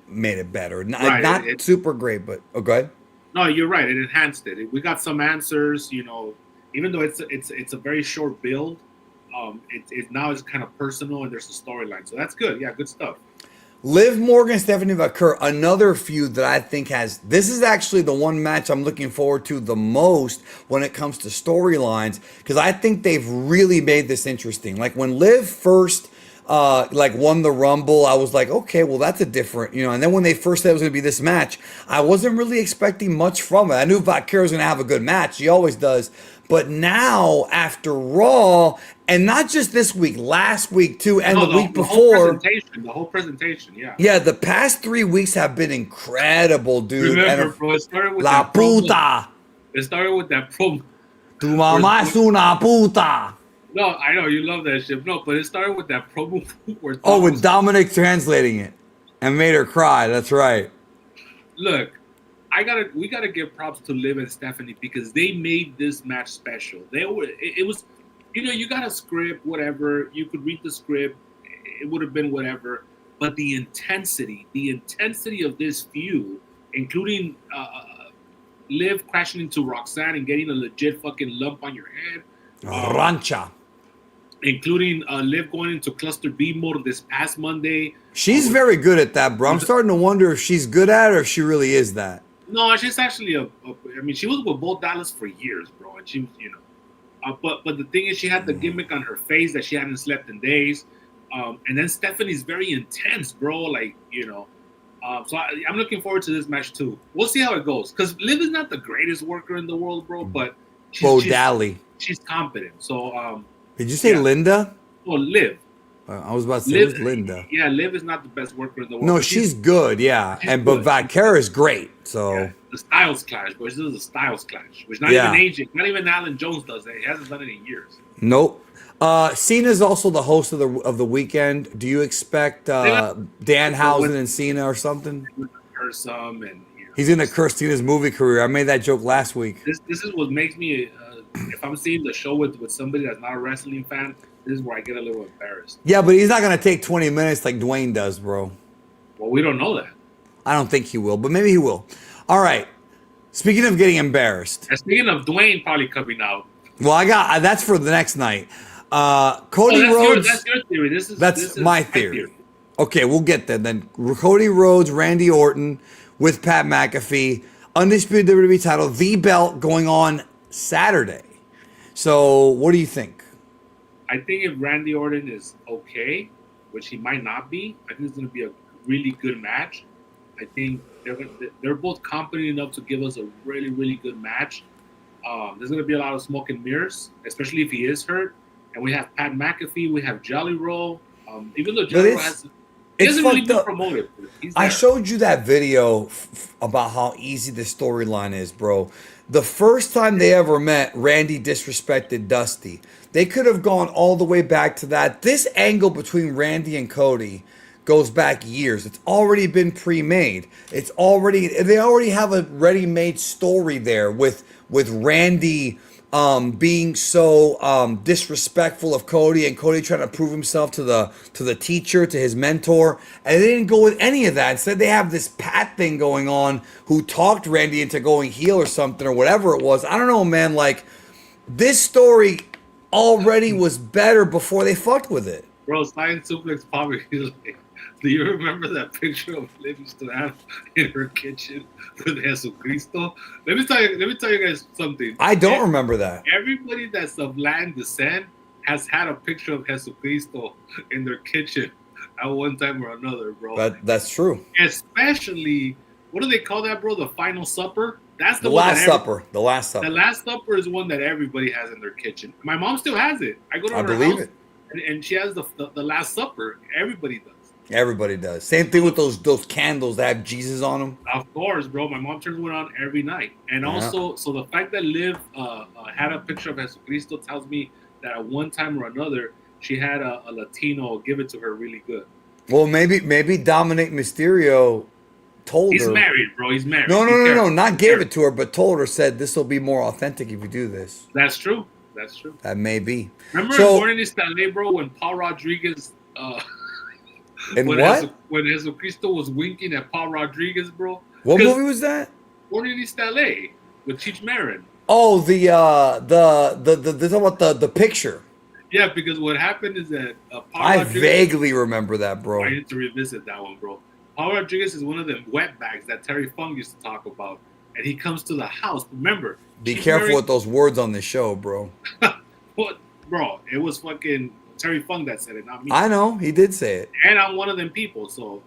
made it better. Not super great, but go ahead. No, you're right. It enhanced it. We got some answers. Even though it's a very short build, now it's kind of personal and there's a storyline. So that's good. Yeah, good stuff. Liv Morgan, Stephanie McMahon, another feud that I think this is actually the one match I'm looking forward to the most when it comes to storylines, because I think they've really made this interesting. Like when Liv first won the Rumble, I was like, okay, well that's a different, and then when they first said it was going to be this match, I wasn't really expecting much from it. I knew Valkyria was going to have a good match. She always does. But now, after Raw, and not just this week, last week too, and the week before. The whole presentation, yeah. Yeah, the past 3 weeks have been incredible, dude. Remember, bro, it started with La that puta. Promo. It started with that promo. Tu mamá es una puta. No, I know, you love that shit. No, but it started with that promo where with Dominic translating it and made her cry. That's right. Look, we gotta give props to Liv and Stephanie because they made this match special. It was, you got a script, whatever. You could read the script, it would have been whatever. But the intensity of this feud, including Liv crashing into Roxanne and getting a legit fucking lump on your head, Rancha. Including Liv going into Cluster B mode this past Monday. She's very good at that, bro. I'm starting to wonder if she's good at it or if she really is that. No, she's actually she was with Bo Dallas for years, bro, and she was, but the thing is, she had the gimmick on her face that she hadn't slept in days, and then Stephanie's very intense, bro, so I'm looking forward to this match too. We'll see how it goes, because Liv is not the greatest worker in the world, bro, but she's competent. So, did you say Linda? Oh, Liv. I was about to say, who's Linda? Yeah, Liv is not the best worker in the world. No, she's good, yeah. But Valkyria is great. So yeah, the styles clash, but this is a styles clash, which not even AJ, not even Alan Jones does it. He hasn't done it in years. Nope. Cena's also the host of the weekend. Do you expect Danhausen and Cena or something? Curse some, and he's gonna curse Cena's movie career. I made that joke last week. This is what makes me. If I'm seeing the show with somebody that's not a wrestling fan, this is where I get a little embarrassed. Yeah, but he's not going to take 20 minutes like Dwayne does, bro. Well, we don't know that. I don't think he will, but maybe he will. All right. Speaking of getting embarrassed. And speaking of Dwayne probably coming out. Well, that's for the next night. Cody Rhodes. That's your theory. This is my theory. Okay, we'll get there. Then Cody Rhodes, Randy Orton with Pat McAfee. Undisputed WWE title, the belt going on Saturday. So what do you think? I think if Randy Orton is okay, which he might not be, I think it's going to be a really good match. I think they're both competent enough to give us a really, really good match. There's going to be a lot of smoke and mirrors, especially if he is hurt. And we have Pat McAfee, we have Jolly Roll. Even though Jolly Roll hasn't really been promoted. I showed you that video about how easy the storyline is, bro. The first time they ever met, Randy disrespected Dusty. They could have gone all the way back to that. This angle between Randy and Cody goes back years. It's already been pre-made. They already have a ready-made story there with Randy being so disrespectful of Cody, and Cody trying to prove himself to the teacher, to his mentor, and they didn't go with any of that. Instead, they have this Pat thing going on, who talked Randy into going heel or something or whatever it was. I don't know, man. Like, this story already was better before they fucked with it. Bro, Science Suplex Power. Do you remember that picture of Liv used to have in her kitchen with Jesucristo? Let me tell you guys something. I don't remember that. Everybody that's of land descent has had a picture of Jesucristo in their kitchen at one time or another, bro. That's true. Especially, what do they call that, bro? The Final Supper? That's the Last Supper. The Last Supper. The Last Supper is one that everybody has in their kitchen. My mom still has it. I go to her believe house, it. and she has the Last Supper. Everybody does. Everybody does. Same thing with those candles that have Jesus on them. Of course, bro. My mom turns one on every night, and Yeah. also, so the fact that Liv had a picture of Jesucristo tells me that at one time or another she had a Latino give it to her really good. Well, maybe Dominic Mysterio told He's her. married, bro. He's married. No, Be no, no, no, careful. not Be gave careful. it to her, but told her, said this will be more authentic if you do this. That's true. That's true. That may be. Remember So- in Born in East LA, bro, when Paul Rodriguez And when what? when Jesucristo was winking at Paul Rodriguez, bro. What 'Cause movie was that? Born in East LA with Cheech Marin. Oh, the talking about the picture. Yeah, because what happened is that Paul I Rodriguez, vaguely remember that, I bro. need to revisit that one, bro. Paul Rodriguez is one of them wetbacks that Terry Funk used to talk about, and he comes to the house. Remember, Be Cheech careful Marin- with those words on the show, bro. What, bro? It was fucking Terry Funk that said it, not me. I know he did say it. And I'm one of them people. So,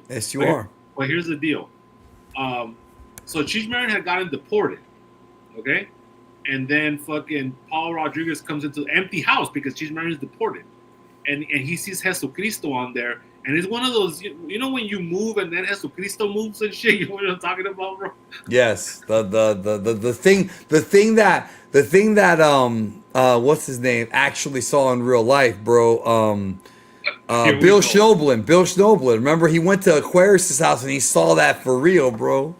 Yes, you but- are. But here's the deal. So Cheech Marin had gotten deported, okay, and then fucking Paul Rodriguez comes into the empty house because Cheech Marin is deported, and he sees Jesucristo on there, and it's one of those, you know, when you move and then Jesucristo moves and shit. You know what I'm talking about, bro? Yes, the thing that what's his name actually saw in real life, bro. Here we Bill go. Schnoblin. Remember, he went to Aquarius' house and he saw that for real, bro.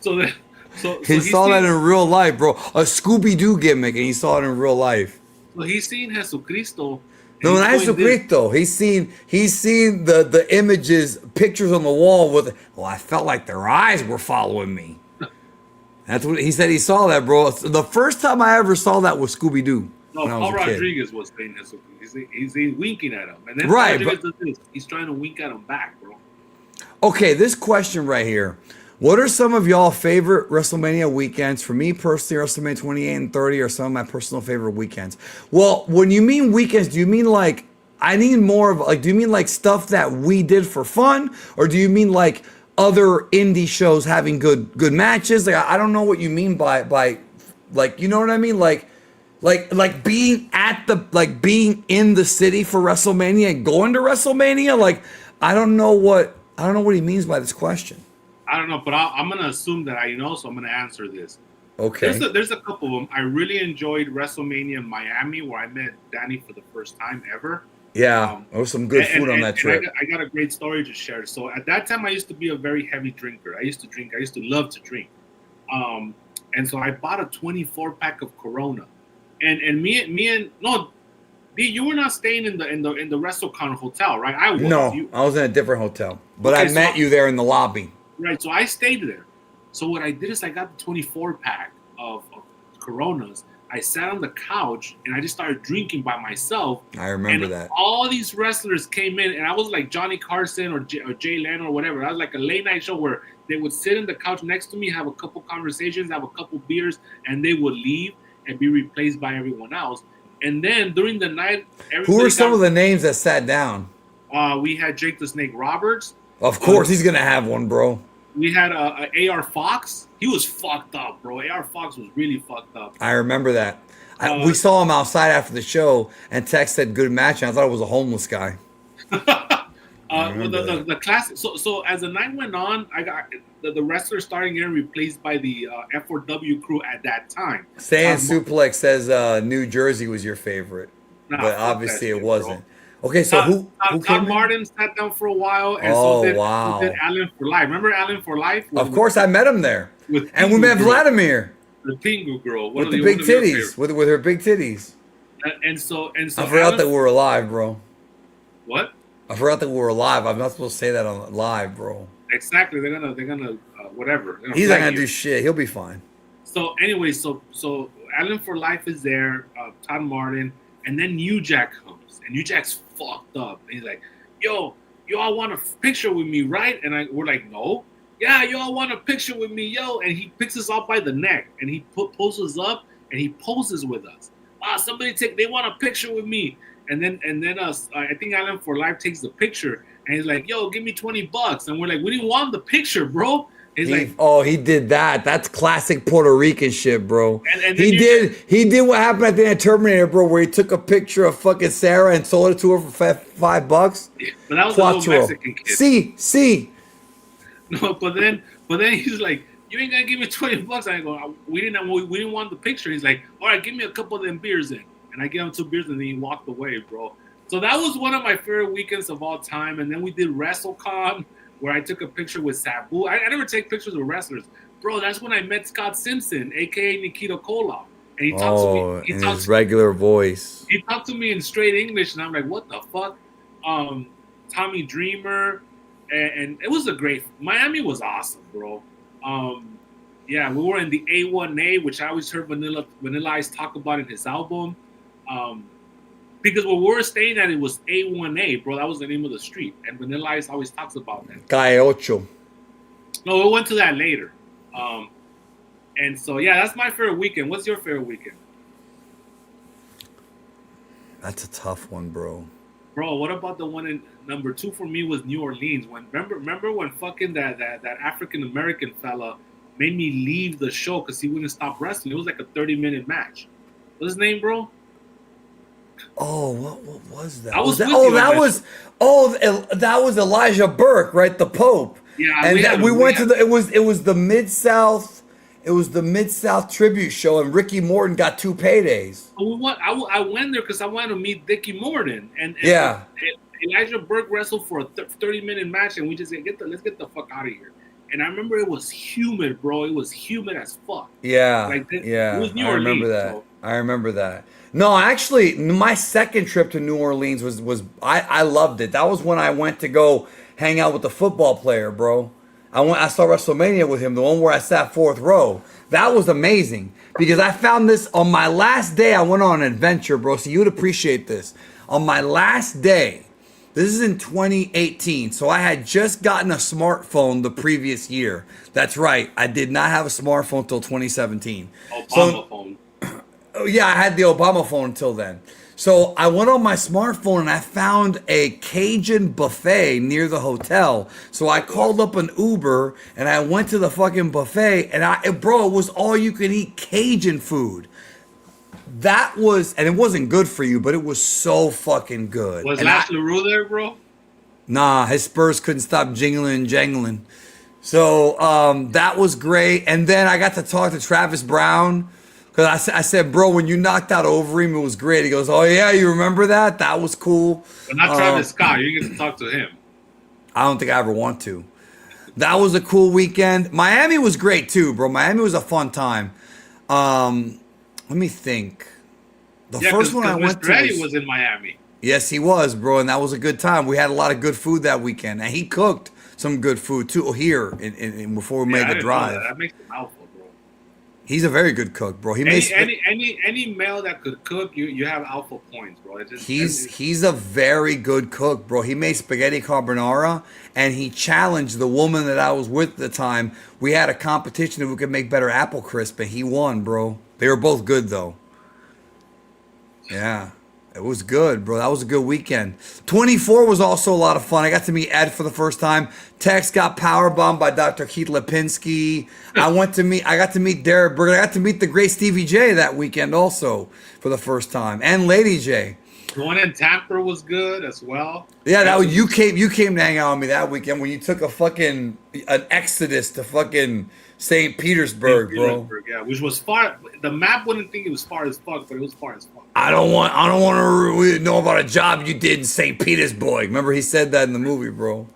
So then, so He saw that in real life, bro. A Scooby Doo gimmick, and he saw it in real life. so he's seeing Jesucristo. and No, he's not going this- Jesucristo. He's seen the images, pictures on the wall with. Well, I felt like their eyes were following me. That's what he said. He saw that, bro. The first time I ever saw that was Scooby Doo. No, when I was Paul a kid. Rodriguez was saying Jesucristo. He's winking at him, and then Right, Paul Rodriguez does this. He's trying to wink at him back, bro. Okay, this question right here. What are some of y'all favorite WrestleMania weekends? For me personally, WrestleMania 28 and 30 are some of my personal favorite weekends. Well, when you mean weekends, do you mean like, I need more of like, do you mean like stuff that we did for fun? Or do you mean like other indie shows having good matches? Like, I don't know what you mean by like, you know what I mean? Like being being in the city for WrestleMania and going to WrestleMania. Like, I don't know what he means by this question. I don't know, but I'm gonna assume that I know, so I'm gonna answer this. Okay. There's a couple of them. I really enjoyed WrestleMania in Miami, where I met Danny for the first time ever. Yeah, there was some good And- food on and- that and trip. I got a great story to share. So at that time, I used to be a very heavy drinker. I used to drink. I used to love to drink. And so I bought a 24-pack of Corona. And me and no, D, you were not staying in the WrestleCon hotel, right? I was. No, You- I was in a different hotel, but Okay, I so- met you there in the lobby. Right, so I stayed there. So what I did is I got the 24-pack of Coronas. I sat on the couch and I just started drinking by myself. I remember and that. all these wrestlers came in, and I was like Johnny Carson or Jay Leno or whatever. I was like a late night show where they would sit in the couch next to me, have a couple conversations, have a couple beers, and they would leave and be replaced by everyone else. And then during the night, Who are some of the names that sat down? we had Jake the Snake Roberts. Of course, he's gonna have one, bro. We had AR Fox. He was fucked up, bro. AR Fox was really fucked up. I remember that. We saw him outside after the show, and Tex said good match, and I thought it was a homeless guy. remember The classic. So as the night went on, I got the wrestlers starting getting replaced by the F4W crew at that time. Stan Suplex says New Jersey was your favorite, Nah, but fuck obviously that it shit, wasn't. bro. Okay, so who Todd came in? Martin sat down for a while, and Oh, so did, wow. so did Allen for Life. Remember Allen for Life? Of course, I met him there, with and we Pingu met Girl. Vladimir The Pingu girl with the big titties, with her big titties. And so I forgot Allen- that we were live, bro. what? I forgot that we were live. I'm not supposed to say that on live, bro. Exactly. They're gonna whatever. They're He's not flag gonna you. do shit. He'll be fine. So anyway, so Allen for Life is there, Todd Martin, and then New Jack comes, and New Jack's fucked up. And he's like, "Yo, you all want a picture with me, right?" And we're like, "No." "Yeah, you all want a picture with me, yo." And he picks us up by the neck, and he pulls us up, and he poses with us. Somebody they want a picture with me. And then I think Allen for Life takes the picture, and he's like, "Yo, give me $20." And we're like, "We didn't want the picture, bro. He's like, He did that. That's classic Puerto Rican shit, bro. And then He did what happened at the end of Terminator, bro, where he took a picture of fucking Sarah and sold it to her for $5. but that was the whole Mexican kid. See. No, but then he's like, you ain't gonna give me $20. I go, we didn't want the picture. He's like, all right, give me a couple of them beers then. And I gave him 2 beers and then he walked away, bro. So that was one of my favorite weekends of all time. And then we did WrestleCon, where I took a picture with Sabu. I never take pictures with wrestlers, bro. That's when I met Scott Simpson, aka Nikita Koloff, and he talked to me. He in talked his regular voice. He talked to me in straight English, and I'm like, what the fuck? Tommy Dreamer, and it was a great. Miami was awesome, bro. Yeah, we were in the A1A, which I always heard Vanilla Ice talk about in his album. Because where we were staying at, it was A1A, bro. That was the name of the street. And Vanilla Ice always talks about that. Calle Ocho. No, we went to that later. And so, yeah, that's my favorite weekend. What's your favorite weekend? That's a tough one, bro. Bro, what about the one in number 2 for me was New Orleans. Remember when fucking that African-American fella made me leave the show because he wouldn't stop wrestling? It was like a 30-minute match. What's his name, bro? Oh, what was that? That was Elijah Burke, right? The Pope. Yeah, and we went to it was the Mid-South. It was the Mid-South tribute show, and Ricky Morton got 2 paydays. I went there because I wanted to meet Dickie Morton, and Elijah Burke wrestled for a 30-minute match, and we just said, let's get the fuck out of here. And I remember it was humid, bro. It was humid as fuck. Yeah, It was New Orleans, I remember that. No, actually, my second trip to New Orleans was I loved it. That was when I went to go hang out with the football player, bro. I saw WrestleMania with him, the one where I sat 4th row. That was amazing because I found this on my last day. I went on an adventure, bro. So you'd appreciate this. On my last day, this is in 2018. So I had just gotten a smartphone the previous year. That's right. I did not have a smartphone until 2017. Obama phone. Yeah, I had the Obama phone until then. So I went on my smartphone and I found a Cajun buffet near the hotel. So I called up an Uber and I went to the fucking buffet and it was all you can eat Cajun food. That was, and it wasn't good for you, but it was so fucking good. Was Lash LaRue there, bro? Nah, his Spurs couldn't stop jingling and jangling. So that was great. And then I got to talk to Travis Brown. Because I said, bro, when you knocked out Overeem, it was great. He goes, oh, yeah, you remember that? That was cool. But not Travis Scott. You get to talk to him. I don't think I ever want to. That was a cool weekend. Miami was great, too, bro. Miami was a fun time. Let me think. The first one I went to Eddie was in Miami. Yes, he was, bro, and that was a good time. We had a lot of good food that weekend, and he cooked some good food, too, here before we made the drive. That makes him alpha. He's a very good cook, bro. Any male that could cook, you have alpha points, bro. He's a very good cook, bro. He made spaghetti carbonara, and he challenged the woman that I was with at the time. We had a competition if we could make better apple crisp, and he won, bro. They were both good, though. Yeah, it was good, bro. That was a good weekend. 24 was also a lot of fun. I got to meet Ed for the first time. Tex got powerbombed by Dr. Keith Lipinski. I got to meet Derek Berger. I got to meet the great Stevie J that weekend also for the first time, and Lady J. The one in Tampa was good as well. Yeah, you came to hang out with me that weekend when you took an exodus to fucking St. Petersburg, bro. Yeah, which was far. The map wouldn't think it was far as fuck, but it was far as fuck. I don't want to know about a job you did in St. Petersburg. Remember he said that in the movie, bro.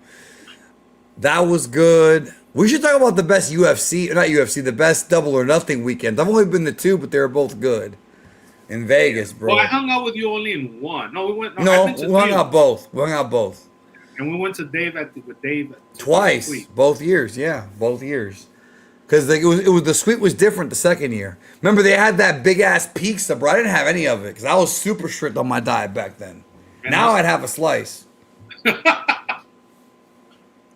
That was good. We should talk about the best the best Double or Nothing weekend. I've only been to 2, but they were both good. In Vegas, bro. Well, I hung out with you only in 1. No, we went. We hung out both. And we went to Dave with Dave twice, both years. Yeah, both years. Because the suite was different the second year. Remember, they had that big ass pizza, bro. I didn't have any of it because I was super strict on my diet back then. Now I'd have a slice.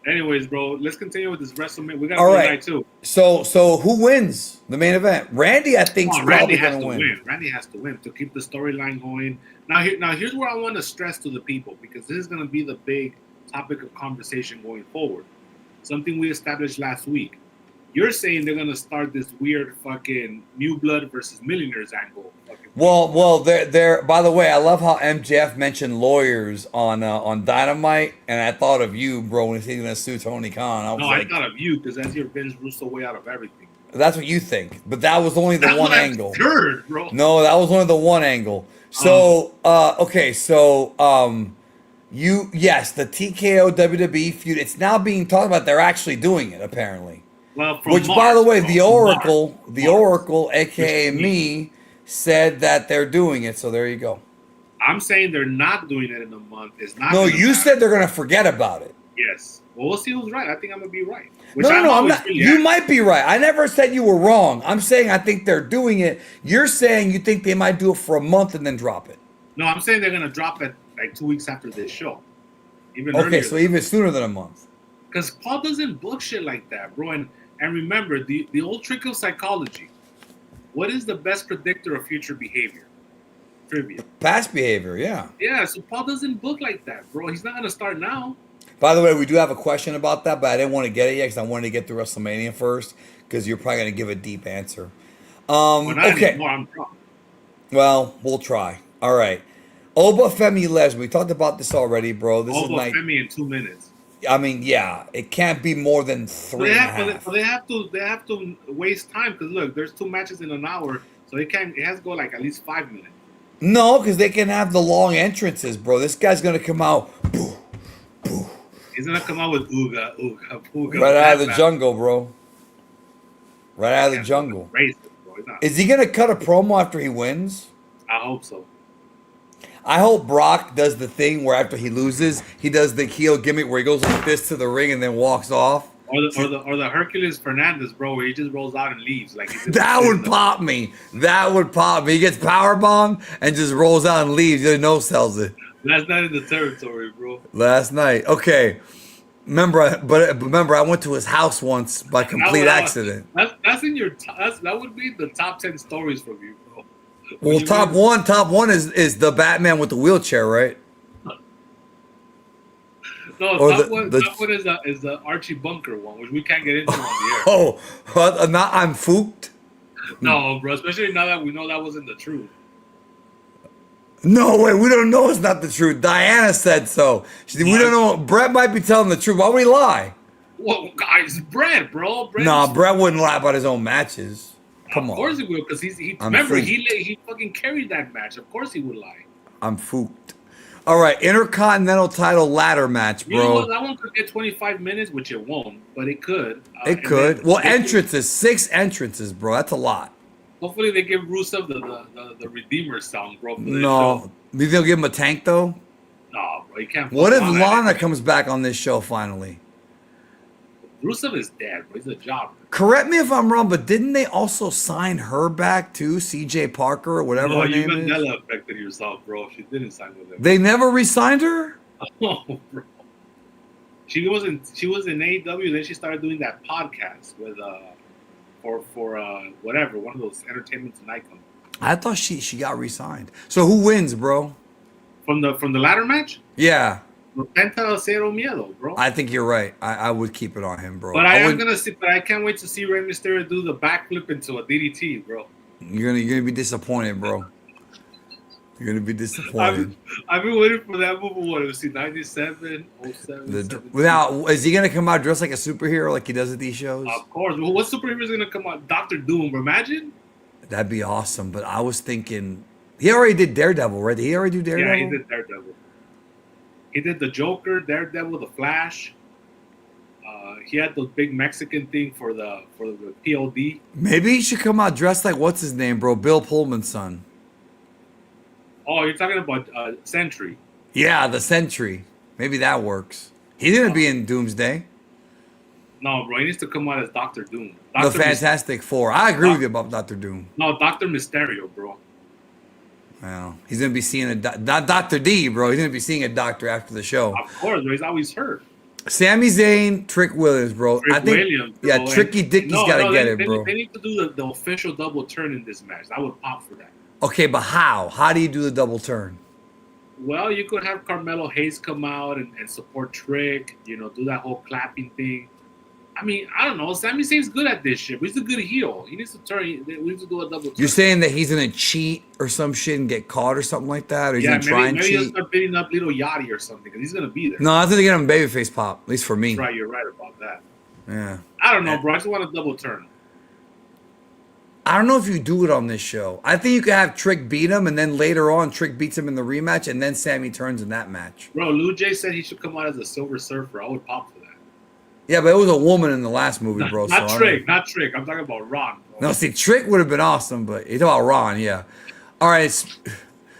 Anyways, bro, let's continue with this WrestleMania. We got to night too. So who wins the main event? Randy, I think, probably going to win. Randy has to win to keep the storyline going. Now, here's where I want to stress to the people because this is going to be the big topic of conversation going forward. Something we established last week. You're saying they're gonna start this weird fucking New Blood versus Millionaires angle. Well, they're. By the way, I love how MJF mentioned lawyers on Dynamite, and I thought of you, bro, when he's gonna sue Tony Khan. I was No, like, I thought of you because that's your Vince Russo way out of everything. that's what you think, but that was only the That's one what angle. I've heard, bro. No, that was only the one angle. So, okay, so yes, the TKO WWE feud. It's now being talked about. They're actually doing it apparently. Well, from Which, March, by the way, bro, the from Oracle, aka me, said that they're doing it. So there you go. I'm saying they're not doing it in a month. It's not. No, gonna you matter. said they're gonna forget about it. Yes. Well, we'll see who's right. I think I'm gonna be right. No, I'm not. You might be right. I never said you were wrong. I'm saying I think they're doing it. You're saying you think they might do it for a month and then drop it. No, I'm saying they're gonna drop it like 2 weeks after this show. Even Okay, so even sooner than a month. because Paul doesn't book shit like that, bro. And remember the old trick of psychology. What is the best predictor of future behavior? Trivia. Past behavior, yeah. Yeah, so Paul doesn't book like that, bro. He's not gonna start now. By the way, we do have a question about that, but I didn't want to get it yet because I wanted to get through WrestleMania first because you're probably going to give a deep answer. Okay. Anymore, I'm drunk. Well, we'll try. All right. Oba Femi Lesbian. We talked about this already, bro. This is Oba like, Femi in 2 minutes. I mean, yeah, it can't be more than three and a half. But they have to waste time because look, there's 2 matches in an hour, so it has to go like at least 5 minutes. No, because they can have the long entrances, bro. This guy's going to come out. Boo, boo. He's gonna come out with ooga, ooga, ooga. Right out of the jungle, bro. Right out of the jungle. Racist, bro. Is he going to cut a promo after he wins? I hope so. I hope Brock does the thing where after he loses, he does the heel gimmick where he goes like this to the ring and then walks off. Or the Hercules Fernandez, bro, where he just rolls out and leaves. Like That would pop me. That would pop me. He gets powerbomb and just rolls out and leaves. He no sells it. That's not in the territory, bro. Last night. Okay. Remember, I went to his house once by complete accident. That's in your. That would be the top 10 stories from you, bro. Well, top one is the Batman with the wheelchair, right? No, Or top one is the Archie Bunker one, which we can't get into on the air. Oh, not I'm fooked. No, bro. Especially now that we know that wasn't the truth. No way, we don't know it's not the truth. Diana said so. We don't know. Brett might be telling the truth. Why would he lie? Well, guys, Brett, bro. No, Brett wouldn't lie about his own matches. Come on. Of course he will, because he fucking carried that match. Of course he would lie. I'm fooked. All right, Intercontinental title ladder match, bro. You know what? That one could get 25 minutes, which it won't, but it could. It could. Well, entrances, 6 entrances, bro. That's a lot. Hopefully they give Rusev the Redeemer sound, bro. No. Do you think they'll give him a tank, though? No, bro. You can't. What if Lana comes back on this show finally? Rusev is dead, bro. He's a jobber. Correct me if I'm wrong, but didn't they also sign her back too? CJ Parker or whatever her name is? Mandela affected yourself, bro. She didn't sign with him. They never re-signed her? Oh, bro. She was in AEW, then she started doing that podcast with for whatever, one of those Entertainment Tonight companies. I thought she got re-signed. So who wins, bro? From the ladder match? Yeah. Penta Cero Miedo, bro. I think you're right. I would keep it on him, bro. But I can't wait to see Rey Mysterio do the backflip into a DDT, bro. You're gonna be disappointed, bro. You're gonna be disappointed. I've been waiting for that move. What it was, 97, 07. Now, is he gonna come out dressed like a superhero like he does at these shows? Of course. Well, what superhero is gonna come out? Doctor Doom. Imagine. That'd be awesome. But I was thinking, he already did Daredevil, right? Did he already do Daredevil? Yeah, he did Daredevil. He did the Joker, Daredevil, the Flash. He had the big Mexican thing for the PLD. Maybe he should come out dressed like what's his name, bro? Bill Pullman's son. Oh, you're talking about Sentry. Yeah, the Sentry. Maybe that works. He's gonna be in Doomsday. No, bro, he needs to come out as Doctor Doom. The Fantastic Four. I agree with you about Doctor Doom. No, Doctor Mysterio, bro. Well, he's gonna be seeing not Dr. D, bro. He's gonna be seeing a doctor after the show. Of course, bro. He's always hurt. Sami Zayn, Trick Williams, bro. Williams, bro. Yeah, Tricky Dickie's gotta get it, bro. They need to do the official double turn in this match. I would pop for that. Okay, but how? How do you do the double turn? Well, you could have Carmelo Hayes come out and support Trick. You know, do that whole clapping thing. I mean, I don't know. Sami Zayn's good at this shit, but he's a good heel. He needs to turn. We need to do a double turn. You're saying that he's gonna cheat or some shit and get caught or something like that, or he's Yeah, gonna try and maybe he'll cheat? start beating up Little Yachty or something because he's gonna be there. No, I think they get him babyface pop. At least for me. That's right, you're right about that. Yeah. I don't know, bro. I just want a double turn. I don't know if you do it on this show. I think you could have Trick beat him, and then later on, Trick beats him in the rematch, and then Sammy turns in that match. Bro, Lou J said he should come out as a Silver Surfer. I would pop for that. Yeah, but it was a woman in the last movie, bro. Not so Trick, not Trick. I'm talking about Ron. Bro. No, see, Trick would have been awesome, but you're talking about Ron, yeah. All right.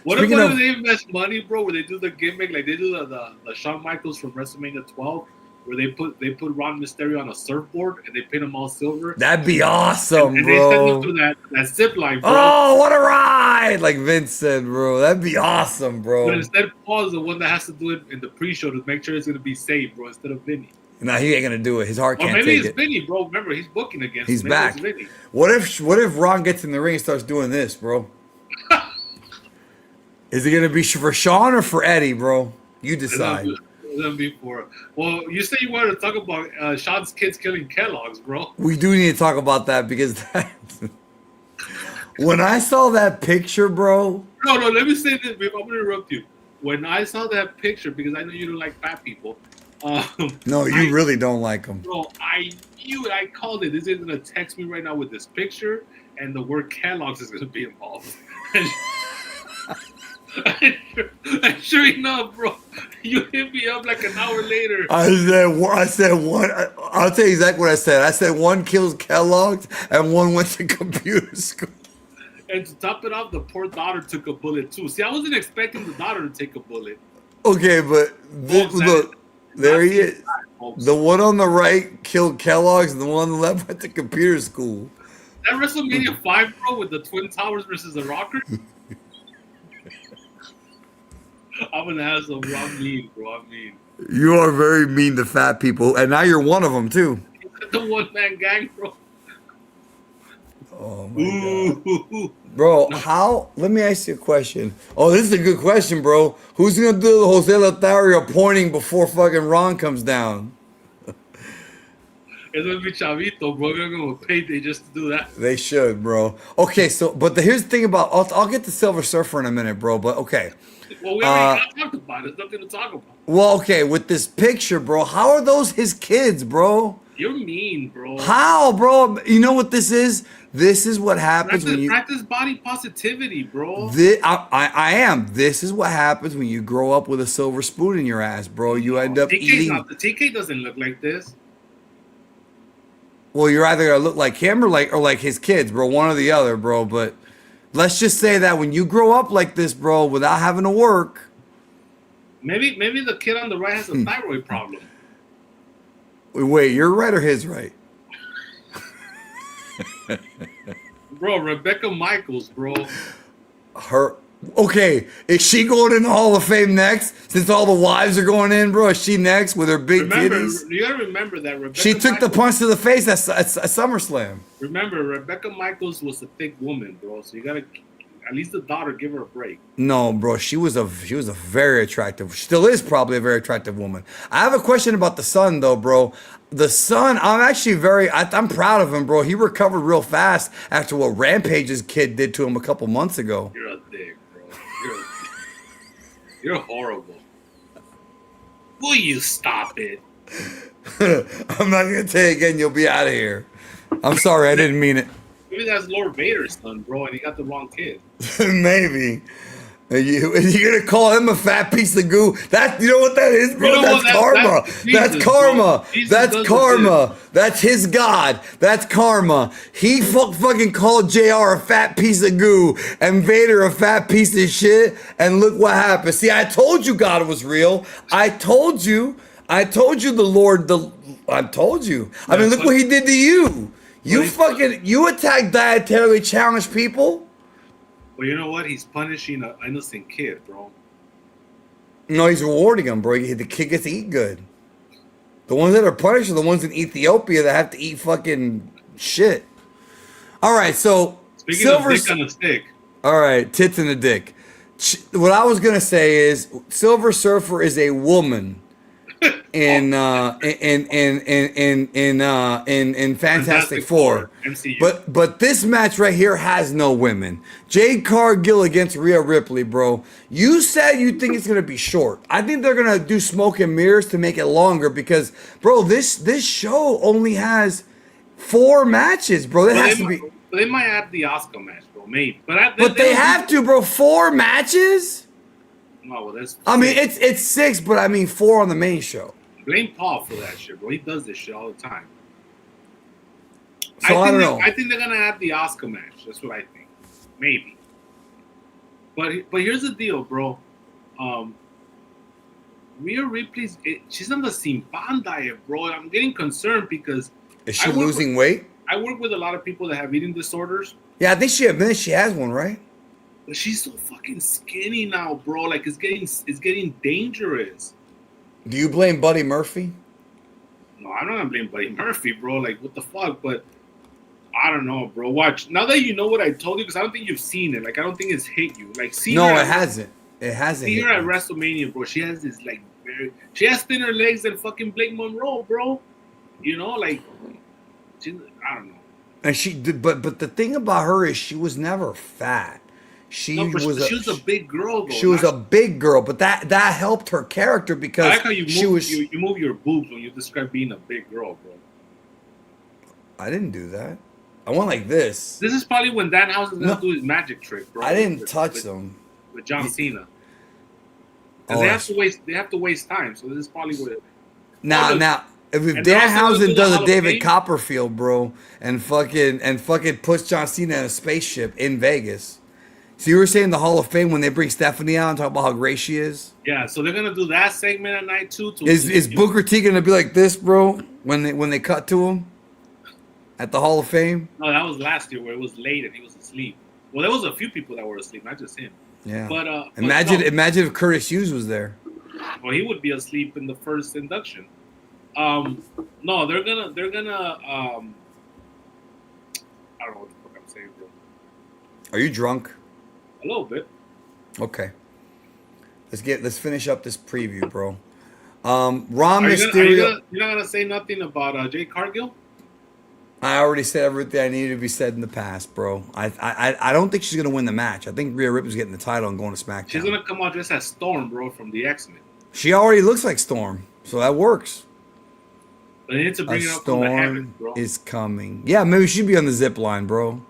What speaking about of- if they invest money, bro? Where they do the gimmick, like they do the Shawn Michaels from WrestleMania 12, where they put Ron Mysterio on a surfboard and they paint him all silver. That'd be awesome, and they send bro. him through that zip line, bro. Oh, what a ride! Like Vince said, bro. That'd be awesome, bro. But instead, Paul's the one that has to do it in the pre-show to make sure it's gonna be safe, bro, instead of Vinny. Nah, he ain't gonna do it. His heart Or can't maybe take it's it. Vinny, bro. Remember, he's booking again. He's Maybe back. It's Vinny. What if Ron gets in the ring and starts doing this, bro? Is it gonna be for Sean or for Eddie, bro? You decide. It's gonna be for. Well, you said you wanted to talk about Sean's kids killing Kellogg's, bro. We do need to talk about that because when I saw that picture, bro. No, let me say this, babe. I'm gonna interrupt you. When I saw that picture, because I know you don't like fat people. No, you really don't like him. Bro, I knew it. I called it. This is gonna text me right now with this picture, and the word Kellogg's is gonna be involved. And sure enough, bro, you hit me up like an hour later. I said one. I'll tell you exactly what I said. I said one kills Kellogg's and one went to computer school. And to top it off, the poor daughter took a bullet too. See, I wasn't expecting the daughter to take a bullet. Okay, but look, there he is. The one on the right killed Kellogg's, and the one on the left went to computer school. That WrestleMania 5, bro, with the Twin Towers versus the Rockers. I'm an asshole, bro. I'm mean, bro. I'm mean. You are very mean to fat people, and now you're one of them too. The one-man gang, bro. Oh my god, bro! How? Let me ask you a question. Oh, this is a good question, bro. Who's gonna do the Jose Lothario pointing before fucking Ron comes down? It's gonna be Chavito, bro. They're gonna pay they just to do that. They should, bro. Okay, so here's the thing about I'll get to Silver Surfer in a minute, bro. But okay. Well, we already talked about it. There's nothing to talk about. Well, okay, with this picture, bro. How are those his kids, bro? You're mean, bro. How, bro? You know what this is? This is what happens when you practice body positivity, bro. I am. This is what happens when you grow up with a silver spoon in your ass, bro. You end up eating. TK doesn't look like this. Well, you're either gonna look like him or like his kids, bro. One or the other, bro. But let's just say that when you grow up like this, bro, without having to work. Maybe the kid on the right has a thyroid problem. Wait, you're right or his right? Bro, Rebecca Michaels, bro. Her. Okay, is she going in the Hall of Fame next? Since all the wives are going in, bro, is she next with her big titties? You gotta remember that Rebecca. She took the punch to the face at SummerSlam. Remember, Rebecca Michaels was a thick woman, bro. So you gotta at least the daughter give her a break. No, bro, she was a very attractive. She still is probably a very attractive woman. I have a question about the son, though, bro. The son, I'm actually I'm proud of him, bro. He recovered real fast after what Rampage's kid did to him a couple months ago. You're a dick, bro. You're horrible. Will you stop it? I'm not gonna tell you again. You'll be out of here. I'm sorry, I didn't mean it. Maybe that's Lord Vader's son, bro, and he got the wrong kid. Maybe. You're gonna call him a fat piece of goo? You know what that is, bro? You know That's karma. That's karma. That's karma. That's his god. That's karma. He fucking called JR a fat piece of goo and Vader a fat piece of shit. And look what happened. See, I told you God was real. I told you the Lord. I told you. I mean, look what he did to you. You attack dietarily challenged people. Well, you know what? He's punishing an innocent kid, bro. No, he's rewarding them, bro. The kid gets to eat good. The ones that are punished are the ones in Ethiopia that have to eat fucking shit. All right, so Speaking of dick on a stick. All right, tits in the dick. What I was gonna say is Silver Surfer is a woman in Fantastic Four. MCU. But this match right here has no women. Jade Cargill against Rhea Ripley, bro. You said you think it's gonna be short. I think they're gonna do smoke and mirrors to make it longer because, bro, this show only has 4 matches, bro. That has to be. But they might add the Oscar match, bro. Maybe. But they have to, bro. 4 matches. No, well, that's. I mean, it's 6, but I mean 4 on the main show. Blame Paul for that shit, bro. He does this shit all the time. So I don't know. I think they're gonna add the Oscar match. That's what I think. Maybe. But here's the deal, bro. Rhea Ripley's she's on the Simpan diet, bro. I'm getting concerned because Is she losing weight? I work with a lot of people that have eating disorders. Yeah, I think she admits she has one, right? But she's so fucking skinny now, bro. Like it's getting dangerous. Do you blame Buddy Murphy? No, I'm not gonna blame Buddy Murphy, bro. Like what the fuck? But I don't know, bro. Watch now that you know what I told you, because I don't think you've seen it. Like I don't think it's hit you. Like see, No, it hasn't. It hasn't. See hit her at me. WrestleMania, bro. She has this like she has thinner legs than fucking Blake Monroe, bro. You know, like I don't know. And she did, but the thing about her is she was never fat. She was a big girl, though. She was a big girl, but that helped her character because I like how you she move, was. you move your boobs when you describe being a big girl, bro. I didn't do that. I went like this. This is probably when Danhausen's gonna do his magic trick, bro. I didn't touch them with John Cena. Because they have to waste time. So this is probably what. Now, if Danhausen does a David Copperfield, bro, and fucking puts John Cena in a spaceship in Vegas. So you were saying the Hall of Fame when they bring Stephanie out and talk about how great she is? Yeah, so they're gonna do that segment at night too. Is Booker T gonna be like this, bro? When they cut to him at the Hall of Fame? No, that was last year where it was late and he was asleep. Well, there was a few people that were asleep, not just him. Yeah. But imagine if Curtis Hughes was there. Well, he would be asleep in the first induction. No, they're gonna. I don't know what the fuck I'm saying, bro. Are you drunk? A little bit. Okay. Let's finish up this preview, bro. Raw Mysterio. You're not gonna say nothing about Jade Cargill? I already said everything I needed to be said in the past, bro. I don't think she's gonna win the match. I think Rhea Ripley's getting the title and going to SmackDown. She's gonna come out dressed as Storm, bro, from the X-Men. She already looks like Storm, so that works. But they need to bring it up Storm from the heavens, bro. is coming. Yeah, maybe she'd be on the zip line, bro.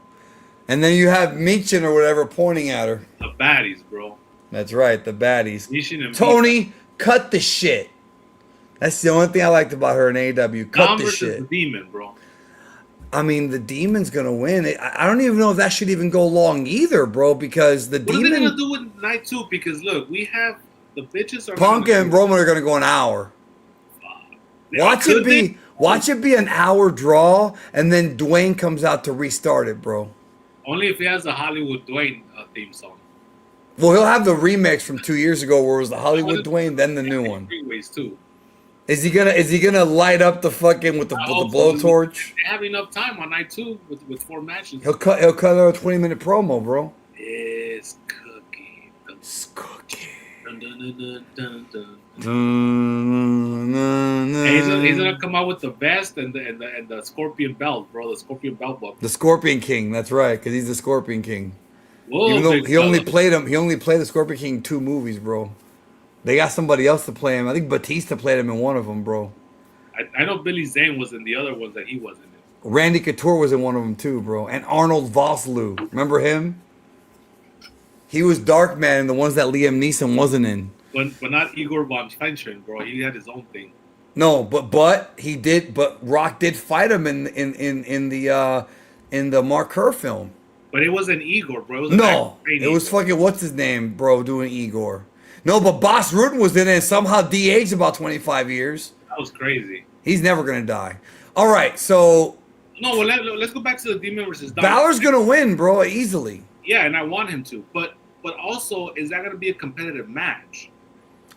And then you have Meechin or whatever pointing at her. The baddies, bro. That's right, the baddies. Meechin and Tony, cut the shit. That's the only thing I liked about her in AEW. Cut the shit. The Demon, bro. I mean, the Demon's gonna win. I don't even know if that should even go long either, bro. Because the Demon. What are they gonna do with night 2? Because look, we have the bitches are. Punk and Roman are gonna go an hour. Watch it be an hour draw, and then Dwayne comes out to restart it, bro. Only if he has a Hollywood Dwayne theme song. Well, he'll have the remix from 2 years ago, where it was the Hollywood Dwayne, then the new one. Freeways too. Is he gonna light up the fucking with the blowtorch? They have enough time on night 2 with 4 matches. He'll cut a 20-minute promo, bro. It's cooking. It's cooking. Dun, dun, dun, dun, dun, dun. And he's gonna come out with the vest and the scorpion belt, bro. The scorpion belt buckle. The Scorpion King. That's right, because he's the Scorpion King. Whoa, even though he only played the Scorpion King in 2 movies, bro. They got somebody else to play him. I think Batista played him in one of them, bro. I know Billy Zane was in the other ones that he wasn't in. Randy Couture was in one of them too, bro. And Arnold Vosloo. Remember him? He was Darkman in the ones that Liam Neeson wasn't in. But not Igor von Fenchen, bro. He had his own thing. No, but he did. But Rock did fight him in the Mark Kerr film. But it wasn't Igor, bro. It was fucking what's his name, bro, doing Igor. No, but Boss Rutten was in it and somehow de-aged about 25 years. That was crazy. He's never gonna die. All right, so no, well, let's go back to the Demon versus Dom. Balor's gonna win, bro, easily. Yeah, and I want him to. But also, is that gonna be a competitive match?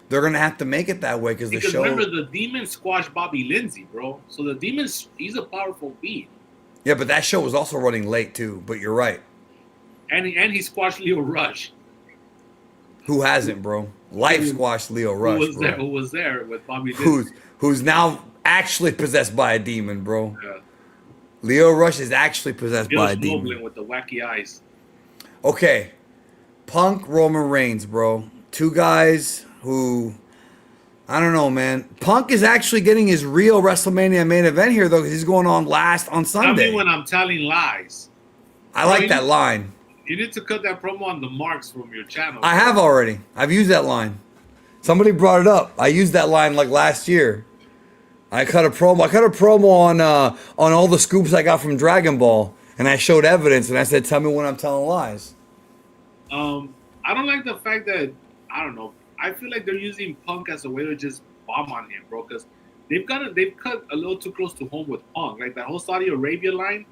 They're gonna have to make it that way because the show. Remember, the Demon squashed Bobby Lindsay, bro. So the Demon's he's a powerful beast. Yeah, but that show was also running late too. But you're right. And he squashed Leo Rush. Who hasn't, bro? Life squashed Leo Rush, bro. Who was there with Bobby Disney? Who's now actually possessed by a demon, bro. Yeah. Leo Rush is actually possessed Bill by a Schmoblin demon. with the wacky eyes. Okay. Punk, Roman Reigns, bro. Two guys who, I don't know, man. Punk is actually getting his real WrestleMania main event here, though, because he's going on last on Tell Sunday. me when I'm telling lies. I like that line. You need to cut that promo on the marks from your channel. I have already. I've used that line. Somebody brought it up. I used that line like last year. I cut a promo on all the scoops I got from Dragon Ball, and I showed evidence, and I said, "Tell me when I'm telling lies." I don't like the fact that, I don't know. I feel like they're using Punk as a way to just bomb on him, bro. Because they've cut a little too close to home with Punk. Like that whole Saudi Arabia line,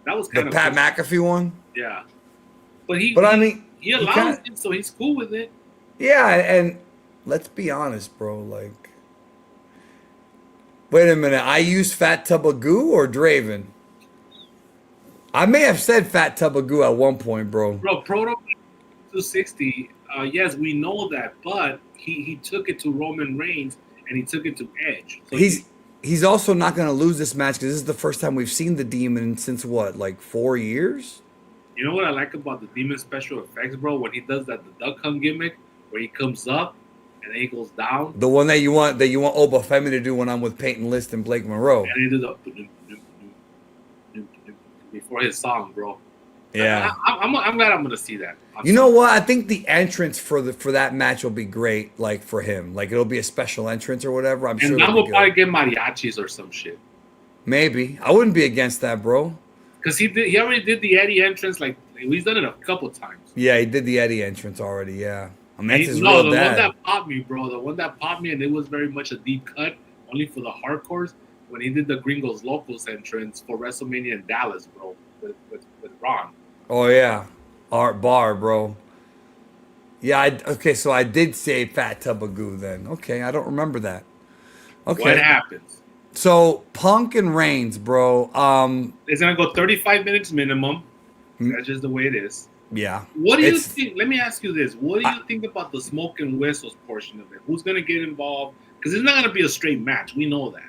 that was The kind of Pat McAfee one. Yeah, But I mean, he allows it, so he's cool with it. Yeah, and let's be honest, bro. Like, wait a minute. I used Fat Tub of Goo or Draven? I may have said Fat Tub of Goo at one point, bro. Bro, Proto 260. Yes, we know that, but he took it to Roman Reigns and he took it to Edge. So He's also not going to lose this match because this is the first time we've seen the Demon since what, like 4 years? You know what I like about the Demon special effects, bro? When he does the duck hunt gimmick, where he comes up and then he goes down. The one that you want Oba Femi to do when I'm with Peyton List and Blake Monroe. And he did the before his song, bro. Yeah, I'm glad I'm gonna see that. You know what? I think the entrance for that match will be great. Like for him, like it'll be a special entrance or whatever. I'm sure. And now we'll probably get mariachis or some shit. Maybe I wouldn't be against that, bro. Because he already did the Eddie entrance. Like he's done it a couple times. Yeah, he did the Eddie entrance already. Yeah, I mean, that's his no, real the dad. one that popped me, bro. The one that popped me, and it was very much a deep cut, only for the hardcores. When he did the Gringos Locals entrance for WrestleMania in Dallas, bro, with Ron. Oh yeah, Art Bar, bro. Yeah, okay, so I did say Fat Tub of Goo then. Okay, I don't remember that. Okay. What happens? So Punk and Reigns, bro. It's gonna go 35 minutes minimum. That's just the way it is. Yeah. What do you think? Let me ask you this: what do you think about the smoke and whistles portion of it? Who's gonna get involved? Because it's not gonna be a straight match. We know that.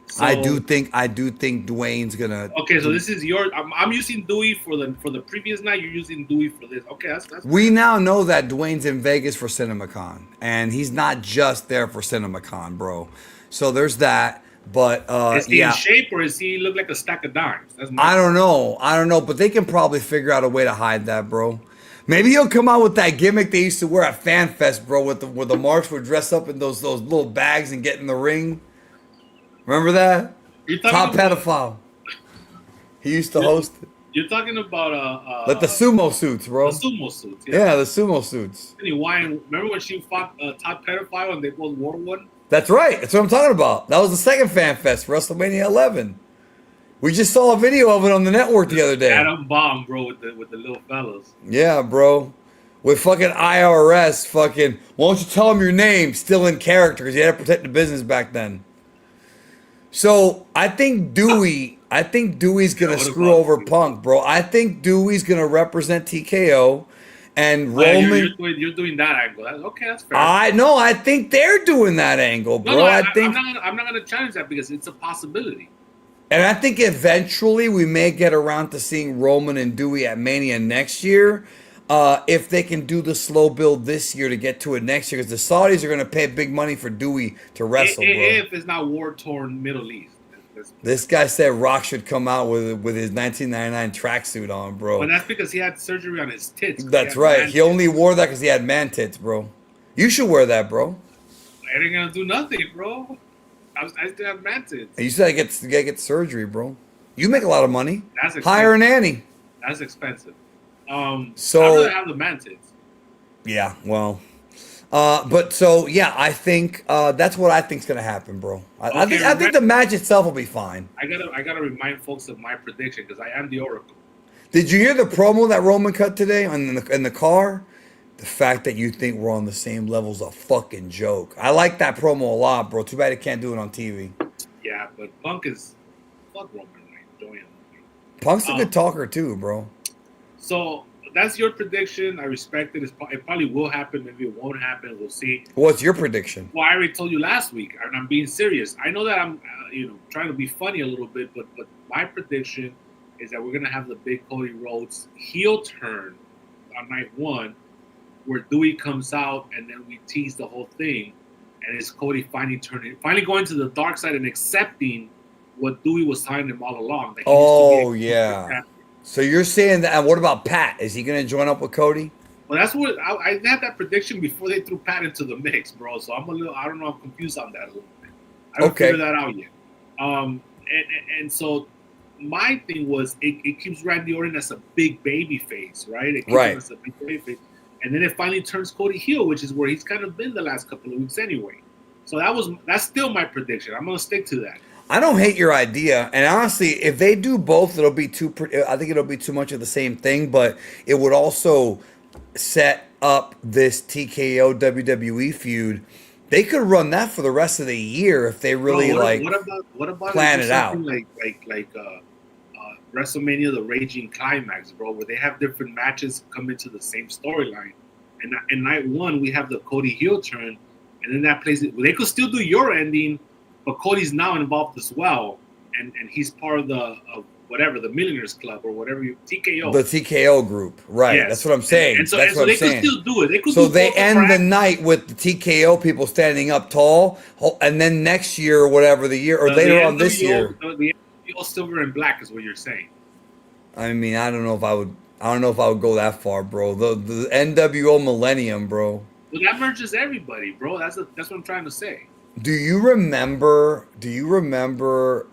So, I do think Dwayne's gonna. Okay, so this is your. I'm using Dewey for the previous night. You're using Dewey for this. Okay, that's. We now know that Dwayne's in Vegas for CinemaCon, and he's not just there for CinemaCon, bro. So there's that. But is he in shape or is he look like a stack of dimes? I don't know, but they can probably figure out a way to hide that, bro. Maybe he'll come out with that gimmick they used to wear at FanFest, bro, with the marks would dress up in those little bags and get in the ring. Remember that? Top pedophile. He used to host it. You're talking about like the sumo suits, bro. The sumo suits. Yeah, the sumo suits. Remember when she fought Top Pedophile and they both wore one? That's right. That's what I'm talking about. That was the second fan fest, WrestleMania 11. We just saw a video of it on the network the other day. Adam Bomb, bro, with the little fellas. Yeah, bro. With fucking IRS, fucking. Why don't you tell them your name? Still in character, because you had to protect the business back then. So I think Dewey's gonna screw over Punk, bro. I think Dewey's gonna represent TKO, and Roman. You're doing that angle. That's fair. I think they're doing that angle, bro. No, I think I'm not gonna challenge that because it's a possibility. And I think eventually we may get around to seeing Roman and Dewey at Mania next year. If they can do the slow build this year to get to it next year, because the Saudis are going to pay big money for Dewey to wrestle, bro. If it's not war-torn Middle East. This guy said Rock should come out with his 1999 tracksuit on, bro. But that's because he had surgery on his tits. That's right. He only wore that because he had man tits, bro. You should wear that, bro. I ain't gonna do nothing, bro. I still have man tits. You said I get surgery, bro. You make a lot of money. That's expensive. Hire a nanny. That's expensive. So I'd rather have the man tits. Yeah, well, but so yeah, I think that's what I think's gonna happen, bro. I think the match itself will be fine. I gotta remind folks of my prediction because I am the Oracle. Did you hear the promo that Roman cut today in the car? The fact that you think we're on the same level is a fucking joke. I like that promo a lot, bro. Too bad he can't do it on TV. Yeah, but Punk is fuck Roman Reigns. Punk's a good talker too, bro. So that's your prediction. I respect it. It probably will happen. Maybe it won't happen. We'll see. What's your prediction? Well, I already told you last week, and I'm being serious. I know that I'm, trying to be funny a little bit, but my prediction is that we're gonna have the big Cody Rhodes heel turn on night one, where Dewey comes out, and then we tease the whole thing, and it's Cody finally going to the dark side and accepting what Dewey was telling him all along. That he Oh, used to be yeah. So you're saying that, and what about Pat? Is he going to join up with Cody? Well, that's what I had that prediction before they threw Pat into the mix, bro. So I don't know, I'm confused on that a little bit. I haven't figured that out yet. And so my thing was, it keeps Randy Orton as a big baby face, right? It keeps him as a big baby face. And then it finally turns Cody heel, which is where he's kind of been the last couple of weeks anyway. So that's still my prediction. I'm going to stick to that. I don't hate your idea, and honestly, if they do both, I think it'll be too much of the same thing, but it would also set up this TKO WWE feud. They could run that for the rest of the year if they really what about plan it out. Like WrestleMania, the Raging Climax, bro, where they have different matches come into the same storyline. And in night one, we have the Cody heel turn, and then that plays it. They could still do your ending, but Cody's now involved as well, and he's part of the Millionaires Club or whatever, TKO. The TKO group, right? Yes. That's what I'm saying. And so that's what they I'm saying. Could still do it. So they end the night with the TKO people standing up tall, and then next year or whatever later on this year. The NWO Silver and Black is what you're saying. I mean, I don't know if I would go that far, bro. The NWO Millennium, bro. Well, that merges everybody, bro. That's what I'm trying to say. Do you remember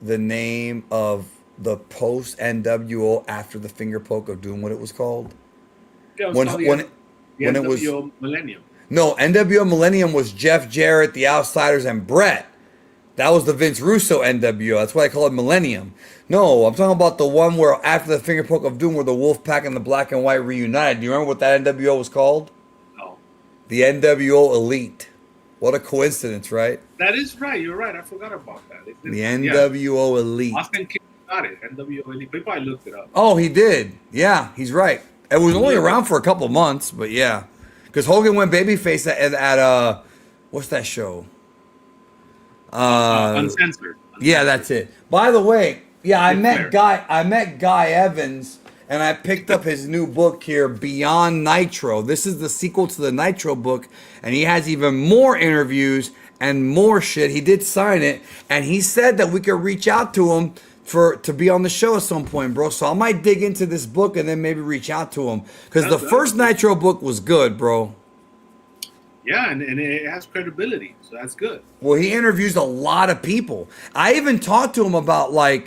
the name of the post NWO after the finger poke of doom? What it was called? Yeah, when it was Millennium. No, NWO Millennium was Jeff Jarrett, the Outsiders, and Brett. That was the Vince Russo NWO. That's why I call it Millennium. No, I'm talking about the one where after the finger poke of doom, where the Wolfpack and the Black and White reunited. Do you remember what that NWO was called? No. The NWO Elite. What a coincidence, right? That is right. You're right. I forgot about that. The NWO Elite. Austin King got it. NWO Elite. They probably looked it up. Oh, he did. Yeah, he's right. It was only around for a couple months, but yeah. Because Hogan went babyface at what's that show? Uncensored. Yeah, that's it. By the way, yeah, I met Guy Evans, and I picked up his new book here, Beyond Nitro. This is the sequel to the Nitro book, and he has even more interviews and more shit. He did sign it, and he said that we could reach out to him to be on the show at some point, bro. So I might dig into this book and then maybe reach out to him, because the first Nitro book was good, bro. Yeah, and it has credibility, so that's good. Well, he interviews a lot of people. I even talked to him about when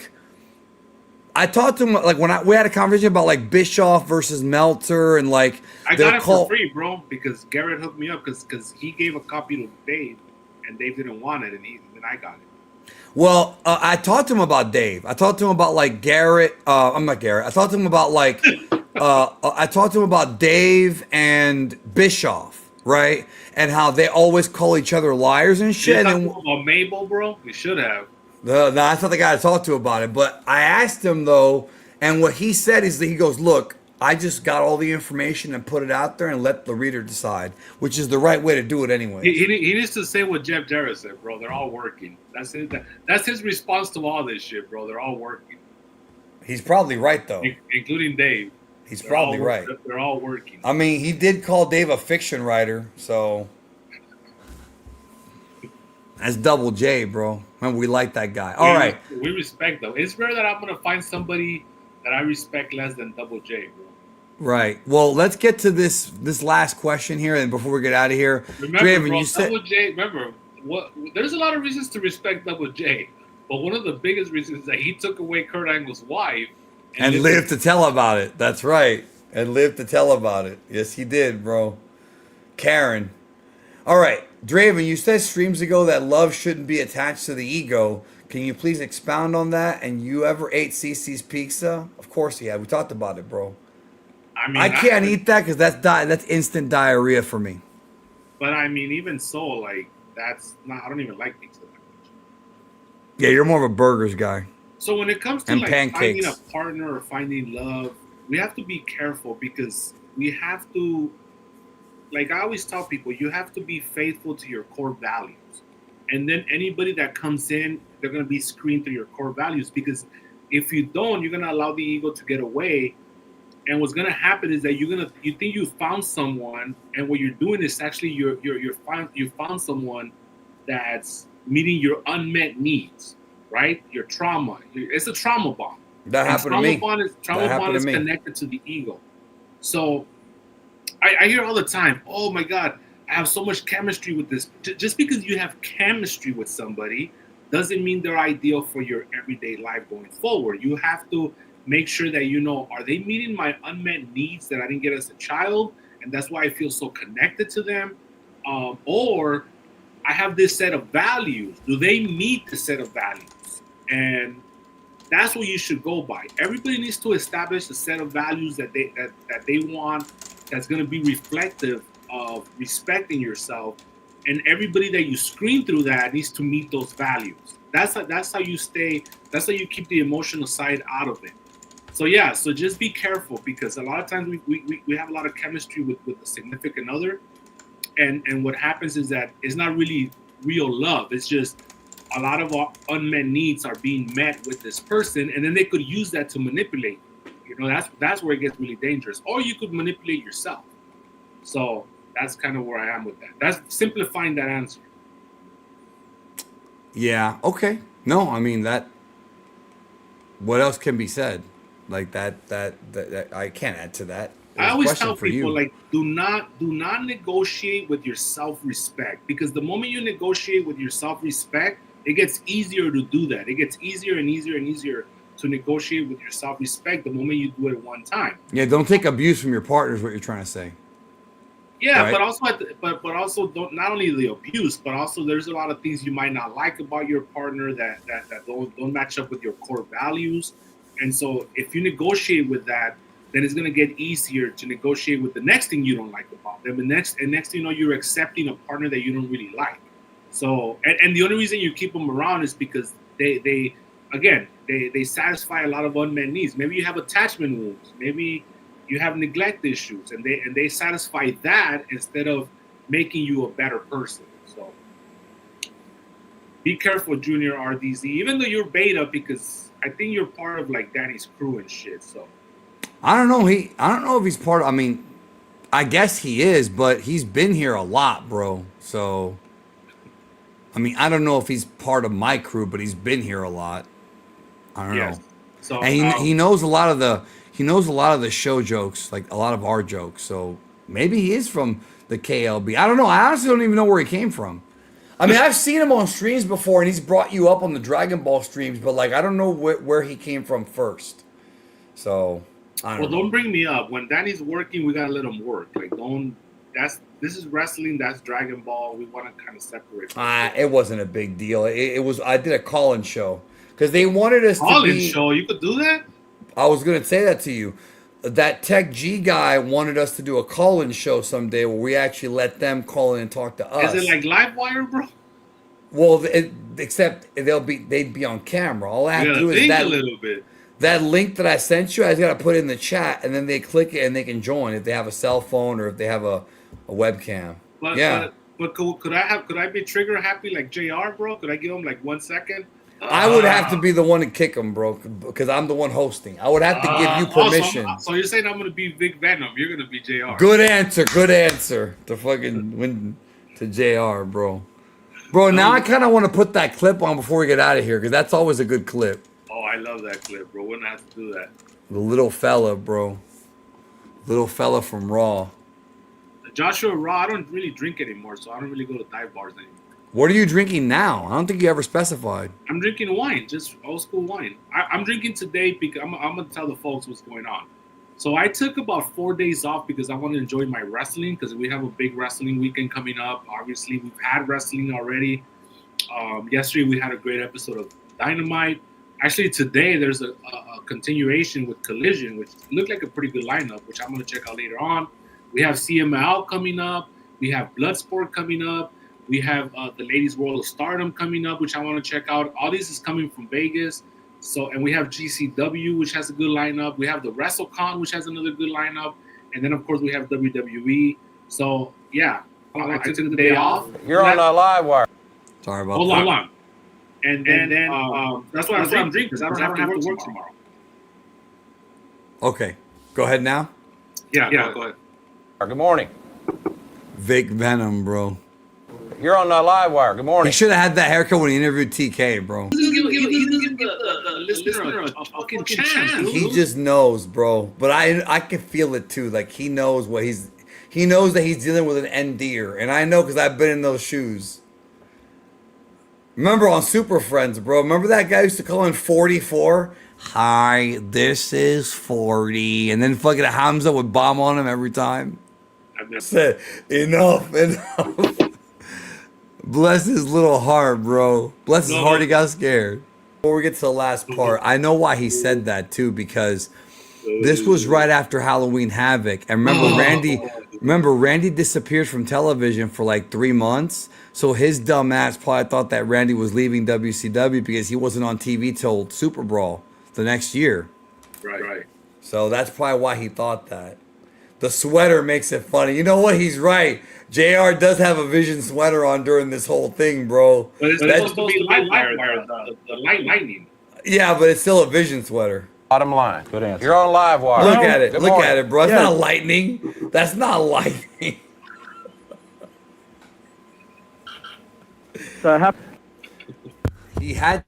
we had a conversation about Bischoff versus Meltzer and I got it for free, bro, because Garrett hooked me up because he gave a copy to Dave, and Dave didn't want it, and then I got it. Well, I talked to him about Dave. I talked to him about Garrett. I'm not Garrett. I talked to him about I talked to him about Dave and Bischoff, right? And how they always call each other liars and shit. You talking about Mabel, bro? We should have. No, that's not the guy to talk to about it. But I asked him though, and what he said is that he goes, "Look, I just got all the information and put it out there and let the reader decide," which is the right way to do it anyway. He needs to say what Jeff Jarrett said, bro. They're all working. That's his response to all this shit, bro. They're all working. He's probably right though, including Dave. He's probably right. They're all working. I mean, he did call Dave a fiction writer, so that's Double J, bro. Man, we like that guy. All right. We respect though. It's rare that I'm gonna find somebody that I respect less than Double J, bro. Right. Well, let's get to this last question here, and before we get out of here, remember, Draven, bro, Double J. Remember, there's a lot of reasons to respect Double J, but one of the biggest reasons is that he took away Kurt Angle's wife. And lived to tell about it. That's right. And lived to tell about it. Yes, he did, bro. Karen. All right. Draven, you said streams ago that love shouldn't be attached to the ego. Can you please expound on that? And you ever ate Cece's pizza? Of course he had. We talked about it, bro. I mean, I can't eat that because that's instant diarrhea for me. But I mean, even so, that's not. I don't even like pizza that much. Yeah, you're more of a burgers guy. So when it comes to finding a partner or finding love, we have to be careful because we have to, like I always tell people, you have to be faithful to your core values. And then anybody that comes in, they're going to be screened through your core values, because if you don't, you're going to allow the ego to get away. And what's going to happen is that you think you found someone, and what you're doing is actually you found someone that's meeting your unmet needs, right? Your trauma. It's a trauma bond. That happened to me. Trauma bond is connected to the ego. So I hear all the time, oh my God, I have so much chemistry with this. Just because you have chemistry with somebody doesn't mean they're ideal for your everyday life going forward. You have to make sure that you know, are they meeting my unmet needs that I didn't get as a child? And that's why I feel so connected to them. Or I have this set of values. Do they meet the set of values? And that's what you should go by. Everybody needs to establish a set of values that they want, that's going to be reflective of respecting yourself. And everybody that you screen through that needs to meet those values. That's how you stay. That's how you keep the emotional side out of it. So yeah, so just be careful, because a lot of times we have a lot of chemistry with a significant other, and what happens is that it's not really real love. It's just a lot of our unmet needs are being met with this person, and then they could use that to manipulate. You know, that's where it gets really dangerous. Or you could manipulate yourself. So that's kind of where I am with that. That's simplifying that answer. Yeah. Okay. No, I mean that. What else can be said? Like that I can't add to that. I always tell people, like, do not negotiate with your self-respect, because the moment you negotiate with your self-respect, it gets easier to do that. It gets easier and easier and easier to negotiate with your self-respect the moment you do it one time. Yeah, don't take abuse from your partner is what you're trying to say. Yeah, right? but also don't, not only the abuse, but also there's a lot of things you might not like about your partner that don't match up with your core values. And so if you negotiate with that, then it's going to get easier to negotiate with the next thing you don't like about them. And next thing you know, you're accepting a partner that you don't really like. So, and the only reason you keep them around is because they satisfy a lot of unmet needs. Maybe you have attachment wounds. Maybe you have neglect issues, and they satisfy that instead of making you a better person. So be careful, Junior RDZ, even though you're beta, because I think you're part of like Danny's crew and shit. So I don't know. I don't know if he's part of, I mean, I guess he is, but he's been here a lot, bro. So I mean, I don't know if he's part of my crew, but he's been here a lot. I don't know. So and he knows a lot of the show jokes, like a lot of our jokes. So maybe he is from the KLB. I don't know. I honestly don't even know where he came from. I mean, I've seen him on streams before, and he's brought you up on the Dragon Ball streams, but like I don't know where he came from first. So I don't know. Don't bring me up. When Danny's working, we gotta let him work. Like this is wrestling. That's Dragon Ball. We want to kind of separate. It wasn't a big deal. It was. I did a call-in show because they wanted us to be. Call-in show? You could do that? I was gonna say that to you. That Tech G guy wanted us to do a call-in show someday where we actually let them call in and talk to us. Is it like Livewire, bro? Well, except they'd be on camera. All I have to do is that. A little bit. That link that I sent you, I just gotta put it in the chat, and then they click it and they can join if they have a cell phone or if they have a webcam. But could I be trigger happy like JR, bro? Could I give him like 1 second? I would have to be the one to kick him, bro, because I'm the one hosting. I would have to give you permission. So you're saying I'm gonna be Vic Venom? You're gonna be JR? Good answer. To fucking win to JR, bro. Bro, now I kind of want to put that clip on before we get out of here, because that's always a good clip. Oh, I love that clip, bro. We're gonna have to do that. The little fella, bro. Little fella from Raw. Joshua Raw, I don't really drink anymore, so I don't really go to dive bars anymore. What are you drinking now? I don't think you ever specified. I'm drinking wine, just old school wine. I'm drinking today because I'm going to tell the folks what's going on. So I took about 4 days off because I want to enjoy my wrestling, because we have a big wrestling weekend coming up. Obviously, we've had wrestling already. Yesterday, we had a great episode of Dynamite. Actually, today, there's a continuation with Collision, which looked like a pretty good lineup, which I'm going to check out later on. We have CML coming up. We have Bloodsport coming up. We have the Ladies World of Stardom coming up, which I want to check out. All this is coming from Vegas. So, and we have GCW, which has a good lineup. We have the WrestleCon, which has another good lineup. and then of course we have WWE. So yeah, I took the day off. You're on a live wire. Sorry about Hold that. on. And then that's why I'm drinking because I don't have to work tomorrow. Okay, go ahead now. Yeah, go ahead. Good morning. Vic Venom, bro. You're on the live wire. Good He morning. should have had that haircut when he interviewed TK, bro. He doesn't give the listener a fucking chance, dude. He just knows, bro. But I can feel it too. Like he knows what he knows that he's dealing with an NDer, and I know because I've been in those shoes. Remember on Super Friends, bro? Remember that guy used to call in 44? Hi, this is 40, and then fucking Hamza would bomb on him every time. Said enough. Bless his little heart, bro. Bless his heart, he got scared. Before we get to the last part, I know why he said that too, because this was right after Halloween Havoc. And remember Randy disappeared from television for like 3 months. So his dumb ass probably thought that Randy was leaving WCW because he wasn't on TV till Super Brawl the next year. Right. So that's probably why he thought that. The sweater makes it funny. You know what? He's right. JR does have a Vision sweater on during this whole thing, bro. But it's supposed to be light wire, the lightning. Yeah, but it's still a Vision sweater. Bottom line. Good answer. You're on live wire. Look at it. Good Look morning. at it, bro. It's not lightning. That's not lightning. So He had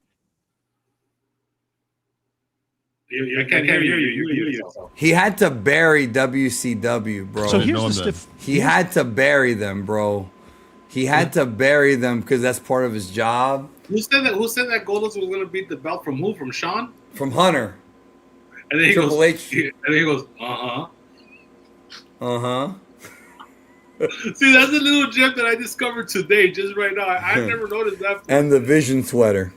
I can't hear you. You hear yourself. he had to bury WCW, bro. So here's the stiff. He had to bury them, bro. He had to bury them because that's part of his job. Who said that Goldust was gonna beat the belt from who? From Sean? From Hunter. And then he Triple goes, H. And then he goes, uh-huh. Uh-huh. See, that's a little gem that I discovered today, just right now. I've never noticed that. And the Vision sweater.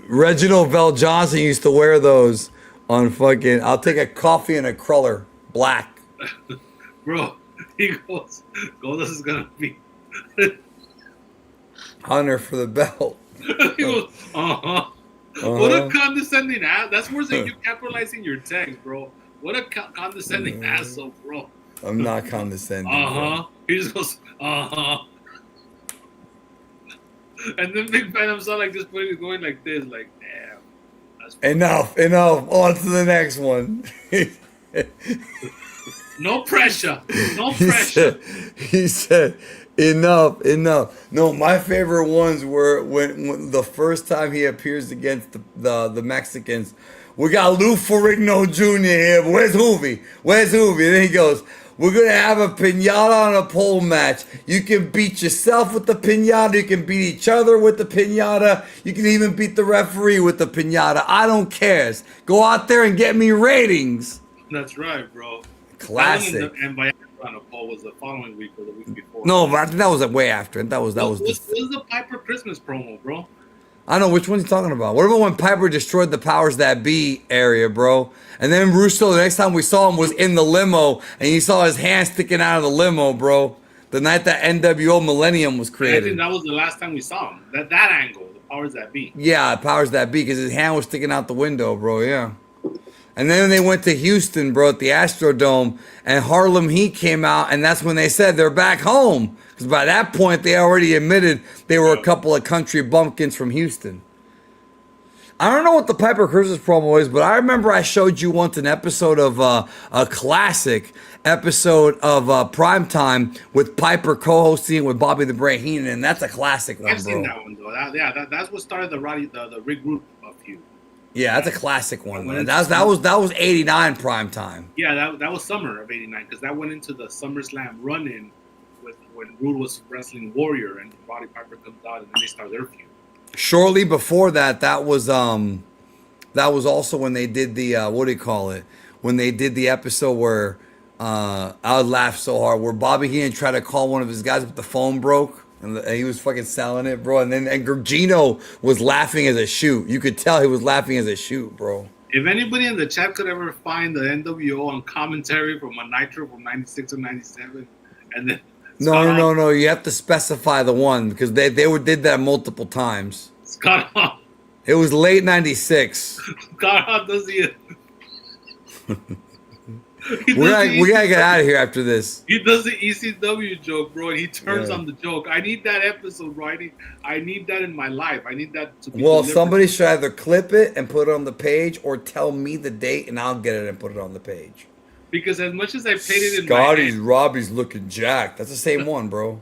Reginald Bell Johnson used to wear those on fucking. I'll take a coffee and a cruller, black. Bro, he goes, Goldust is gonna be Hunter for the belt. he goes, uh-huh. What a condescending ass. That's worse than you capitalizing your text, bro. What a condescending asshole, bro. I'm not condescending. Uh-huh. He just goes, uh-huh. And then Big Phantom saw like this point going like this, like, damn. That's Enough. On to the next one. no pressure. No pressure. He said, enough. No, my favorite ones were when the first time he appears against the Mexicans. We got Lou Ferrigno Jr. here. But where's Hoovy? And then he goes, we're going to have a piñata on a pole match. You can beat yourself with the piñata. You can beat each other with the piñata. You can even beat the referee with the piñata. I don't care. Go out there and get me ratings. That's right, bro. Classic. And Viagra on a pole was the following week or the week before. No, but I think that was way after. That was What was the Piper Christmas promo, bro? I don't know which one's he talking about. What about when Piper destroyed the powers that be area, bro? And then Russo, the next time we saw him was in the limo, and you saw his hand sticking out of the limo, bro. The night that NWO Millennium was I created. think that was the last time we saw him. That angle, the powers that be. Yeah, powers that be, because his hand was sticking out the window, bro. Yeah. And then they went to Houston, bro, at the Astrodome, and Harlem Heat came out, and that's when they said they're back home. Because by that point, they already admitted they were a couple of country bumpkins from Houston. I don't know what the Piper Christmas promo is, but I remember I showed you once an episode of a classic episode of Primetime with Piper co-hosting with Bobby the Brain Heenan, and that's a classic one, I've bro. seen that one, though. That's what started the Rick Root feud. Yeah, that's a classic one. Man. That was 89 Primetime. Yeah, that was summer of '89 because that went into the SummerSlam run-in with when Rude was wrestling Warrior and Roddy Piper comes out and then they start their feud. Shortly before that, that was also when they did the what do you call it? When they did the episode where I would laugh so hard where Bobby Heenan tried to call one of his guys, but the phone broke and he was fucking selling it, bro. And Gino was laughing as a shoot. You could tell he was laughing as a shoot, bro. If anybody in the chat could ever find the NWO on commentary from a Nitro from '96 or '97, and then No. You have to specify the one because they did that multiple times. Scott Hall. It was late '96. Scott Hall does the He We does gotta, the we gotta ECW get out of here after this. He does the ECW joke, bro, and he turns Yeah. on the joke. I need that episode, bro. I need that in my life. I need that to be Well, delivered. somebody should either clip it and put it on the page, or tell me the date and I'll get it and put it on the page. Because as much as I played it in my Scotty's head, Robbie's looking jacked. That's the same one, bro.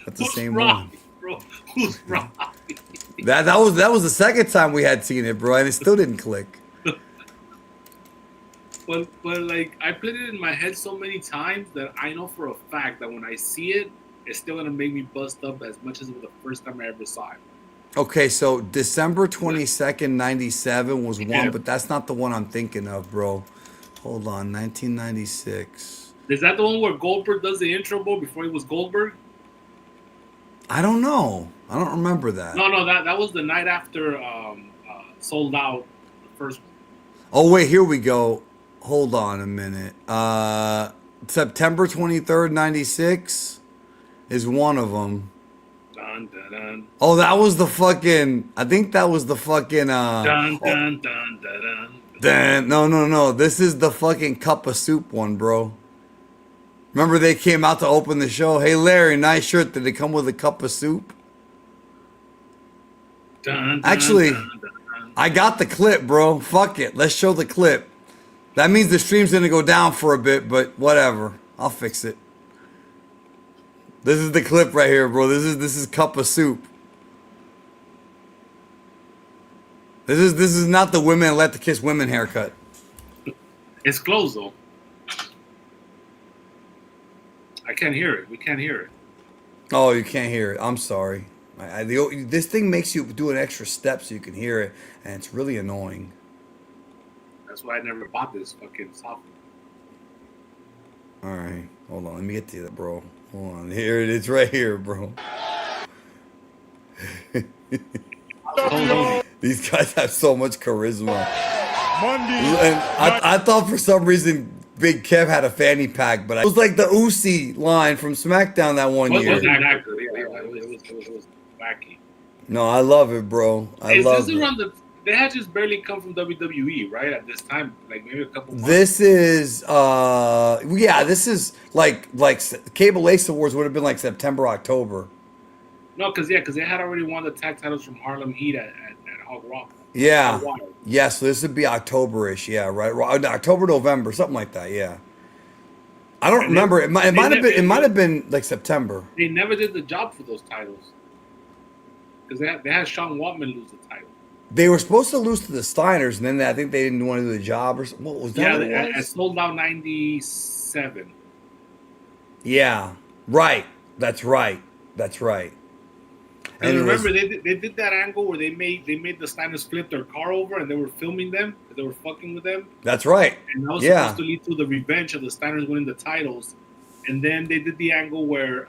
That's the who's same Robbie, one. bro? Who's Robbie? That was the second time we had seen it, bro, and it still didn't click. But like I played it in my head so many times that I know for a fact that when I see it, it's still gonna make me bust up as much as it was the first time I ever saw it. Okay, so December 22nd, 97 was one, Yeah. but that's not the one I'm thinking of, bro. Hold on, 1996. Is that the one where Goldberg does the intro, bro, before he was Goldberg? I don't know. I don't remember that. No, that was the night after Sold Out, the first one. Oh, wait, here we go. Hold on a minute. September 23rd, 96 is one of them. Dun, dun, dun. Oh, that was the fucking, I think that was the fucking, Dun, dun, dun, dun, dun. No. This is the fucking cup of soup one, bro. Remember they came out to open the show? Hey, Larry, nice shirt. Did it come with a cup of soup? Dun, dun, Actually, dun, dun, dun. I got the clip, bro. Fuck it. Let's show the clip. That means the stream's gonna go down for a bit, but whatever. I'll fix it. This is the clip right here, bro. This is cup of soup. This is not the women let the kiss women haircut. It's closed though. I can't hear it. We can't hear it. Oh, you can't hear it. I'm sorry. This thing makes you do an extra step so you can hear it, and it's really annoying. That's why I never bought this fucking software. All right, hold on. Let me get to that, bro. Hold on. Here it is, right here, bro. These guys have so much charisma. And I thought for some reason Big Kev had a fanny pack, but it was like the Uzi line from SmackDown that one It year. was exactly. Yeah, it was wacky. No, I love it, bro. I Is love this it. around the? They had just barely come from WWE, right? At this time, like maybe a couple months. This is this is like Cable Ace Awards would have been like September, October. No, because they had already won the tag titles from Harlem Heat at Hog Rock. Yeah. Hog Wild. Yeah, so this would be October-ish, yeah, right? October, November, something like that, yeah. I don't remember. It might have been like September. They never did the job for those titles because they had Sean Waltman lose the title. They were supposed to lose to the Steiners, and then I think they didn't want to do the job or something. What was that? Yeah, what it at was? Sold Out '97. Yeah, right. That's right. That's right. And it was- remember, they did that angle where they made the Steiners flip their car over, and they were filming them. They were fucking with them, That's right. and that was Yeah. supposed to lead to the revenge of the Steiners winning the titles. And then they did the angle where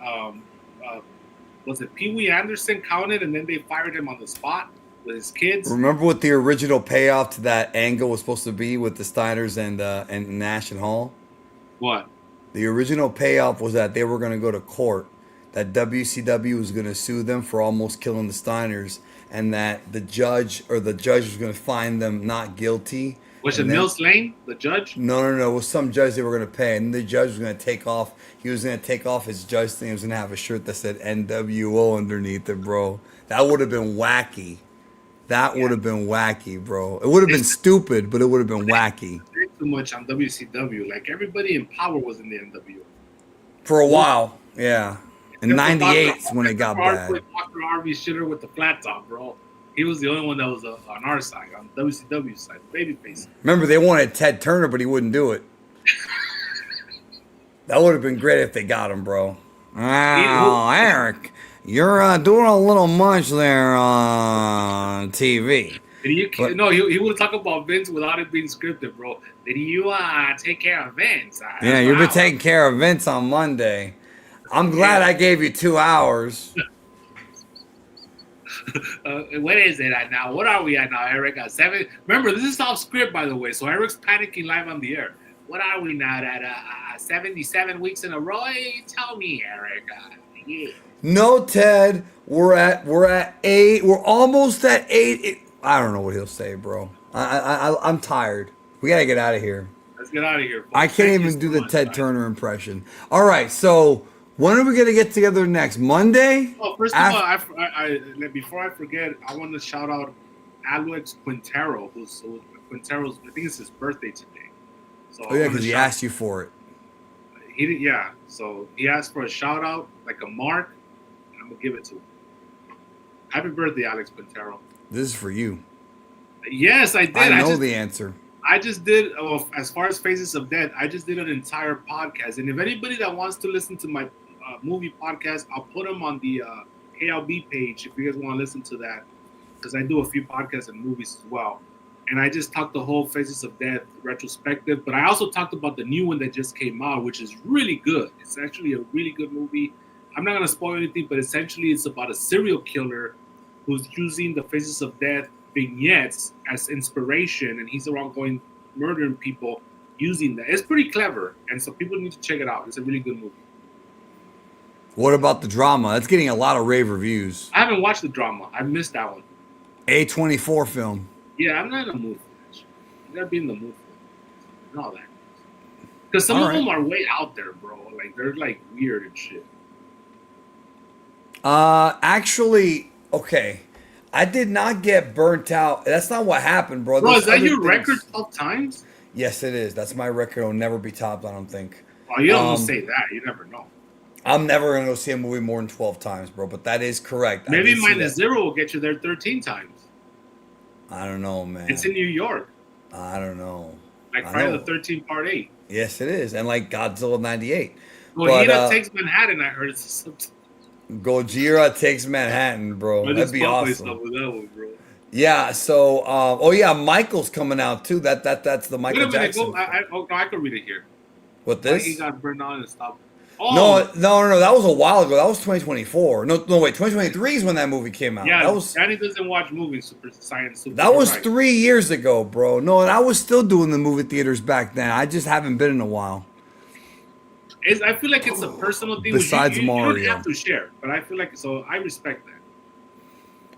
was it Pee Wee Anderson counted, and then they fired him on the spot with his kids. Remember what the original payoff to that angle was supposed to be with the Steiners and Nash and Hall? What? The original payoff was that they were going to go to court, that WCW was going to sue them for almost killing the Steiners, and that the judge was going to find them not guilty. Was it And then- Mills Lane, the judge? No. It was some judge they were going to pay, and the judge was going to take off. He was going to take off his judge thing. He was going to have a shirt that said NWO underneath it, bro. That would have been wacky. That would have been wacky, bro. It would have been stupid, but it would have been wacky. Too much on WCW. Like everybody in power was in the NWO. For a while, yeah. In '98 when it got bad. Dr. Harvey Shitter with the flat top, bro. He was the only one that was on our side, on WCW side, babyface. Remember, they wanted Ted Turner, but he wouldn't do it. That would have been great if they got him, bro. Oh, Eric, you're doing a little much there on TV. No, he would talk about Vince without it being scripted, bro. Did you take care of Vince? Yeah, you've been taking care of Vince on Monday. I'm glad I gave you 2 hours. What is it at now? What are we at now, Eric? 7? Remember, this is off script, by the way, so Eric's panicking live on the air. What are we now at 77 weeks in a row? Hey, tell me, Eric. Yeah. No, Ted, we're at 8. We're almost at 8. I don't know what he'll say, bro. I'm tired. We gotta get out of here. Let's get out of here. Folks. I can't Thank you even so do the much, Ted guys. Turner impression. All right, so when are we gonna get together next? Monday? Oh, first of all, before I forget, I want to shout out Alex Quintero, Quintero's. I think it's his birthday today. So Oh yeah, because he asked you for it. He did, yeah. So he asked for a shout out, like a mark, and I'm gonna give it to him. Happy birthday, Alex Quintero. This is for you. Yes, I did. I know the answer. I just did, as far as Faces of Death, I just did an entire podcast. And if anybody that wants to listen to my movie podcast, I'll put them on the KLB page if you guys want to listen to that. Because I do a few podcasts and movies as well. And I just talked the whole Faces of Death retrospective. But I also talked about the new one that just came out, which is really good. It's actually a really good movie. I'm not going to spoil anything, but essentially it's about a serial killer who's using the Faces of Death vignettes as inspiration, and he's around going murdering people using that. It's pretty clever, and so people need to check it out. It's a really good movie. What about the drama? That's getting a lot of rave reviews. I haven't watched the drama. I missed that one. A24 film. Yeah, I'm not in the mood for that shit. You gotta be in the mood for it. And all that. Because some All of right. them are way out there, bro. Like, they're like weird and shit. Actually, okay. I did not get burnt out. That's not what happened, bro. Bro, There's is that other your things. record 12 times? Yes, it is. That's my record. It'll never be topped, I don't think. Oh, you don't say that. You never know. I'm never going to go see a movie more than 12 times, bro. But that is correct. I Maybe did see Minus that. Zero will get you there 13 times. I don't know, man. It's in New York. I don't know. Like I Friday know. the 13th Part 8. Yes, it is. And like Godzilla 98. Well, But, Takes Manhattan, I heard. It's Gojira Takes Manhattan, bro. I That'd just be fucked awesome. myself with that one, bro. Yeah, so oh yeah, Michael's coming out too. That's the Wait Michael a minute, Jackson. go. No, I could read it here. What Like he this? got burned on and stopped. Oh, No. That was a while ago. That was 2024. No, wait. 2023 is when that movie came out. yeah. That was Danny doesn't watch movies. Super science. Super that was right. 3 years ago, bro. No, and I was still doing the movie theaters back then. I just haven't been in a while. I feel like it's a personal thing. Besides you Mario. don't have to share, but I feel like so. I respect that.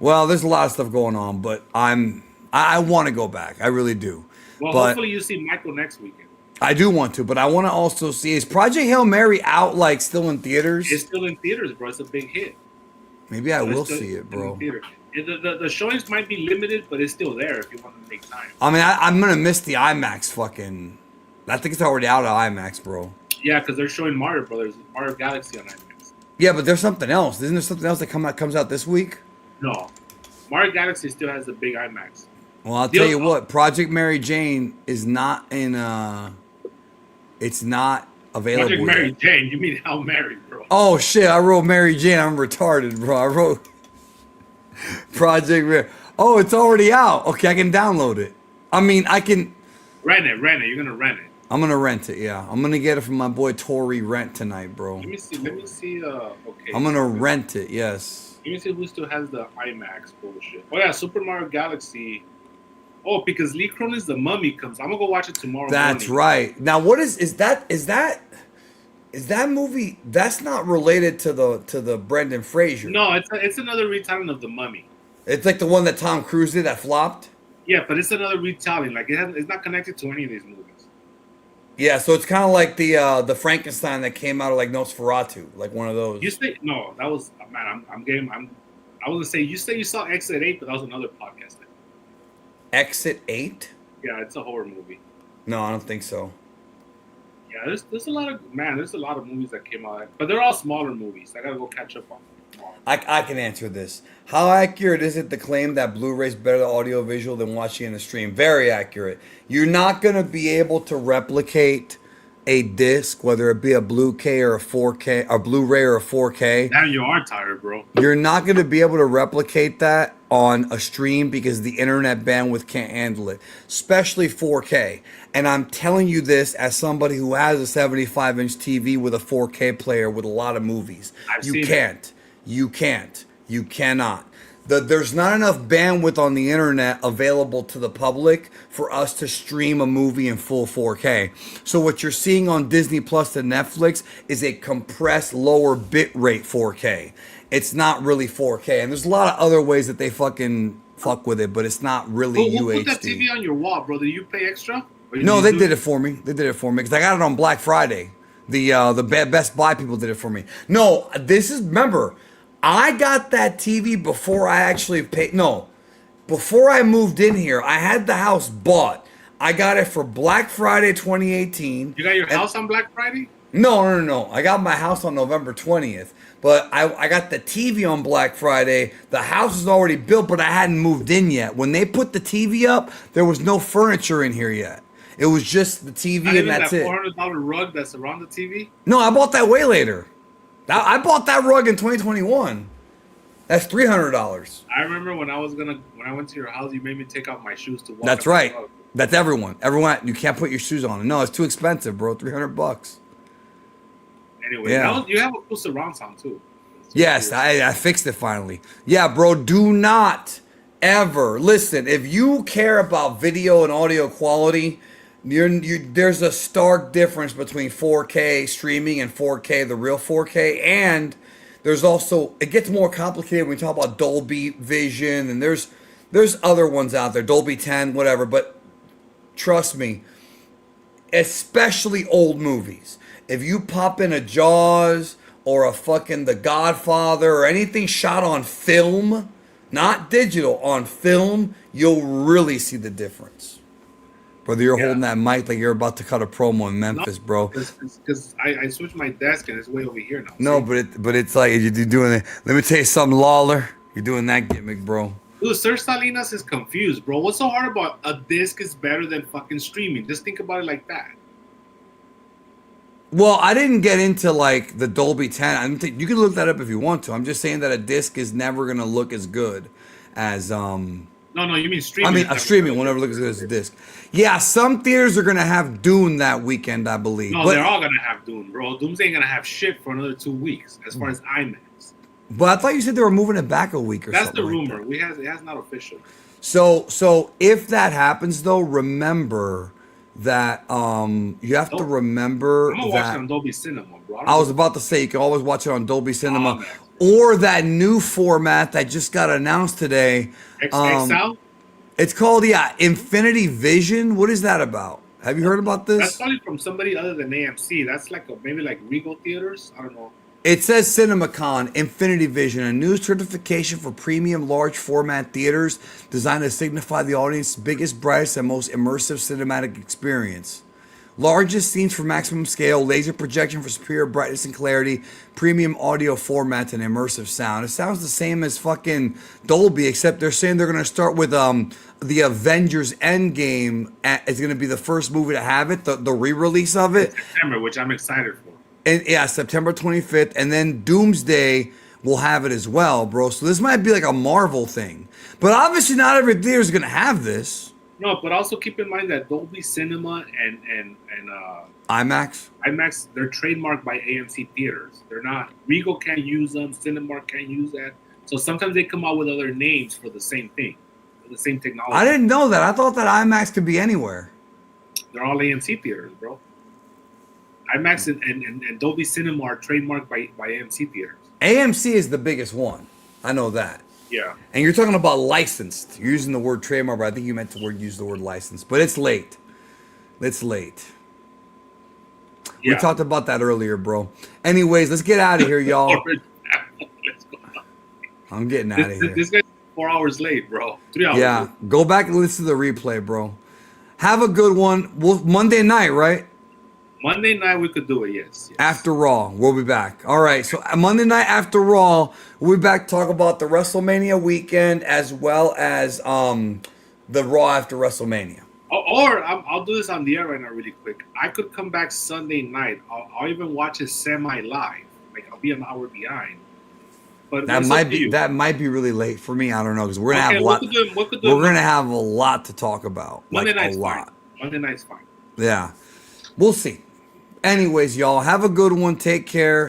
Well, there's a lot of stuff going on, but I want to go back. I really do. Well, but hopefully you see Michael next weekend. I do want to, but I want to also see, is Project Hail Mary out, like, still in theaters? It's still in theaters, bro. It's a big hit. Maybe I But it's will still see it, in bro. theater. The showings might be limited, but it's still there if you want to make time. I mean, I'm going to miss the IMAX fucking... I think it's already out of IMAX, bro. Yeah, because they're showing Mario Brothers, Mario Galaxy on IMAX. Yeah, but there's something else. Isn't there something else that comes out this week? No, Mario Galaxy still has the big IMAX. Well, I'll tell you what. Project Mary Jane is not in... It's not available Project Mary yet. Jane, you mean Hail Mary, bro? Oh, shit. I wrote Mary Jane. I'm retarded, bro. I wrote Project Mary. Oh, it's already out. Okay, I can download it. I mean, I can... Rent it. You're gonna rent it. I'm going to rent it, yeah. I'm going to get it from my boy Tori Rent tonight, bro. Let me see. Okay. I'm going to rent it, yes. Let me see who still has the IMAX bullshit. Oh yeah, Super Mario Galaxy. Oh, because Lee Cronin's The Mummy comes. I'm gonna go watch it tomorrow. That's morning. right. Now, what is that movie? That's not related to the Brendan Fraser. No, it's another retelling of The Mummy. It's like the one that Tom Cruise did that flopped. Yeah, but it's another retelling. Like it's not connected to any of these movies. Yeah, so it's kind of like the Frankenstein that came out of like Nosferatu, like one of those. You say no? That was man. I was gonna say you saw Exit 8, but that was another podcast. Exit 8? Yeah, it's a horror movie. No, I don't think so. Yeah, there's a lot of movies that came out, but they're all smaller movies. I gotta go catch up on them. I can answer this. How accurate is it to claim that Blu-ray's better audio visual than watching in a stream? Very accurate. You're not going to be able to replicate a disc, whether it be a Blu-ray or a 4K, or Blu-ray or a 4K. Now you are tired, bro. You're not going to be able to replicate that on a stream because the internet bandwidth can't handle it, especially 4K. And I'm telling you this as somebody who has a 75-inch TV with a 4K player with a lot of movies. You can't. You can't. You cannot. There's not enough bandwidth on the internet available to the public for us to stream a movie in full 4K. So what you're seeing on Disney Plus and Netflix is a compressed lower bit rate 4K. It's not really 4K. And there's a lot of other ways that they fucking fuck with it, but it's not really Who UHD. put that TV on your wall, bro? Did you pay extra? Or No, you they do did it for me. They did it for me because I got it on Black Friday. The Best Buy people did it for me. No, this is, remember, I got that TV before I actually paid. No, before I moved in here, I had the house bought. I got it for Black Friday 2018. You got your and- house on Black Friday? No. I got my house on November 20th. But I got the TV on Black Friday. The house is already built, but I hadn't moved in yet. When they put the TV up, there was no furniture in here yet. It was just the TV Not and even that's that it. $400 rug that's around the TV? No, I bought that way later. I bought that rug in 2021. That's $300. I remember when I went to your house, you made me take off my shoes to walk. That's up the right. rug. That's everyone. Everyone, you can't put your shoes on. No, it's too expensive, bro. $300. Anyway, Yeah. you have a cool surround sound too. Yes, I fixed it finally. Yeah, bro, do not ever listen. If you care about video and audio quality, there's a stark difference between 4K streaming and 4K, the real 4K, and there's also, it gets more complicated when we talk about Dolby Vision, and there's other ones out there, Dolby 10, whatever, but trust me, especially old movies. If you pop in a Jaws or a fucking The Godfather or anything shot on film, not digital, on film, you'll really see the difference. Whether you're holding that mic like you're about to cut a promo in Memphis, bro. Because I switched my desk and it's way over here now. No, See? but it's like you're doing it. Let me tell you something, Lawler. You're doing that gimmick, bro. Dude, Sir Salinas is confused, bro. What's so hard about a disc is better than fucking streaming? Just think about it like that. Well, I didn't get into like the Dolby 10. I don't think you can look that up if you want to. I'm just saying that a disc is never gonna look as good as No, you mean streaming? I mean, a streaming will never look as good as a disc. Yeah, some theaters are gonna have Dune that weekend, I believe. No, but, they're all gonna have Doom, bro. Doom's ain't gonna have shit for another 2 weeks as far as IMAX. but I thought you said they were moving it back a week or That's something. the like rumor. that. It has not official. So if that happens though, remember that you have to remember I'm gonna watch it that on Dolby Cinema, bro. I was about to say you can always watch it on Dolby Cinema, man. or that new format that just got announced today. XL? It's called Infinity Vision. What is that about? Have you heard about That's this? probably from somebody other than AMC. That's like maybe like Regal Theaters. I don't know. It says CinemaCon Infinity Vision, a new certification for premium large format theaters designed to signify the audience's biggest, brightest, and most immersive cinematic experience. Largest scenes for maximum scale, laser projection for superior brightness and clarity, premium audio formats, and immersive sound. It sounds the same as fucking Dolby, except they're saying they're going to start with the Avengers Endgame. It's going to be the first movie to have it, the re-release of it. September, which I'm excited for. And yeah, September 25th, and then Doomsday will have it as well, bro. So this might be like a Marvel thing. But obviously not every theater is going to have this. No, but also keep in mind that Dolby Cinema and IMAX? IMAX, they're trademarked by AMC theaters. They're not. Regal can't use them. Cinemark can't use that. So sometimes they come out with other names for the same thing, for the same technology. I didn't know that. I thought that IMAX could be anywhere. They're all AMC theaters, bro. IMAX and Dolby Cinema are trademarked by AMC theaters. AMC is the biggest one. I know that. Yeah. And you're talking about licensed. You're using the word trademark, but I think you meant to use the word licensed. But it's late. It's late. Yeah. We talked about that earlier, bro. Anyways, let's get out of here, y'all. Let's go. I'm getting out of here. This guy's 4 hours late, bro. 3 hours. Yeah, late. go back and listen to the replay, bro. Have a good one. Monday night, right? Monday night we could do it, yes. After Raw, we'll be back. All right, so Monday night after Raw, we'll be back to talk about the WrestleMania weekend as well as the Raw after WrestleMania. Or I'll do this on the air right now really quick. I could come back Sunday night. I'll even watch it semi-live. Like, I'll be an hour behind. But That it's might up to be you. that might be really late for me. I don't know because we're gonna Okay, have a lot. we could do We're gonna have a lot to talk about. Monday Like a night's lot. fine. Monday night's fine. Yeah, we'll see. Anyways, y'all have a good one. Take care.